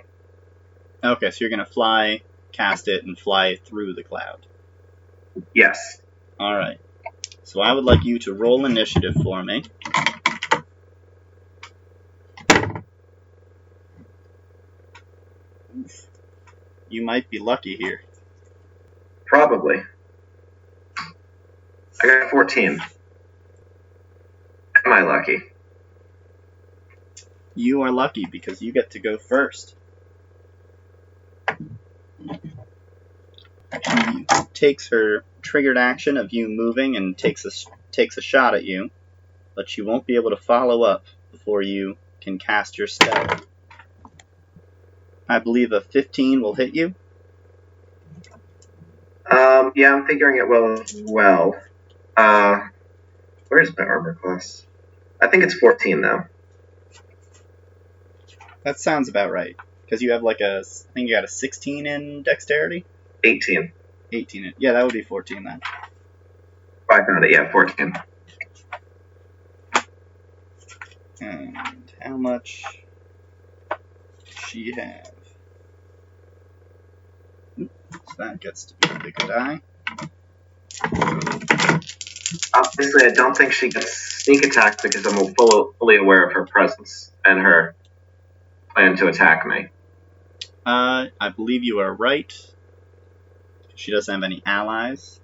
Okay, so you're going to fly, cast it, and fly through the cloud. Yes. Alright. So I would like you to roll initiative for me. Oof. You might be lucky here. Probably. I got 14. Am I lucky? You are lucky because you get to go first. She takes her triggered action of you moving and takes a shot at you, but she won't be able to follow up before you can cast your spell. I believe a 15 will hit you. Yeah, I'm figuring it well as well. Where's my armor class? I think it's 14 though. That sounds about right. Because you have I think you got a 16 in dexterity? 18. 18. Yeah, that would be 14 then. I found it, yeah, 14. And how much does she have? So that gets to be a bigger die. Obviously, I don't think she gets sneak attack because I'm fully aware of her presence and her plan to attack me. I believe you are right. She doesn't have any allies.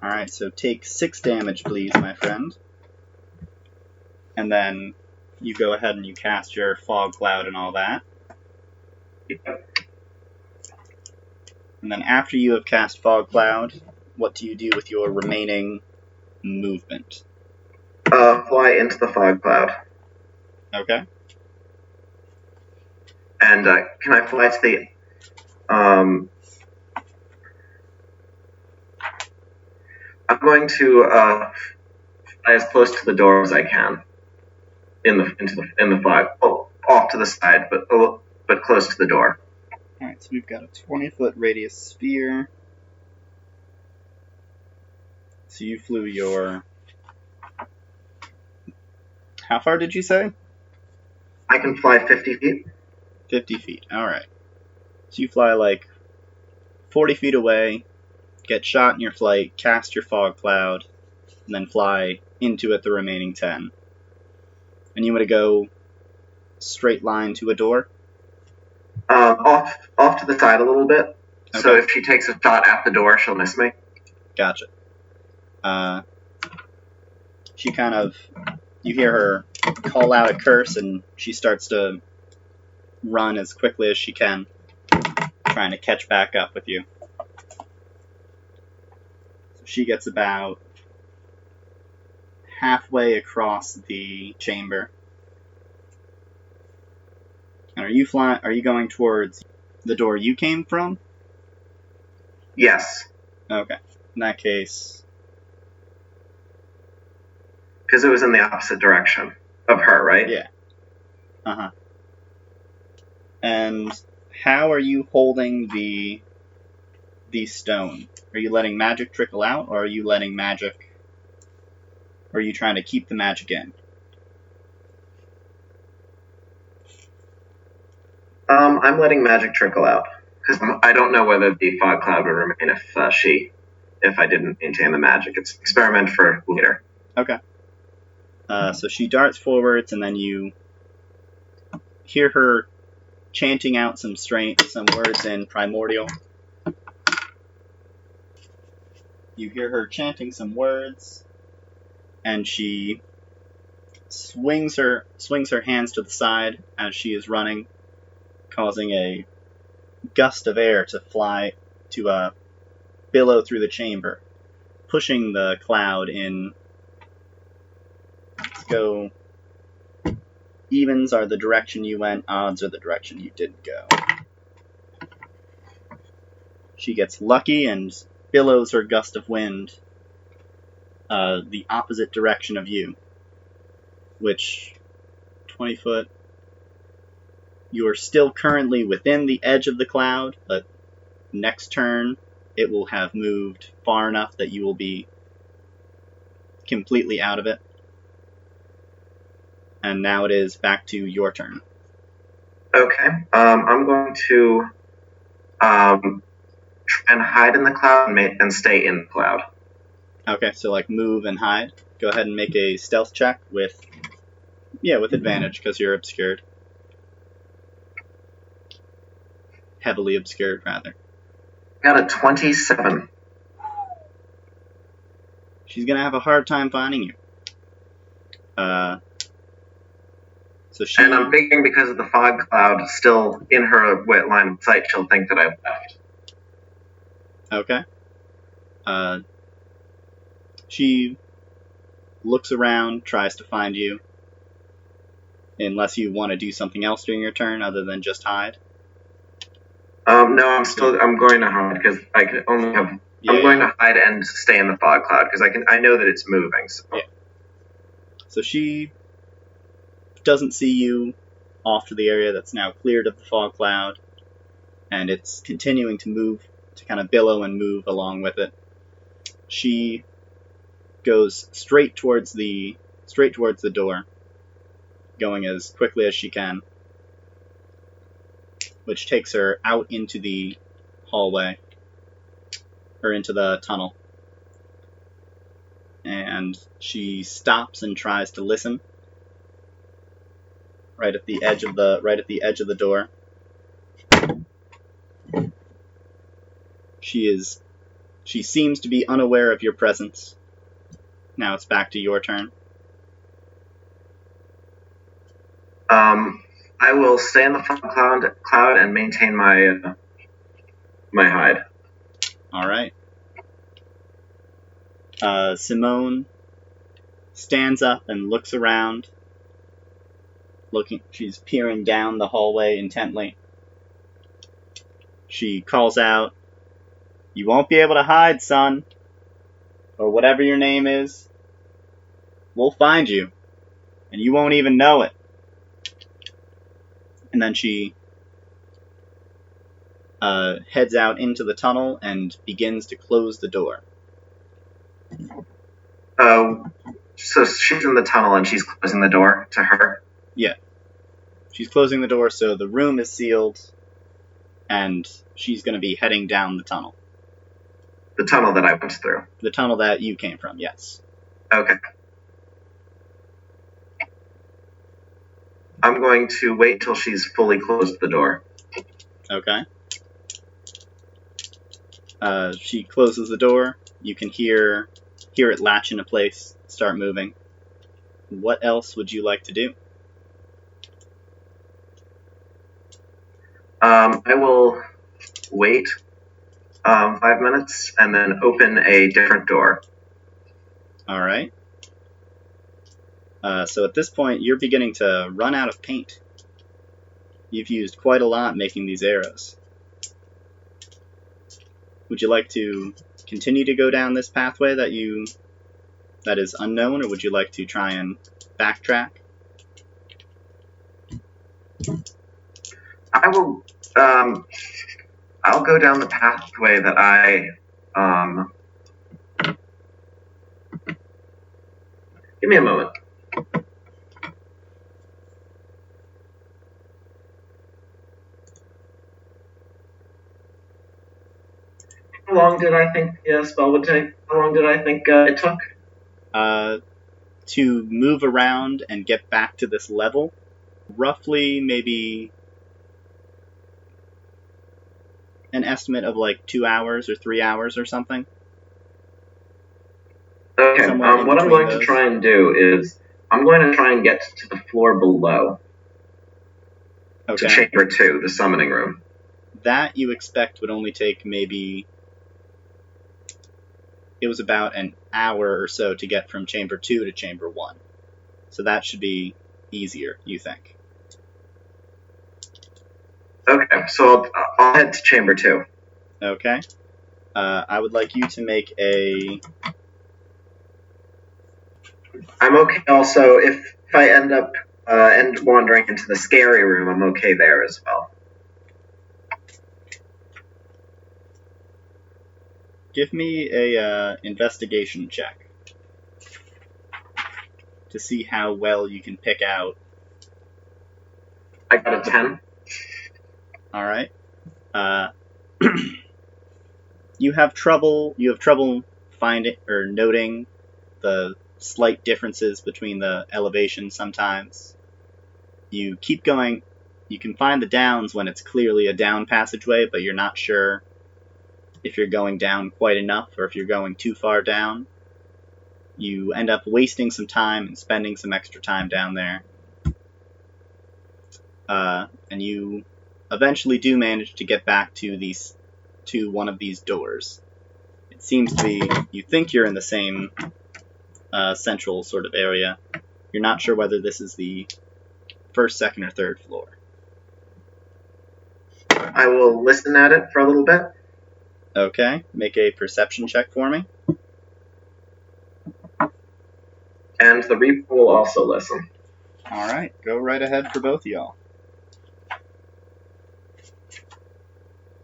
Alright, so take 6 damage, please, my friend. And then you go ahead and you cast your fog cloud and all that. And then after you have cast fog cloud, what do you do with your remaining movement? Fly into the fog cloud. Okay. And can I fly to the... I'm going to fly as close to the door as I can in the fog. Oh, off to the side, but close to the door. Alright, so we've got a 20-foot radius sphere. So you flew your... How far did you say? I can fly 50 feet. 50 feet, alright. So you fly like 40 feet away, get shot in your flight, cast your fog cloud, and then fly into it the remaining 10. And you want to go straight line to a door? Off to the side a little bit. Okay. So if she takes a shot at the door, she'll miss me. Gotcha. She kind of... You hear her call out a curse, and she starts to run as quickly as she can, trying to catch back up with you. So she gets about halfway across the chamber. And are you going towards the door you came from? Yes. Okay. In that case... Because it was in the opposite direction of her, right? Yeah. Uh-huh. And how are you holding the stone? Are you letting magic trickle out, or are you letting magic... Or are you trying to keep the magic in? I'm letting magic trickle out. Because I don't know whether the fog cloud would remain if I didn't maintain the magic. It's an experiment for later. Okay. So she darts forwards, and then you hear her chanting out some words in primordial. You hear her chanting some words, and she swings her hands to the side as she is running, causing a gust of air to billow through the chamber, pushing the cloud in. Let's go. Evens are the direction you went, odds are the direction you didn't go. She gets lucky and billows her gust of wind the opposite direction of you, which 20 foot. You are still currently within the edge of the cloud, but next turn it will have moved far enough that you will be completely out of it. And now it is back to your turn. Okay. I'm going to try and hide in the cloud and stay in the cloud. Okay, so like move and hide. Go ahead and make a stealth check with advantage because you're obscured. Heavily obscured, rather. Got a 27. She's gonna have a hard time finding you. And I'm thinking because of the fog cloud still in her wet line of sight, she'll think that I've left. Okay. She looks around, tries to find you. Unless you want to do something else during your turn other than just hide. No, I'm going to hide because I can only have. I'm going to hide and stay in the fog cloud because I know that it's moving. So. Yeah. So she doesn't see you off to the area that's now cleared of the fog cloud, and it's continuing to move, to kind of billow and move along with it. She goes straight towards the door, going as quickly as she can, which takes her out into the hallway, or into the tunnel. And she stops and tries to listen. Right at the edge of the door. She is She seems to be unaware of your presence. Now it's back to your turn. I will stay in the fog cloud and maintain my my hide. All right. Simone stands up and looks around. She's peering down the hallway intently. She calls out, "You won't be able to hide, son. Or whatever your name is. We'll find you. And you won't even know it." And then she heads out into the tunnel and begins to close the door. So she's in the tunnel and she's closing the door to her? Yeah. She's closing the door so the room is sealed, and she's going to be heading down the tunnel. The tunnel that I went through? The tunnel that you came from, yes. Okay. I'm going to wait till she's fully closed the door. Okay. She closes the door. You can hear it latch into place, start moving. What else would you like to do? I will wait 5 minutes and then open a different door. All right. So at this point, you're beginning to run out of paint. You've used quite a lot making these arrows. Would you like to continue to go down this pathway that is unknown, or would you like to try and backtrack? I will. I'll go down the pathway that I. Give me a moment. How long did I think the spell would take? How long did I think it took? To move around and get back to this level, roughly maybe an estimate of like 2 hours or 3 hours or something. Okay, what I'm going to try and do is I'm going to try and get to the floor below. Okay. To Chamber 2, the summoning room. That you expect would only take maybe... It was about an hour or so to get from Chamber 2 to Chamber 1. So that should be easier, you think. Okay, so I'll head to Chamber 2. Okay. I would like you to make a... I'm okay also if I end up wandering into the scary room, I'm okay there as well. Give me a investigation check to see how well you can pick out. I got a 10. All right. You have trouble finding or noting the slight differences between the elevations sometimes. You keep going. You can find the downs when it's clearly a down passageway, but you're not sure if you're going down quite enough or if you're going too far down. You end up wasting some time and spending some extra time down there. And you eventually do manage to get back to one of these doors. It seems to be, you think you're in the same central sort of area. You're not sure whether this is the first, second, or third floor. I will listen at it for a little bit. Okay, make a perception check for me. And the Reaper will also listen. Alright, go right ahead for both of y'all.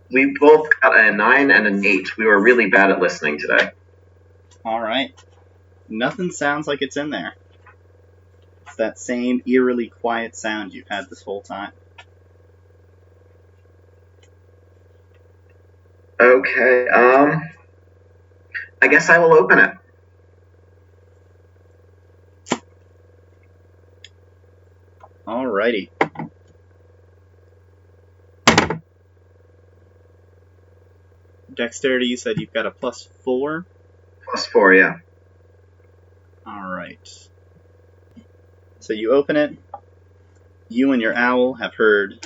We both got a 9 and an 8. We were really bad at listening today. Alright. Nothing sounds like it's in there. It's that same eerily quiet sound you've had this whole time. Okay, I guess I will open it. Alrighty. dexterity, you said you've got a +4? +4, yeah. Alright. So you open it. You and your owl have heard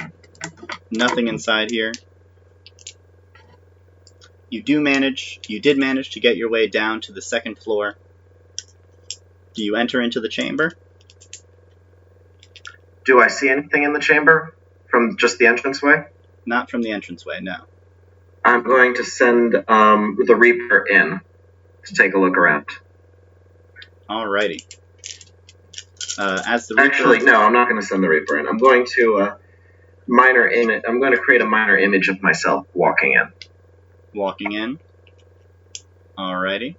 nothing inside here. You did manage to get your way down to the second floor. Do you enter into the chamber? Do I see anything in the chamber from just the entranceway? Not from the entranceway, no. I'm going to send the Reaper in to take a look around. Alrighty. As the Reaper... Actually, no, I'm not going to send the Reaper in. I'm going to I'm going to create a minor image of myself walking in. Walking in. Alrighty.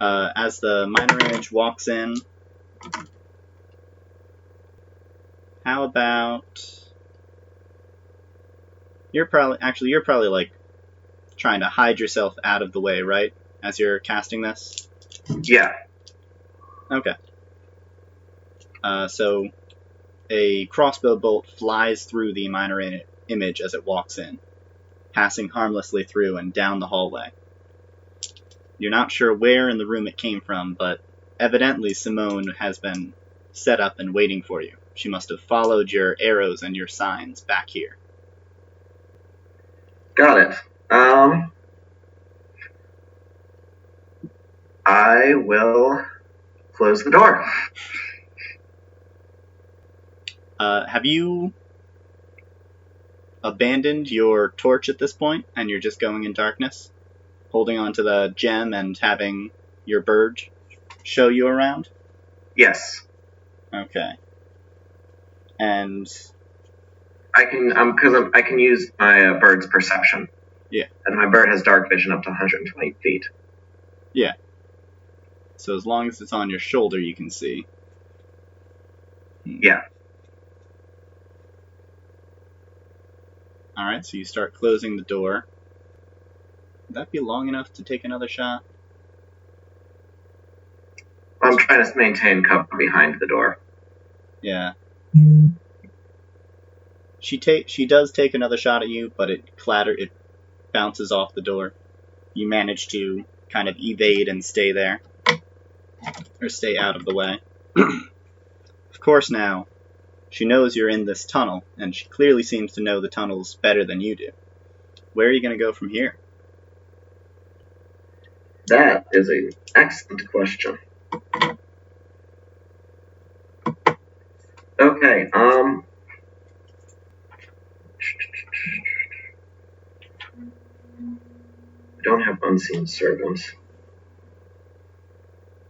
As the minor image walks in, how about... You're probably like trying to hide yourself out of the way, right? As you're casting this? Yeah. Okay. So a crossbow bolt flies through the minor image as it walks in, passing harmlessly through and down the hallway. You're not sure where in the room it came from, but evidently Simone has been set up and waiting for you. She must have followed your arrows and your signs back here. Got it. I will close the door. Have you abandoned your torch at this point, and you're just going in darkness, holding onto the gem and having your bird show you around? Yes. Okay. And I can use my bird's perception. Yeah. And my bird has dark vision up to 120 feet. Yeah. So as long as it's on your shoulder, you can see. Yeah. Alright, so you start closing the door. Would that be long enough to take another shot? I'm trying to maintain cover behind the door. Yeah. She does take another shot at you, but it bounces off the door. You manage to kind of evade and stay there. Or stay out of the way. Of course now, she knows you're in this tunnel, and she clearly seems to know the tunnels better than you do. Where are you going to go from here? That is an excellent question. Okay, I don't have unseen servants.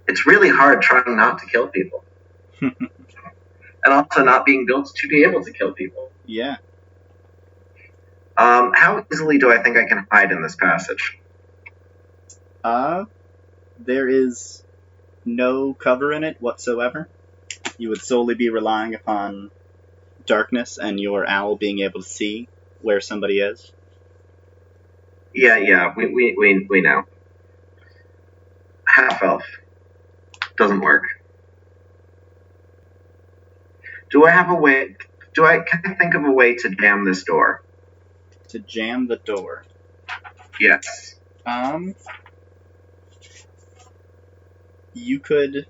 It's really hard trying not to kill people. And also not being built to be able to kill people. Yeah. How easily do I think I can hide in this passage? There is no cover in it whatsoever. You would solely be relying upon darkness and your owl being able to see where somebody is. Yeah, we know. Half elf. Doesn't work. Can I think of a way to jam this door? To jam the door? Yes. You could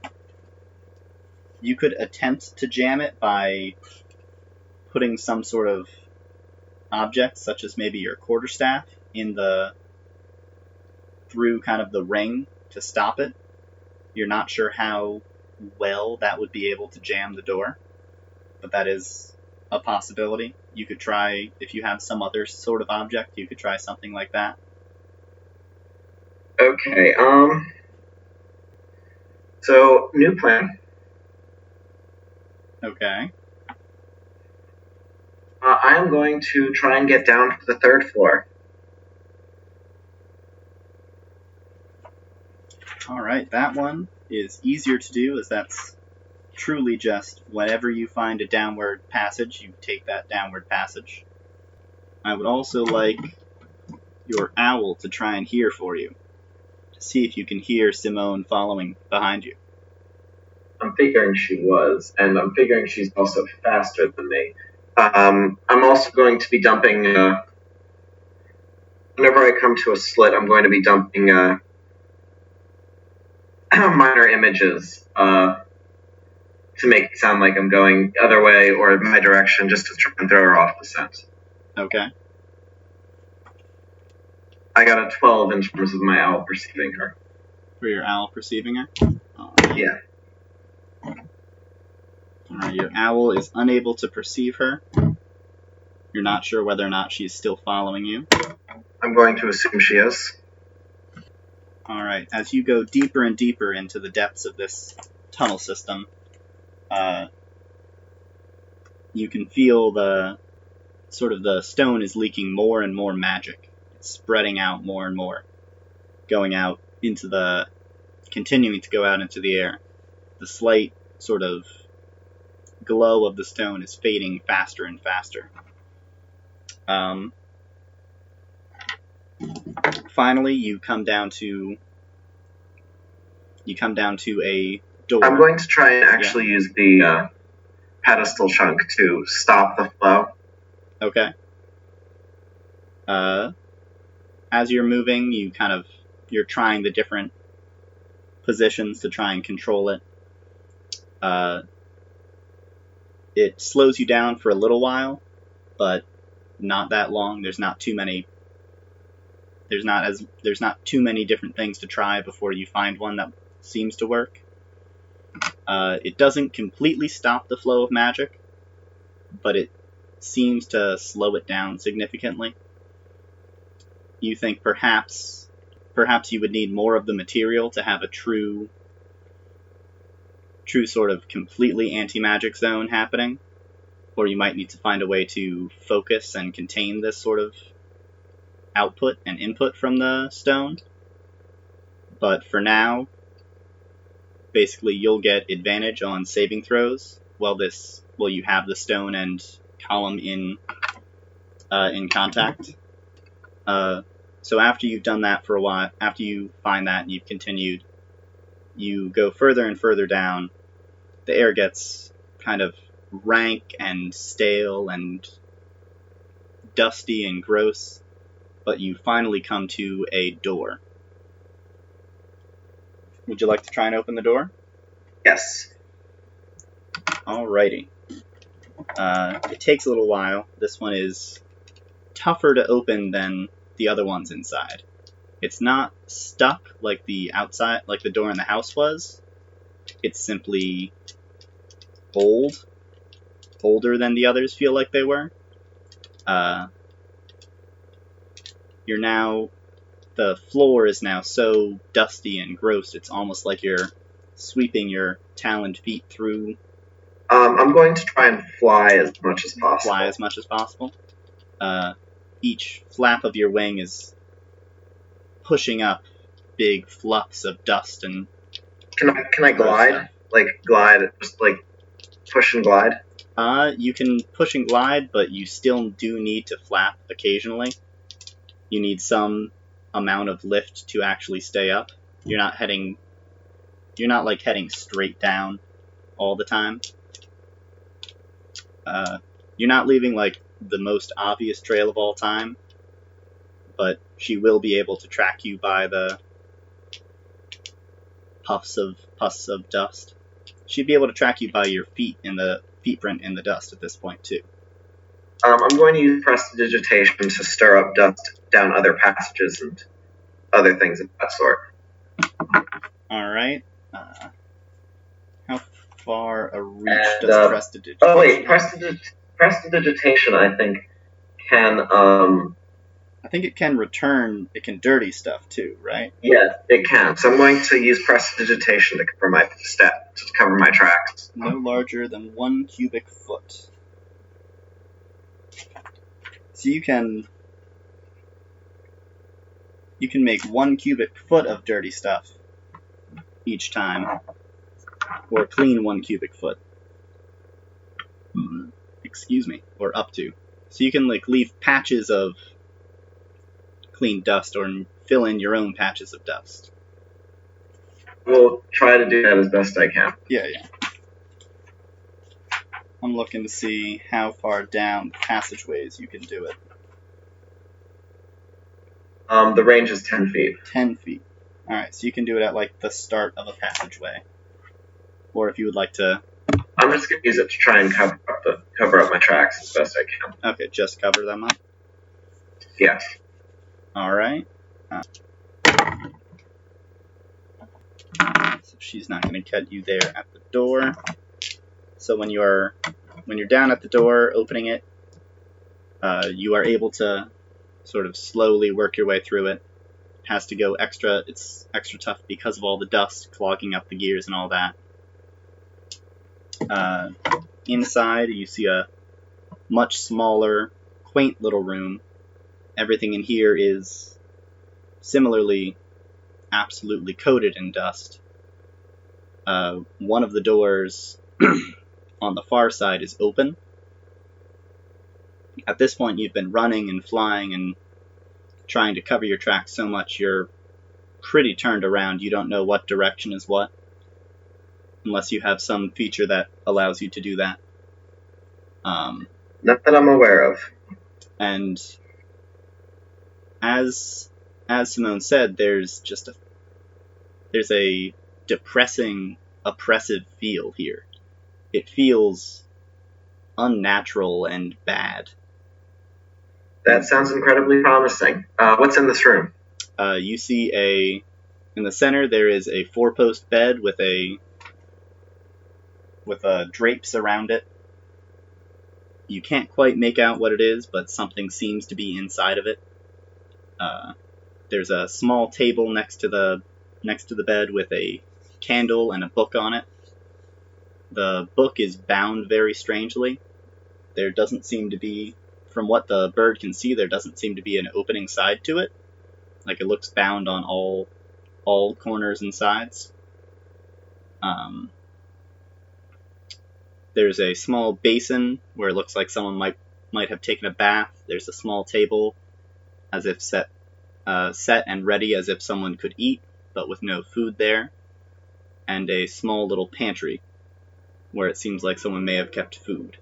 attempt to jam it by putting some sort of object, such as maybe your quarterstaff, through kind of the ring to stop it. You're not sure how well that would be able to jam the door, but that is a possibility. You could try, if you have some other sort of object, you could try something like that. Okay, so, new plan. Okay. I am going to try and get down to the third floor. Alright, that one is easier to do, as that's truly just whenever you find a downward passage, you take that downward passage. I would also like your owl to try and hear for you, to see if you can hear Simone following behind you. I'm figuring she was, and I'm figuring she's also faster than me. I'm also going to be dumping whenever I come to a slit, I'm going to be dumping minor images to make it sound like I'm going the other way or my direction, just to try and throw her off the scent. Okay. I got a 12 in terms of my owl perceiving her. For your owl perceiving her? Yeah. Alright, your owl is unable to perceive her. You're not sure whether or not she's still following you. I'm going to assume she is. Alright, as you go deeper and deeper into the depths of this tunnel system, you can feel the stone is leaking more and more magic. It's spreading out more and more, continuing to go out into the air. The slight sort of glow of the stone is fading faster and faster. Finally, you come down to a door. I'm going to try and actually use the pedestal chunk to stop the flow. Okay. As you're moving, you're trying the different positions to try and control it. It slows you down for a little while, but not that long. There's not too many different things to try before you find one that seems to work. It doesn't completely stop the flow of magic, but it seems to slow it down significantly. You think perhaps you would need more of the material to have a true sort of completely anti-magic zone happening, or you might need to find a way to focus and contain this sort of output and input from the stone. But for now, basically you'll get advantage on saving throws while you have the stone and column in contact. So after you've done that for a while, after you find that and you've continued, you go further and further down. The air gets kind of rank and stale and dusty and gross, but you finally come to a door. Would you like to try and open the door? Yes. Alrighty. It takes a little while. This one is tougher to open than the other ones inside. It's not stuck like the door in the house was. It's simply older than the others feel like they were. The floor is now so dusty and gross, it's almost like you're sweeping your taloned feet through. I'm going to try and fly as much as possible. Each flap of your wing is pushing up big fluffs of dust and... Can I glide? Just push and glide? You can push and glide, but you still do need to flap occasionally. You need some amount of lift to actually stay up. You're not heading straight down all the time. You're not leaving the most obvious trail of all time, but she will be able to track you by the puffs of dust. She'd be able to track you by your feet print in the dust at this point too. I'm going to use prestidigitation to stir up dust down other passages and other things of that sort. Alright. How far a reach does prestidigitation? Oh wait, prestidigitation I think can... I think it can dirty stuff too, right? Yeah, it can. So I'm going to use prestidigitation to cover my tracks. No larger than 1 cubic foot. So you can make 1 cubic foot of dirty stuff each time, or clean 1 cubic foot. Excuse me, or up to. So you can leave patches of clean dust or fill in your own patches of dust. We'll try to do that as best I can. Yeah. I'm looking to see how far down the passageways you can do it. The range is 10 feet. 10 feet. Alright, so you can do it at, like, the start of a passageway. Or if you would like to... I'm just going to use it to try and cover up my tracks as best I can. Okay, just cover them up. Yes. Alright. So she's not going to cut you there at the door. So when you're down at the door, opening it, you are able to sort of slowly work your way through it. Has to go extra. It's extra tough because of all the dust clogging up the gears and all that. Inside, you see a much smaller, quaint little room. Everything in here is similarly absolutely coated in dust. One of the doors on the far side is open. At this point, you've been running and flying and trying to cover your tracks so much you're pretty turned around. You don't know what direction is what, unless you have some feature that allows you to do that. Not that I'm aware of. And as Simone said, there's a depressing, oppressive feel here. It feels unnatural and bad. That sounds incredibly promising. What's in this room? You see in the center there is a 4-post bed with drapes around it. You can't quite make out what it is, but something seems to be inside of it. There's a small table next to the bed with a candle and a book on it. The book is bound very strangely. There doesn't seem to be, from what the bird can see, there doesn't seem to be an opening side to it. Like, it looks bound on all corners and sides. There's a small basin where it looks like someone might have taken a bath. There's a small table, as if set and ready as if someone could eat, but with no food there. And a small little pantry, where it seems like someone may have kept food.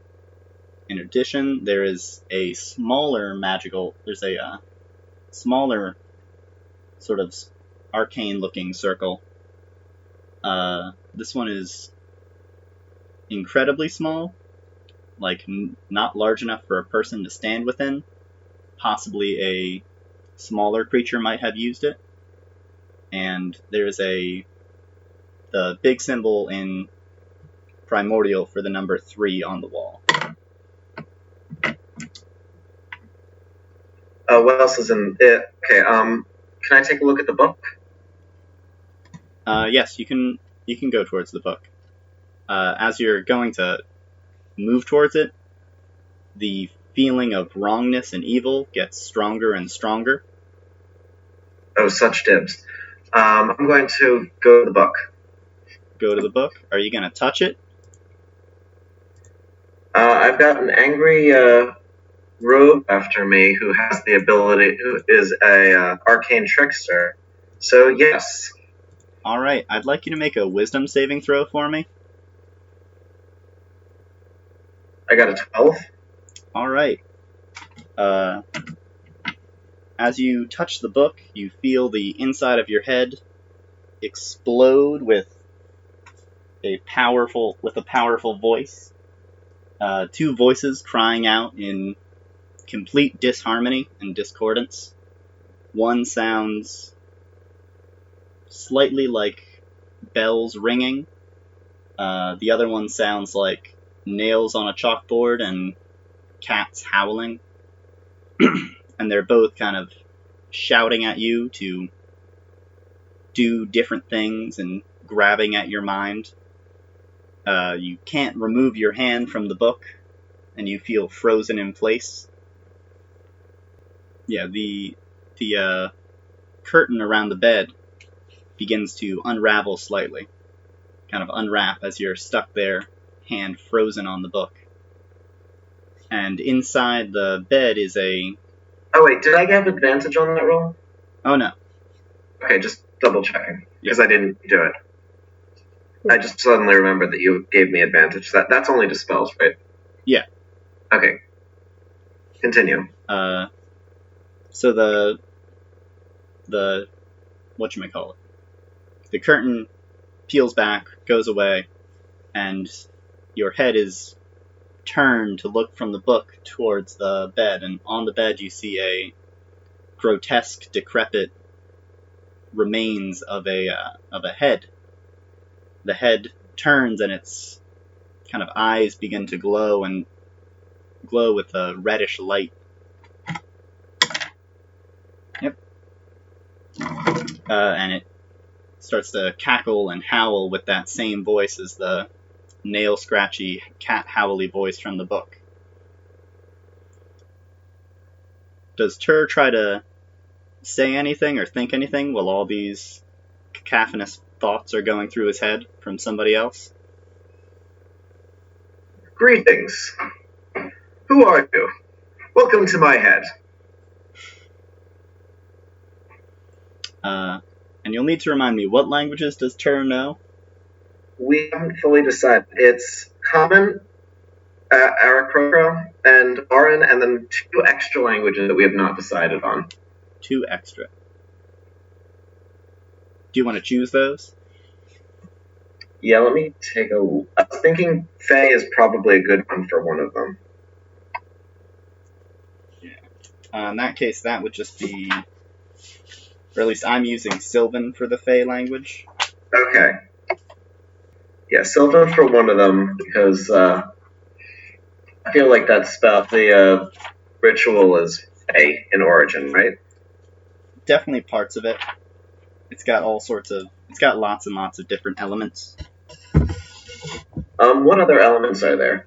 In addition, there is a smaller smaller sort of arcane-looking circle. This one is incredibly small, like not large enough for a person to stand within. Possibly a smaller creature might have used it. And there's the big symbol in Primordial for the number 3 on the wall. What else is in it? Okay, can I take a look at the book? Yes, you can go towards the book. As you're going to move towards it, the feeling of wrongness and evil gets stronger and stronger. Oh, such dibs. I'm going to go to the book. Go to the book? Are you going to touch it? I've got an angry rogue after me who is a arcane trickster. So yes. Alright, I'd like you to make a wisdom saving throw for me. I got a 12. Alright. As you touch the book, you feel the inside of your head explode with a powerful voice. 2 voices crying out in complete disharmony and discordance. One sounds slightly like bells ringing. The other one sounds like nails on a chalkboard and cats howling. And they're both kind of shouting at you to do different things and grabbing at your mind. You can't remove your hand from the book, and you feel frozen in place. Yeah, the curtain around the bed begins to unravel slightly, kind of unwrap as you're stuck there, hand frozen on the book. And inside the bed is a... Oh wait, did I have advantage on that roll? Oh no. Okay, just double checking, because I didn't do it. I just suddenly remembered that you gave me advantage. That's only to spells, right? Yeah. Okay. Continue. So the whatchamacallit. The curtain peels back, goes away, and your head is turned to look from the book towards the bed, and on the bed you see a grotesque, decrepit remains of a head. The head turns and its kind of eyes begin to glow with a reddish light. Yep. And it starts to cackle and howl with that same voice as the nail-scratchy, cat-howly voice from the book. Does Tur try to say anything or think anything while all these cacophonous thoughts are going through his head from somebody else? Greetings. Who are you? Welcome to my head. And you'll need to remind me, what languages does Tur know? We haven't fully decided. It's Common, Aarakocra, and Aran, and then 2 extra languages that we have not decided on. 2 extra. Do you want to choose those? Yeah, let me take a look. I was thinking Fae is probably a good one for one of them. Yeah. In that case, that would just be... Or at least I'm using Sylvan for the Fae language. Okay. Yeah, Sylvan for one of them, because I feel like that spell, the ritual is Fae in origin, right? Definitely parts of it. It's got lots and lots of different elements. What other elements are there?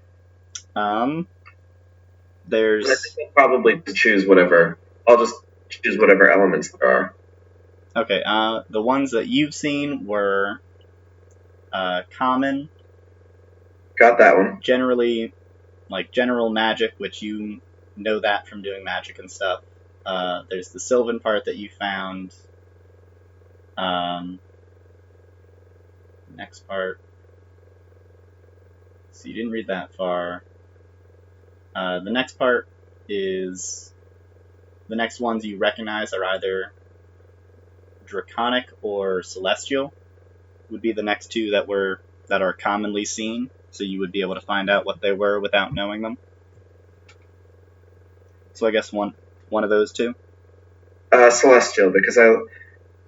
There's... I think I'll probably choose whatever. I'll just choose whatever elements there are. Okay, the ones that you've seen were common. Got that one. Generally, like general magic, which you know that from doing magic and stuff. There's the Sylvan part that you found. Next part. So you didn't read that far. The next part is... The next ones you recognize are either Draconic or Celestial. Would be the next 2 that are commonly seen, so you would be able to find out what they were without knowing them. So I guess one of those 2. Celestial, because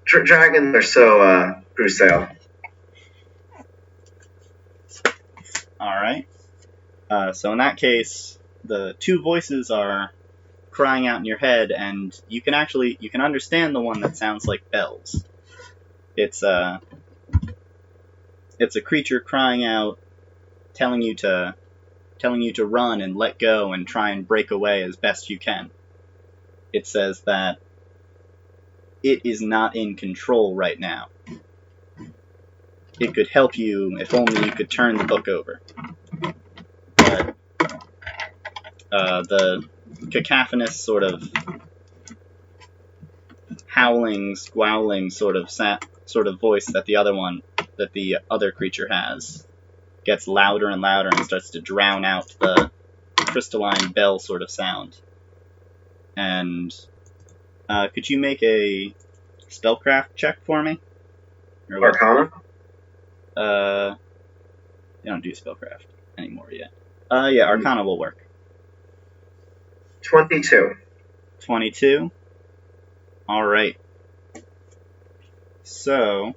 dragons are so crucial. Alright. So in that case, the 2 voices are crying out in your head, and you can understand the one that sounds like bells. It's a creature crying out, telling you to run and let go and try and break away as best you can. It says that it is not in control right now. It could help you if only you could turn the book over. But the cacophonous sort of howling, squowling sort of voice that the other creature has gets louder and louder and starts to drown out the crystalline bell sort of sound. And could you make a spellcraft check for me? Arcana? They don't do spellcraft anymore yet. Yeah, Arcana will work. 22. 22? Alright. So,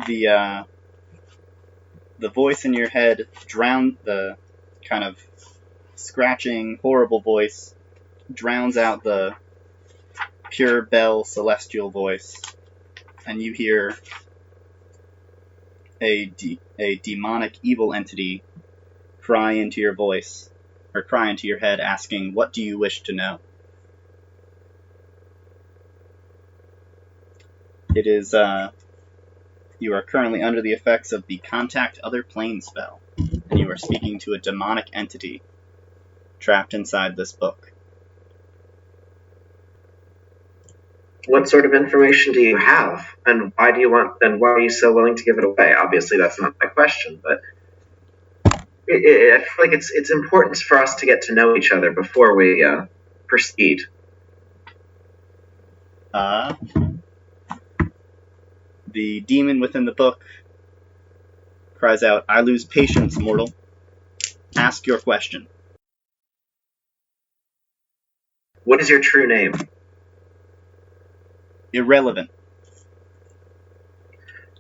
the voice in your head drowned the kind of scratching, horrible voice, drowns out the pure bell celestial voice, and you hear a demonic evil entity cry into your voice, or cry into your head, asking, "What do you wish to know?" It is, you are currently under the effects of the Contact Other Plane spell, and you are speaking to a demonic entity trapped inside this book. What sort of information do you have, and why are you so willing to give it away? Obviously, that's not my question, but I feel like it's important for us to get to know each other before we proceed. The demon within the book cries out, "I lose patience, mortal. Ask your question." What is your true name? Irrelevant.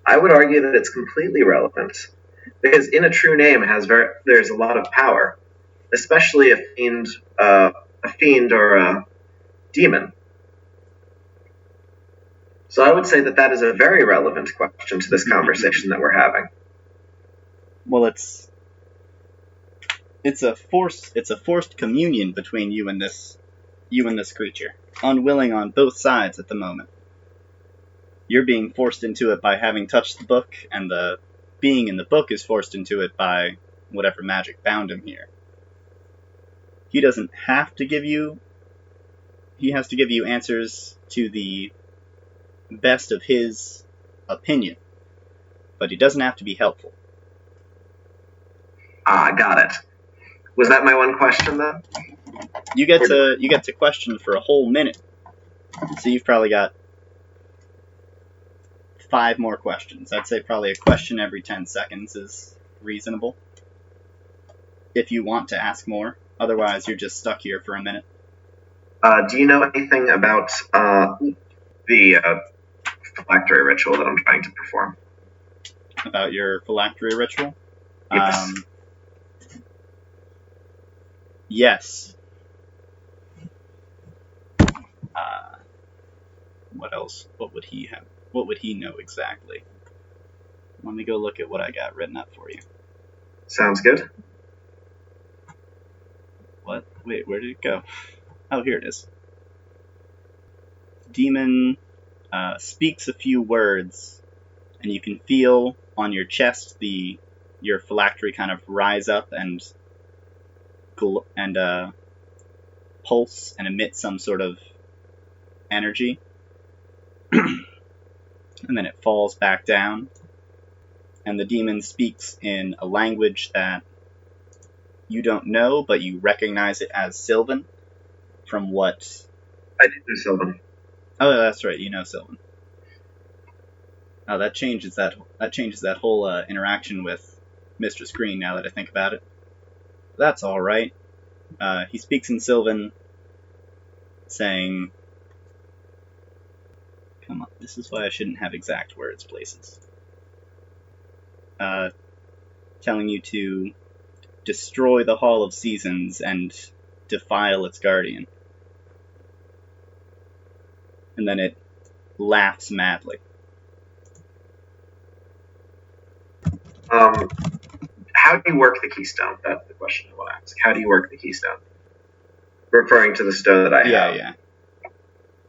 I would argue that it's completely relevant, because in a true name there's a lot of power, especially a fiend or a demon. So I would say that is a very relevant question to this conversation that we're having. Well, it's a forced communion between you and this creature, unwilling on both sides at the moment. You're being forced into it by having touched the book, and the being in the book is forced into it by whatever magic bound him here. He doesn't have to give you... He has to give you answers to the best of his opinion, but he doesn't have to be helpful. Got it. Was that my one question, then? You get to question for a whole minute, so you've probably got 5 more questions. I'd say probably a question every 10 seconds is reasonable, if you want to ask more. Otherwise, you're just stuck here for a minute. Do you know anything about the phylactery ritual that I'm trying to perform? About your phylactery ritual? Yes. Yes. What else? What would he have? What would he know exactly? Let me go look at what I got written up for you. Sounds good. What? Wait, where did it go? Oh, here it is. Demon speaks a few words, and you can feel on your chest your phylactery kind of rise up and pulse and emit some sort of energy. And then it falls back down, and the demon speaks in a language that you don't know, but you recognize it as Sylvan from what... I did know Sylvan. Oh, that's right, you know Sylvan. Oh, that changes that whole interaction with Mistress Green, now that I think about it. That's alright. He speaks in Sylvan, saying... Come on, this is why I shouldn't have exact words places. Telling you to destroy the Hall of Seasons and defile its guardian. And then it laughs madly. How do you work the Keystone? That's the question I want to ask. How do you work the Keystone? Referring to the stone that I have. Yeah.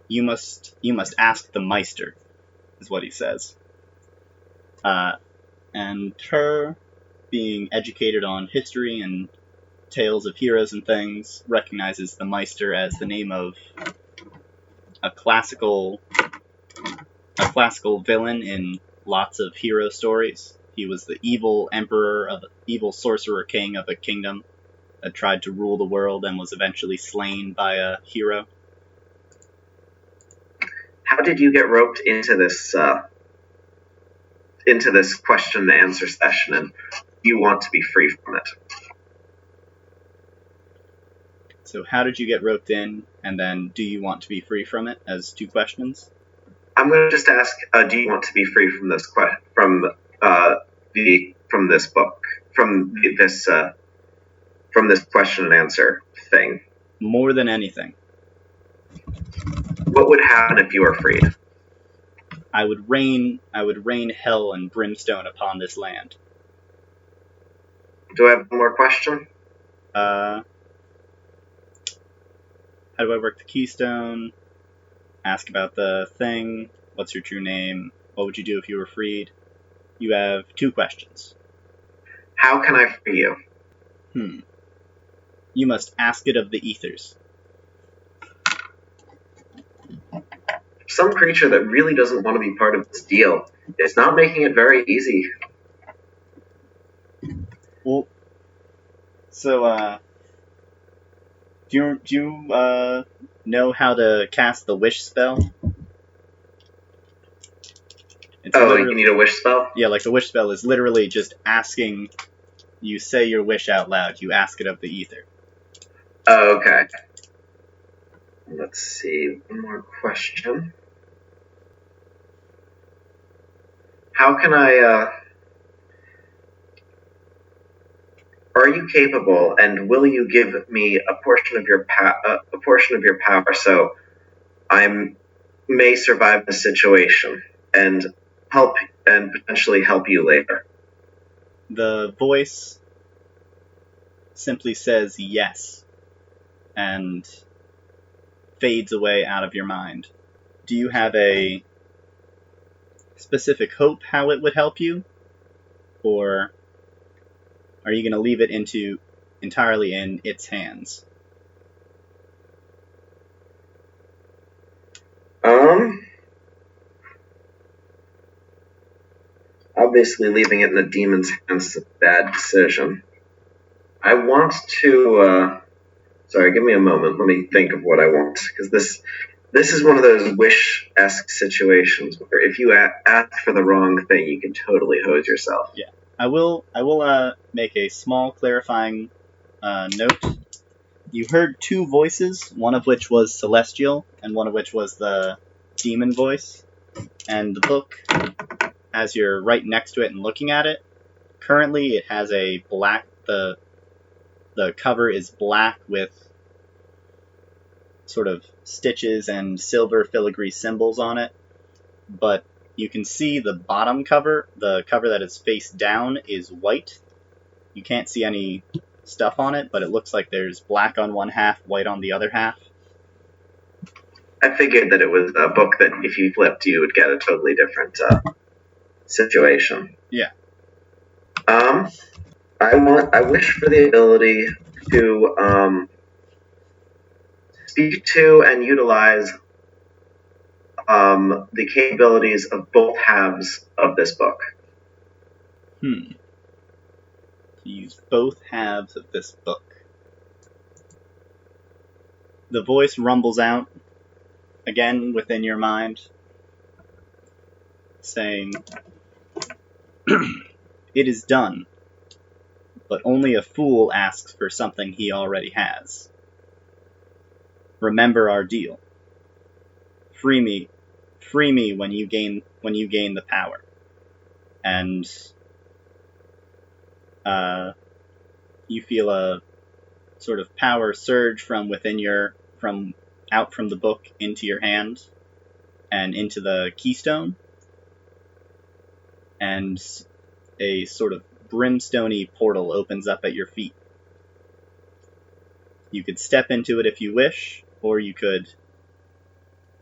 You must ask the Meister, is what he says. And her, being educated on history and tales of heroes and things, recognizes the Meister as the name of a classical villain in lots of hero stories. He was the evil sorcerer king of a kingdom that tried to rule the world and was eventually slain by a hero. How did you get roped into this question and answer session, and do you want to be free from it? So how did you get roped in, and then do you want to be free from it, as 2 questions? I'm going to just ask, do you want to be free from this from this question and answer thing? More than anything. What would happen if you were freed? I would rain hell and brimstone upon this land. Do I have one more question? How do I work the Keystone? Ask about the thing. What's your true name? What would you do if you were freed? You have 2 questions. How can I free you? You must ask it of the ethers. Some creature that really doesn't want to be part of this deal. It's not making it very easy. Well, so, do you know how to cast the wish spell? It's Oh, you need a wish spell? Yeah, like the wish spell is literally just asking. You say your wish out loud. You ask it of the ether. Oh, okay. Let's see. One more question. How can I, are you capable, and will you give me a portion of your power so I may survive the situation and help and potentially help you later? The voice simply says yes and fades away out of your mind. Do you have a specific hope how it would help you? Or are you going to leave it entirely in its hands? Obviously leaving it in the demon's hands is a bad decision. I want to, sorry, give me a moment. Let me think of what I want, because this is one of those wish-esque situations where if you ask for the wrong thing, you can totally hose yourself. Yeah. I will make a small clarifying note. You heard two voices, one of which was celestial, and one of which was the demon voice. And the book, as you're right next to it and looking at it, currently it has a black, the cover is black with sort of stitches and silver filigree symbols on it, but you can see the bottom cover, the cover that is face down, is white. You can't see any stuff on it, but it looks like there's black on one half, white on the other half. I figured that it was a book that if you flipped, you would get a totally different situation. Yeah. I wish for the ability to speak to and utilize the capabilities of both halves of this book. To use both halves of this book. The voice rumbles out again within your mind, saying, "It is done, but only a fool asks for something he already has. Remember our deal. Free me when you gain the power." And you feel a sort of power surge from within out from the book into your hand and into the Keystone, and a sort of brimstone-y portal opens up at your feet. You could step into it if you wish, or you could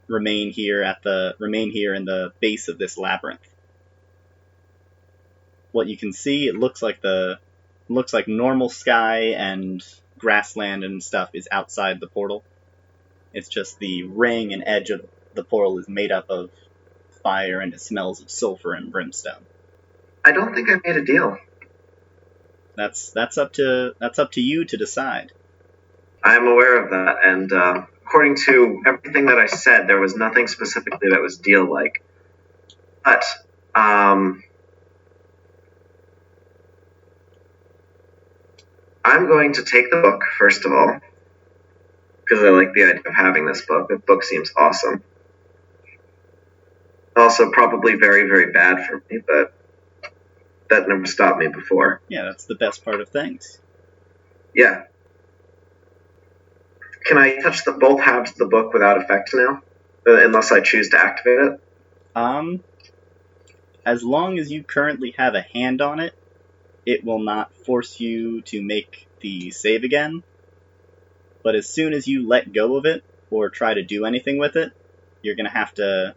remain here in the base of this labyrinth. What you can see, it looks like normal sky and grassland and stuff is outside the portal. It's just the ring and edge of the portal is made up of fire, and it smells of sulfur and brimstone. I don't think I made a deal. That's up to you to decide. I'm aware of that, and according to everything that I said, there was nothing specifically that was deal-like. But I'm going to take the book, first of all, because I like the idea of having this book. The book seems awesome. Also, probably very, very bad for me, but that never stopped me before. Yeah, that's the best part of things. Yeah. Can I touch both halves of the book without effect now? Unless I choose to activate it? As long as you currently have a hand on it, it will not force you to make the save again. But as soon as you let go of it, or try to do anything with it, you're going to have to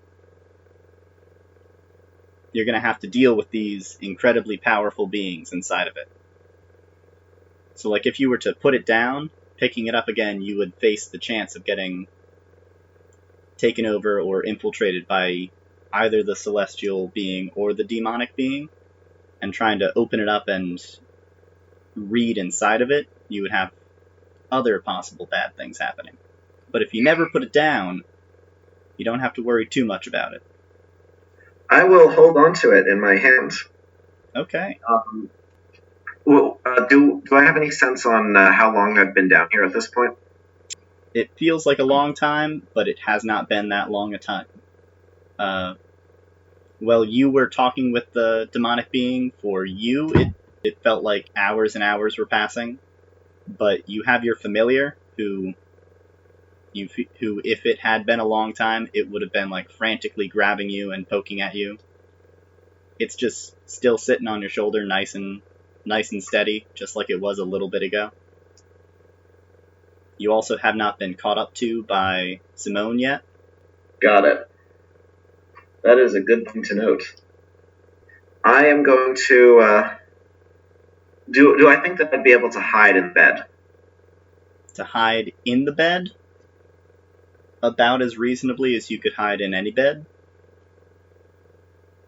deal with these incredibly powerful beings inside of it. So like if you were to put it down, picking it up again, you would face the chance of getting taken over or infiltrated by either the celestial being or the demonic being, and trying to open it up and read inside of it, you would have other possible bad things happening. But if you never put it down, you don't have to worry too much about it. I will hold on to it in my hand. Okay. Do I have any sense on how long I've been down here at this point? It feels like a long time, but it has not been that long a time. Well, you were talking with the demonic being. For you, it felt like hours and hours were passing. But you have your familiar, who, if it had been a long time, it would have been like frantically grabbing you and poking at you. It's just still sitting on your shoulder, nice and steady, just like it was a little bit ago. You also have not been caught up to by Simone yet. Got it. That is a good thing to note. I am going to. Do I think that I'd be able to hide in bed? To hide in the bed? About as reasonably as you could hide in any bed.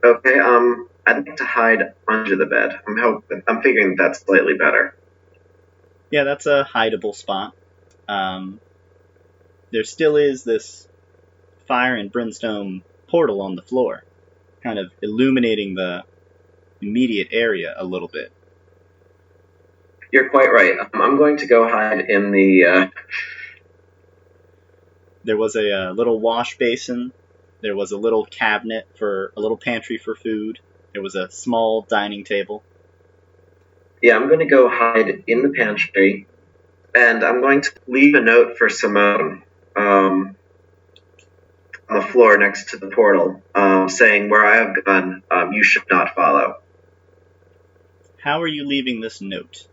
Okay, I'd like to hide under the bed. I'm figuring that's slightly better. Yeah, that's a hideable spot. There still is this fire and brimstone portal on the floor, kind of illuminating the immediate area a little bit. You're quite right. I'm going to go hide in the... There was a little wash basin. There was a little cabinet for a little pantry for food. There was a small dining table. Yeah, I'm going to go hide in the pantry, and I'm going to leave a note for Simone on the floor next to the portal, saying, "Where I have gone, you should not follow." How are you leaving this note?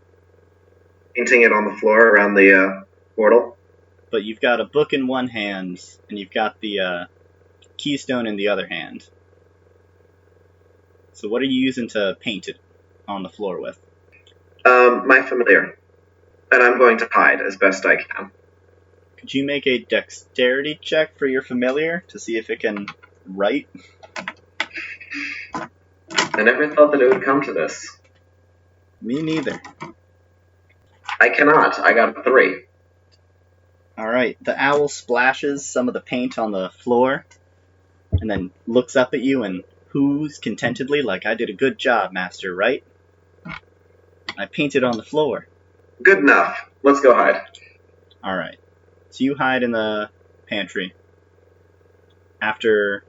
Painting it on the floor around the portal. But you've got a book in one hand, and you've got the Keystone in the other hand. So what are you using to paint it on the floor with? My familiar. And I'm going to hide as best I can. Could you make a dexterity check for your familiar to see if it can write? I never thought that it would come to this. Me neither. I cannot. I got a 3. Alright, the owl splashes some of the paint on the floor, and then looks up at you and whoos contentedly like, "I did a good job, master, right? I painted on the floor." Good enough. Let's go hide. Alright, so you hide in the pantry. After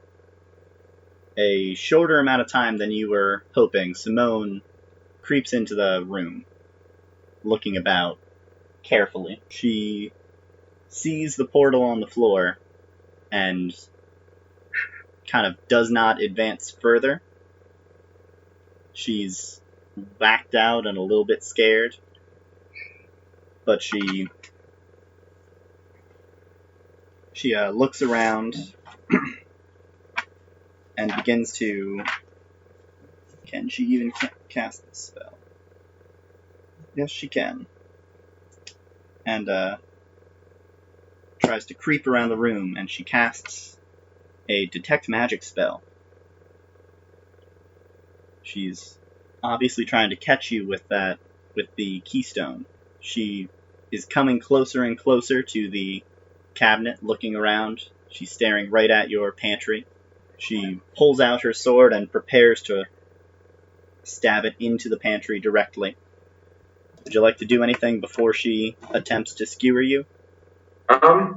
a shorter amount of time than you were hoping, Simone creeps into the room, looking about carefully. She sees the portal on the floor and kind of does not advance further. She's whacked out and a little bit scared, but she looks around and begins to... Can she even cast this spell? Yes, she can. And tries to creep around the room, and she casts a detect magic spell. She's obviously trying to catch you with the Keystone. She is coming closer and closer to the cabinet, looking around. She's staring right at your pantry. She pulls out her sword and prepares to stab it into the pantry directly. Would you like to do anything before she attempts to skewer you?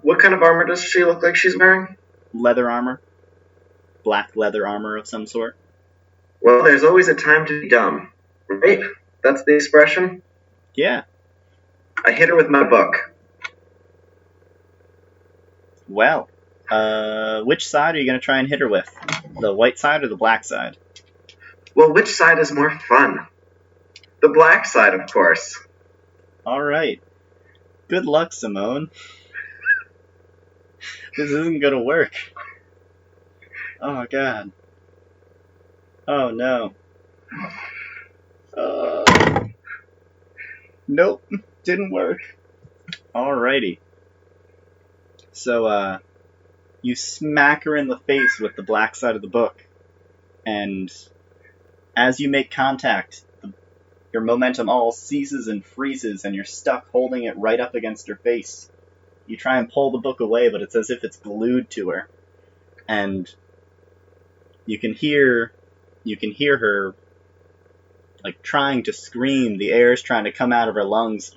What kind of armor does she look like she's wearing? Leather armor. Black leather armor of some sort. Well, there's always a time to be dumb, right? That's the expression? Yeah. I hit her with my book. Well, which side are you going to try and hit her with? The white side or the black side? Well, which side is more fun? The black side, of course. Alright. Good luck, Simone. This isn't going to work. Oh, God. Oh, no. Nope. Didn't work. Alrighty. So, you smack her in the face with the black side of the book, and as you make contact, your momentum all ceases and freezes, and you're stuck holding it right up against her face. You try and pull the book away, but it's as if it's glued to her. And You can hear her like trying to scream. The air is trying to come out of her lungs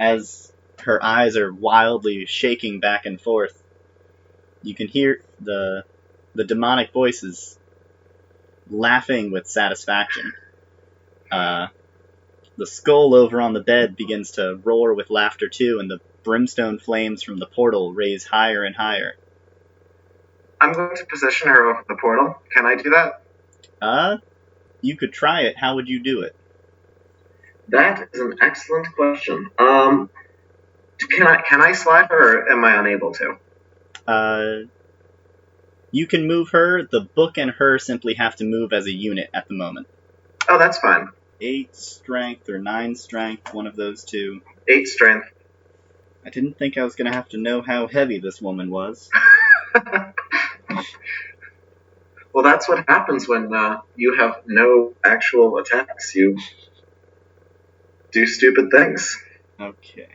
as her eyes are wildly shaking back and forth. You can hear the demonic voices laughing with satisfaction. The skull over on the bed begins to roar with laughter too, and the brimstone flames from the portal raise higher and higher. I'm going to position her over the portal. Can I do that? You could try it. How would you do it? That is an excellent question. Can I slide her, or am I unable to? You can move her. The book and her simply have to move as a unit at the moment. Oh, that's fine. 8 strength or 9 strength, one of those two. 8 strength. I didn't think I was going to have to know how heavy this woman was. Well, that's what happens when you have no actual attacks. You do stupid things. Okay.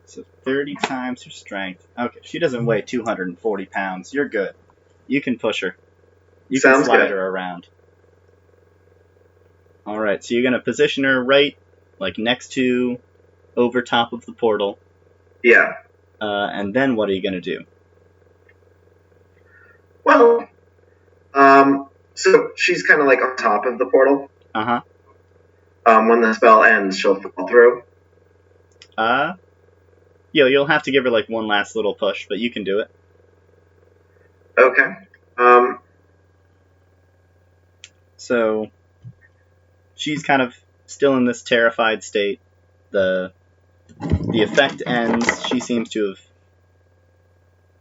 So 30 times her strength. Okay, she doesn't weigh 240 pounds. You're good. You can push her. You can slide her around. Alright, so you're going to position her right, like next to, over top of the portal. Yeah. And then what are you going to do? Well, so she's kind of like on top of the portal. Uh-huh. When the spell ends, she'll fall through. You'll have to give her like one last little push, but you can do it. Okay. So she's kind of still in this terrified state. The effect ends. She seems to have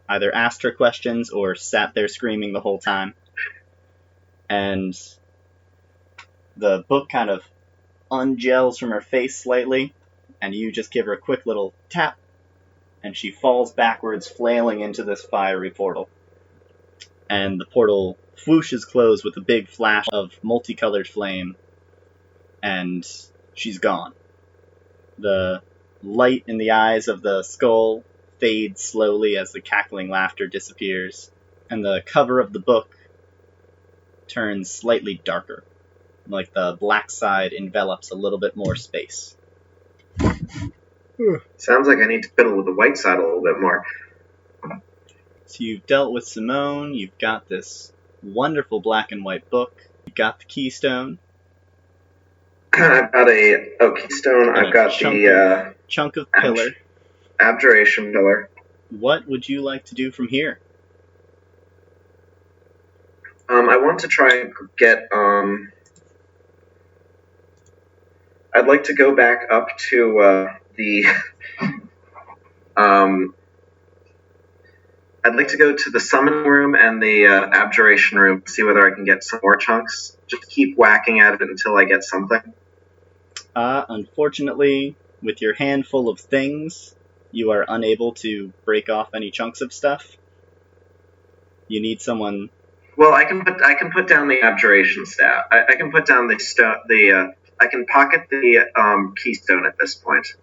either asked her questions or sat there screaming the whole time. And the book kind of ungels from her face slightly, and you just give her a quick little tap, and she falls backwards, flailing into this fiery portal. And the portal whooshes closed with a big flash of multicolored flame, and she's gone. The light in the eyes of the skull fades slowly as the cackling laughter disappears, and the cover of the book turns slightly darker, like the black side envelops a little bit more space. Sounds like I need to fiddle with the white side a little bit more. So you've dealt with Simone, you've got this wonderful black and white book, you've got the Keystone. I've got a Keystone, I've got the chunk of pillar. Abjuration pillar. What would you like to do from here? I want to try and get, I'd like to go back up to, I'd like to go to the summoning room and the abjuration room to see whether I can get some more chunks. Just keep whacking at it until I get something. Unfortunately, with your handful of things, you are unable to break off any chunks of stuff. You need someone. Well, I can put down the abjuration staff. I can put down I can pocket the keystone at this point,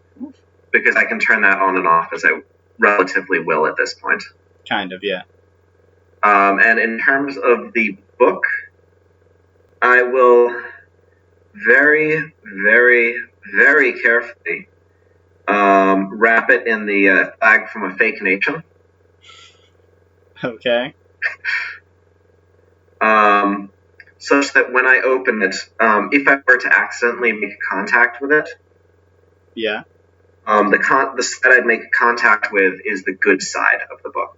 because I can turn that on and off as I relatively will at this point. Kind of, yeah. And in terms of the book, I will very, very, very carefully wrap it in the flag from a fake nation. Okay. Such that when I open it, if I were to accidentally make contact with it, yeah, the side I'd make contact with is the good side of the book.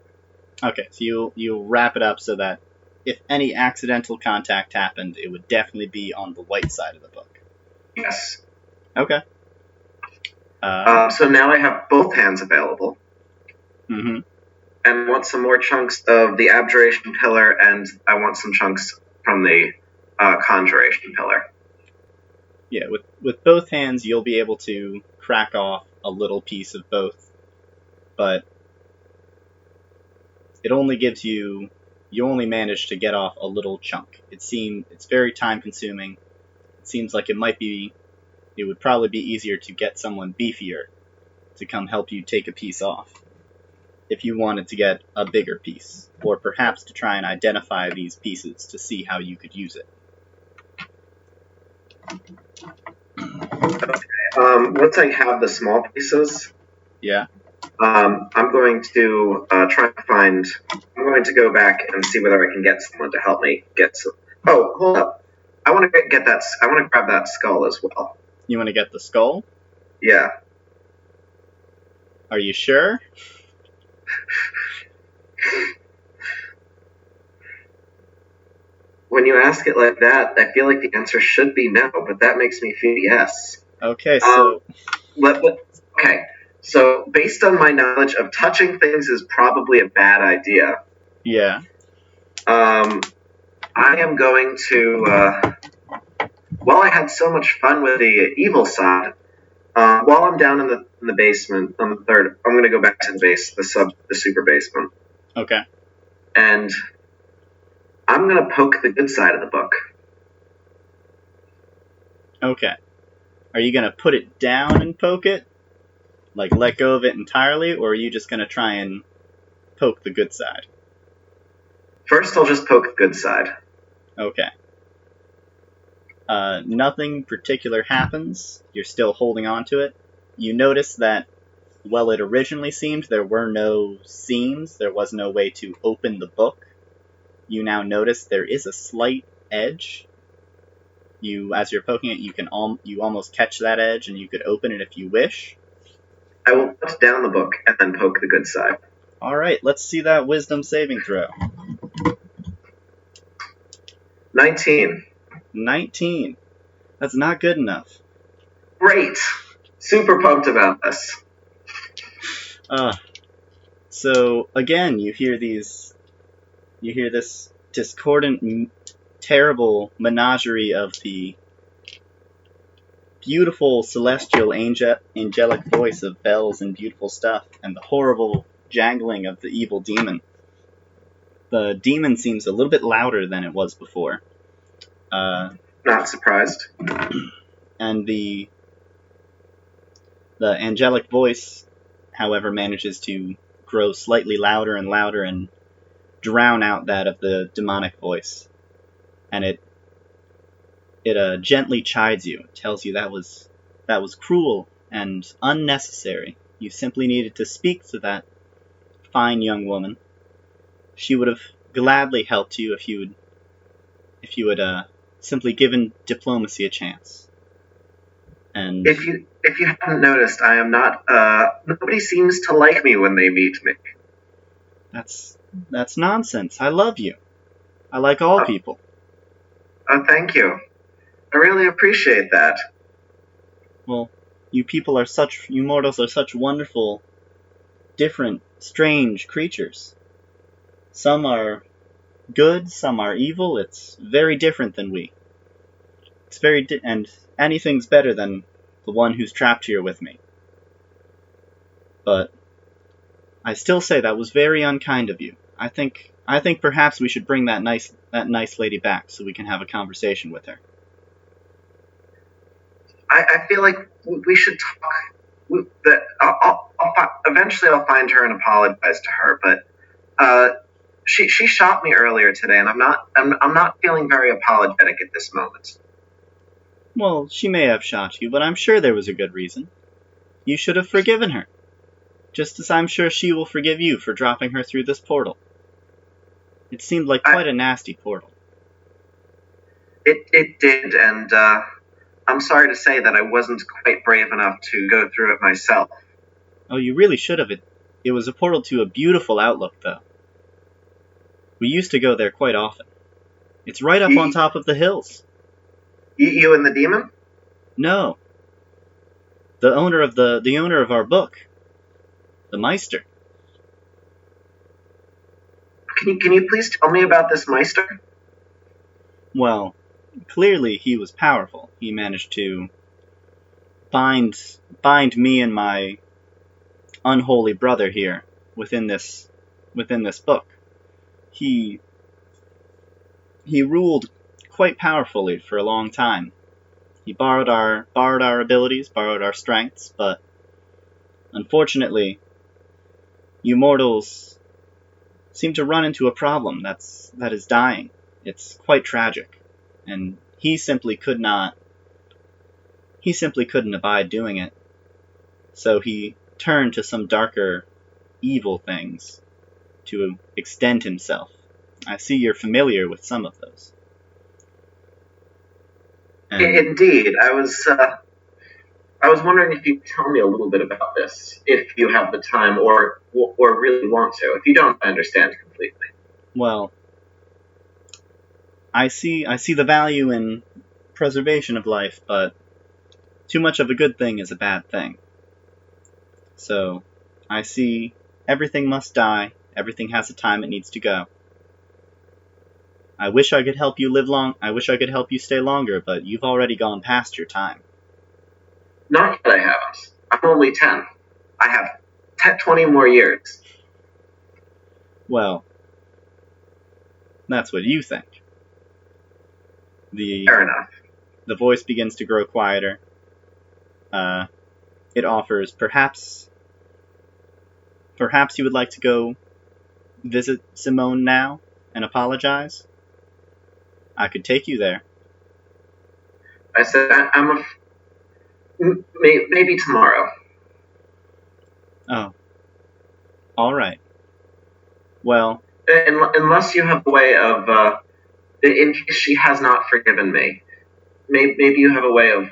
Okay, so you'll wrap it up so that if any accidental contact happened, it would definitely be on the white side of the book. Yes. Okay. So now I have both hands available. Mm-hmm. And I want some more chunks of the abjuration pillar, and I want some chunks from the conjuration pillar. Yeah, with both hands, you'll be able to crack off a little piece of both, but it only gives you only manage to get off a little chunk. It's very time consuming. It seems like it would probably be easier to get someone beefier to come help you take a piece off. if you wanted to get a bigger piece, or perhaps to try and identify these pieces to see how you could use it. Once I have the small pieces, Yeah? I'm going to try to find. I'm going to go back and see whether I can get someone to help me get some. Oh, hold up! I want to get that. I want to grab that skull as well. You want to get the skull? Yeah. Are you sure? When you ask it like that, I feel like the answer should be no, but that makes me feel yes. Okay, so... Okay, so based on my knowledge of touching things is probably a bad idea. Yeah. I am going to... While I had so much fun with the evil side, while I'm down in the basement on the third, I'm going to go back to the base, the super basement. Okay. And I'm going to poke the good side of the book. Okay. Are you going to put it down and poke it? Like, let go of it entirely? Or are you just going to try and poke the good side? First, I'll just poke the good side. Okay. Nothing particular happens. You're still holding on to it. You notice that, while it originally seemed there were no seams, there was no way to open the book, you now notice there is a slight edge. As you're poking it, you almost catch that edge, and you could open it if you wish. I will put down the book and then poke the good side. Alright, let's see that wisdom saving throw. 19. 19. That's not good enough. Great! Super pumped about this. So, again, you hear this discordant, terrible menagerie of the beautiful celestial angelic voice of bells and beautiful stuff, and the horrible jangling of the evil demon. The demon seems a little bit louder than it was before. Not surprised. And the angelic voice, however, manages to grow slightly louder and louder and drown out that of the demonic voice. And it gently chides you. It tells you that was cruel and unnecessary. You simply needed to speak to that fine young woman. She would have gladly helped you if you had simply given diplomacy a chance. And if you haven't noticed, I am not. Nobody seems to like me when they meet me. That's nonsense. I love you. I like all people. Oh, thank you. I really appreciate that. Well, you mortals are such wonderful, different, strange creatures. Some are good, some are evil. It's very different than we. It's and anything's better than the one who's trapped here with me. But I still say that was very unkind of you. I think perhaps we should bring that nice lady back so we can have a conversation with her. I feel like we should talk. Eventually I'll find her and apologize to her. But she shot me earlier today, and I'm not feeling very apologetic at this moment. Well, she may have shot you, but I'm sure there was a good reason. You should have forgiven her. Just as I'm sure she will forgive you for dropping her through this portal. It seemed like quite a nasty portal. It did, and I'm sorry to say that I wasn't quite brave enough to go through it myself. Oh, you really should have. It was a portal to a beautiful outlook, though. We used to go there quite often. It's right up on top of the hills. You and the demon? No. The owner of our book. The Meister. Can you please tell me about this Meister? Well, clearly he was powerful. He managed to bind me and my unholy brother here within this book. He ruled quite powerfully for a long time. He borrowed our abilities, borrowed our strengths, but unfortunately, you mortals seem to run into a problem that is dying. It's quite tragic, and he simply couldn't abide doing it. So he turned to some darker, evil things to extend himself. I see you're familiar with some of those. And Indeed, I was wondering if you could tell me a little bit about this, if you have the time or really want to. If you don't, I understand completely. well, I see the value in preservation of life, but too much of a good thing is a bad thing. So, I see everything must die, everything has a time it needs to go. I wish I could help you live long, I wish I could help you stay longer, but you've already gone past your time. Not that I haven't. I'm only 10. I have 20 more years. Well, that's what you think. Fair enough. The voice begins to grow quieter. It offers, perhaps you would like to go visit Simone now and apologize? I could take you there. I said, maybe tomorrow. Oh. All right. Well, Unless you have a way of, in case she has not forgiven me, maybe you have a way of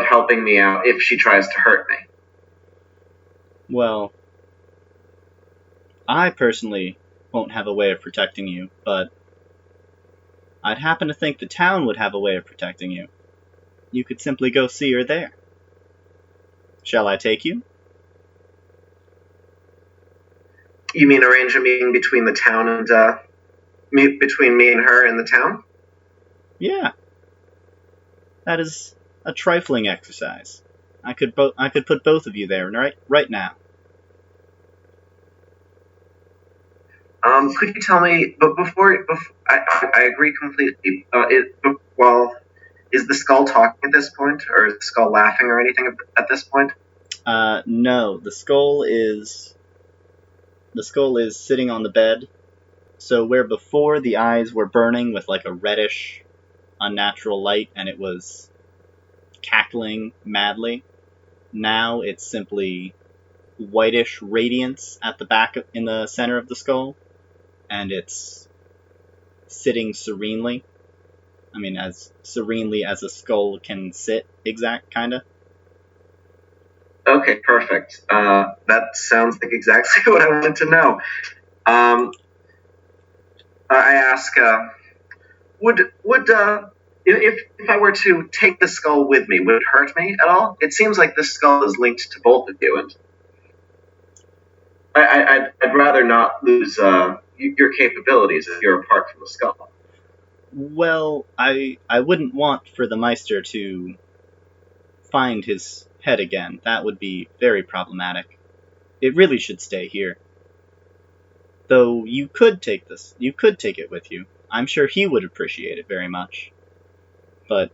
helping me out if she tries to hurt me. well, I personally won't have a way of protecting you, but I'd happen to think the town would have a way of protecting you. You could simply go see her there. Shall I take you? You mean arrange a meeting between the town and, between me and her in the town? Yeah. That is a trifling exercise. I could put both of you there right now. Could you tell me, but before I agree completely. Is the skull talking at this point, or is the skull laughing or anything at this point? No. The skull is sitting on the bed. So where before the eyes were burning with like a reddish, unnatural light, and it was cackling madly, now it's simply whitish radiance at the back in the center of the skull, and it's sitting serenely. I mean, as serenely as a skull can sit, kinda. Okay, perfect. That sounds like exactly what I wanted to know. I ask, if I were to take the skull with me, would it hurt me at all? It seems like this skull is linked to both of you, and I'd rather not lose your capabilities if you're apart from the skull. Well, I wouldn't want for the Meister to find his head again. That would be very problematic. It really should stay here. Though you could take it with you. I'm sure he would appreciate it very much. But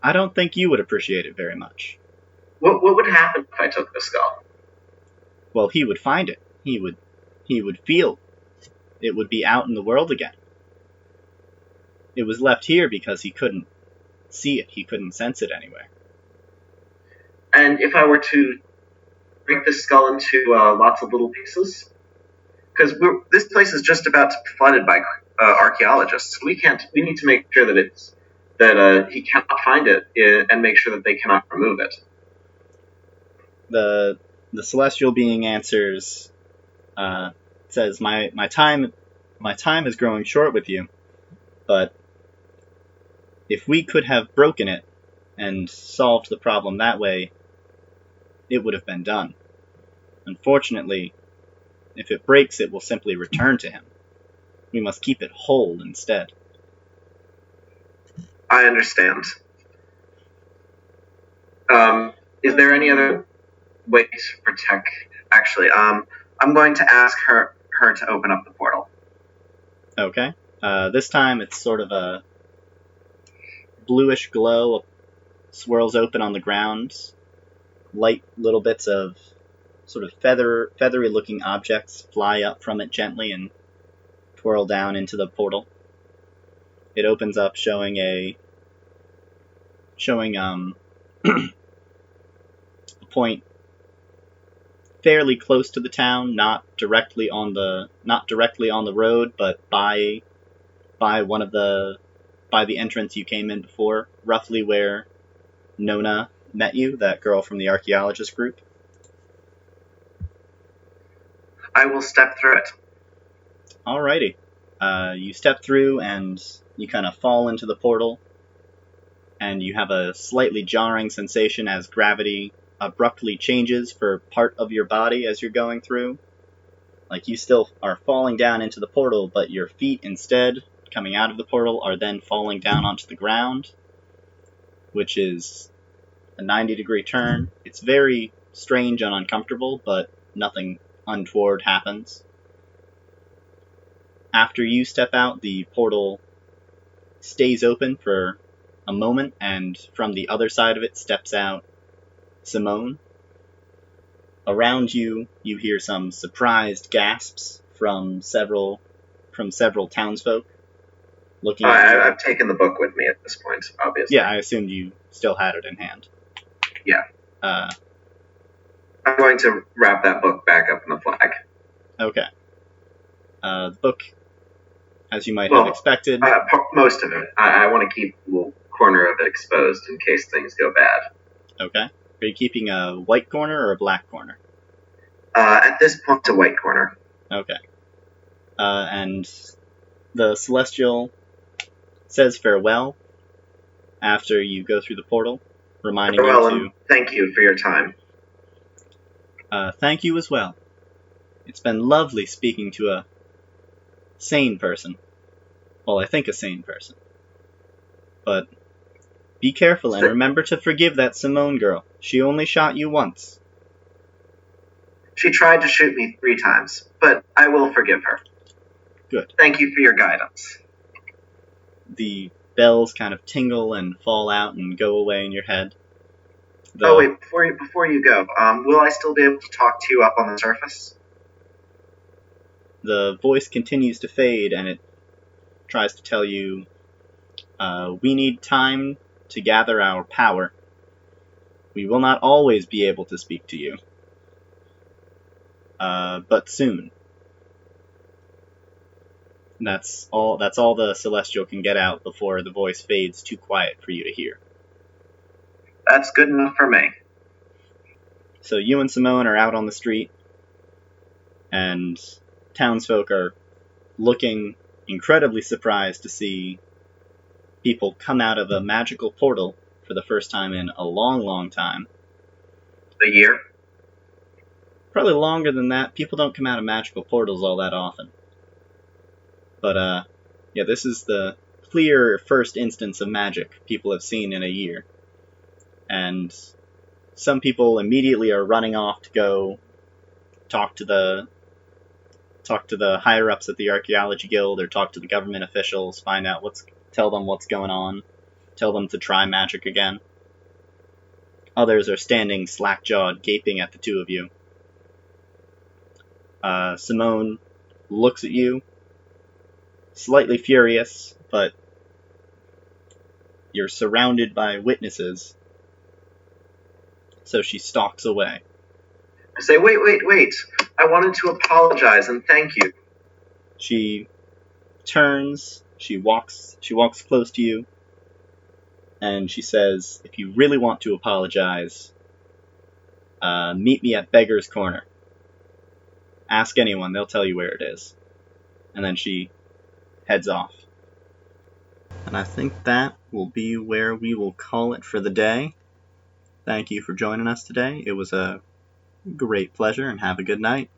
I don't think you would appreciate it very much. What would happen if I took the skull? Well, he would find it. He would feel it would be out in the world again. It was left here because he couldn't see it. He couldn't sense it anywhere. And if I were to break the skull into lots of little pieces? Because this place is just about to be flooded by archaeologists. We need to make sure that he cannot find it and make sure that they cannot remove it. The celestial being answers, says, my time is growing short with you, but if we could have broken it and solved the problem that way, it would have been done. Unfortunately, if it breaks, it will simply return to him. We must keep it whole instead. I understand. Is there any other way to protect? Actually, I'm going to ask her to open up the portal. Okay. This time it's sort of a bluish glow swirls open on the ground. Light little bits of sort of feathery-looking objects fly up from it gently and twirl down into the portal. It opens up, showing a point fairly close to the town, not directly on the road, but by the entrance you came in before, roughly where Nona met you, that girl from the archaeologist group. I will step through it. Alrighty. You step through and you kind of fall into the portal, and you have a slightly jarring sensation as gravity abruptly changes for part of your body as you're going through. Like, you still are falling down into the portal, but your feet instead, coming out of the portal, are then falling down onto the ground, which is a 90-degree turn. It's very strange and uncomfortable, but nothing untoward happens. After you step out, the portal stays open for a moment, and from the other side of it steps out Simone. Around you, you hear some surprised gasps from several townsfolk. Looking at you. I've taken the book with me at this point, obviously. Yeah, I assumed you still had it in hand. Yeah. I'm going to wrap that book back up in the flag. Okay. The book, as you might have expected... most of it. I want to keep a little corner of it exposed in case things go bad. Okay. Are you keeping a white corner or a black corner? At this point, a white corner. Okay. And the Celestial says farewell after you go through the portal, reminding you to... and thank you for your time. Thank you as well. It's been lovely speaking to a sane person. Well, I think a sane person. But be careful and remember to forgive that Simone girl. She only shot you once. She tried to shoot me 3 times, but I will forgive her. Good. Thank you for your guidance. The bells kind of tingle and fall out and go away in your head. Oh wait, before you go, will I still be able to talk to you up on the surface? The voice continues to fade, and it tries to tell you, we need time to gather our power. We will not always be able to speak to you. But soon. That's all the Celestial can get out before the voice fades too quiet for you to hear. That's good enough for me. So you and Simone are out on the street, and townsfolk are looking incredibly surprised to see people come out of a magical portal for the first time in a long, long time. A year? Probably longer than that. People don't come out of magical portals all that often. But, yeah, this is the clear first instance of magic people have seen in a year. And some people immediately are running off to go talk to the higher-ups at the Archaeology Guild, or talk to the government officials, tell them what's going on, tell them to try magic again. Others are standing slack-jawed, gaping at the two of you. Simone looks at you, slightly furious, but you're surrounded by witnesses, so she stalks away. I say, wait. I wanted to apologize and thank you. She turns, she walks close to you, and she says, if you really want to apologize, meet me at Beggar's Corner. Ask anyone, they'll tell you where it is. And then she heads off. And I think that will be where we will call it for the day. Thank you for joining us today. It was a great pleasure, and have a good night.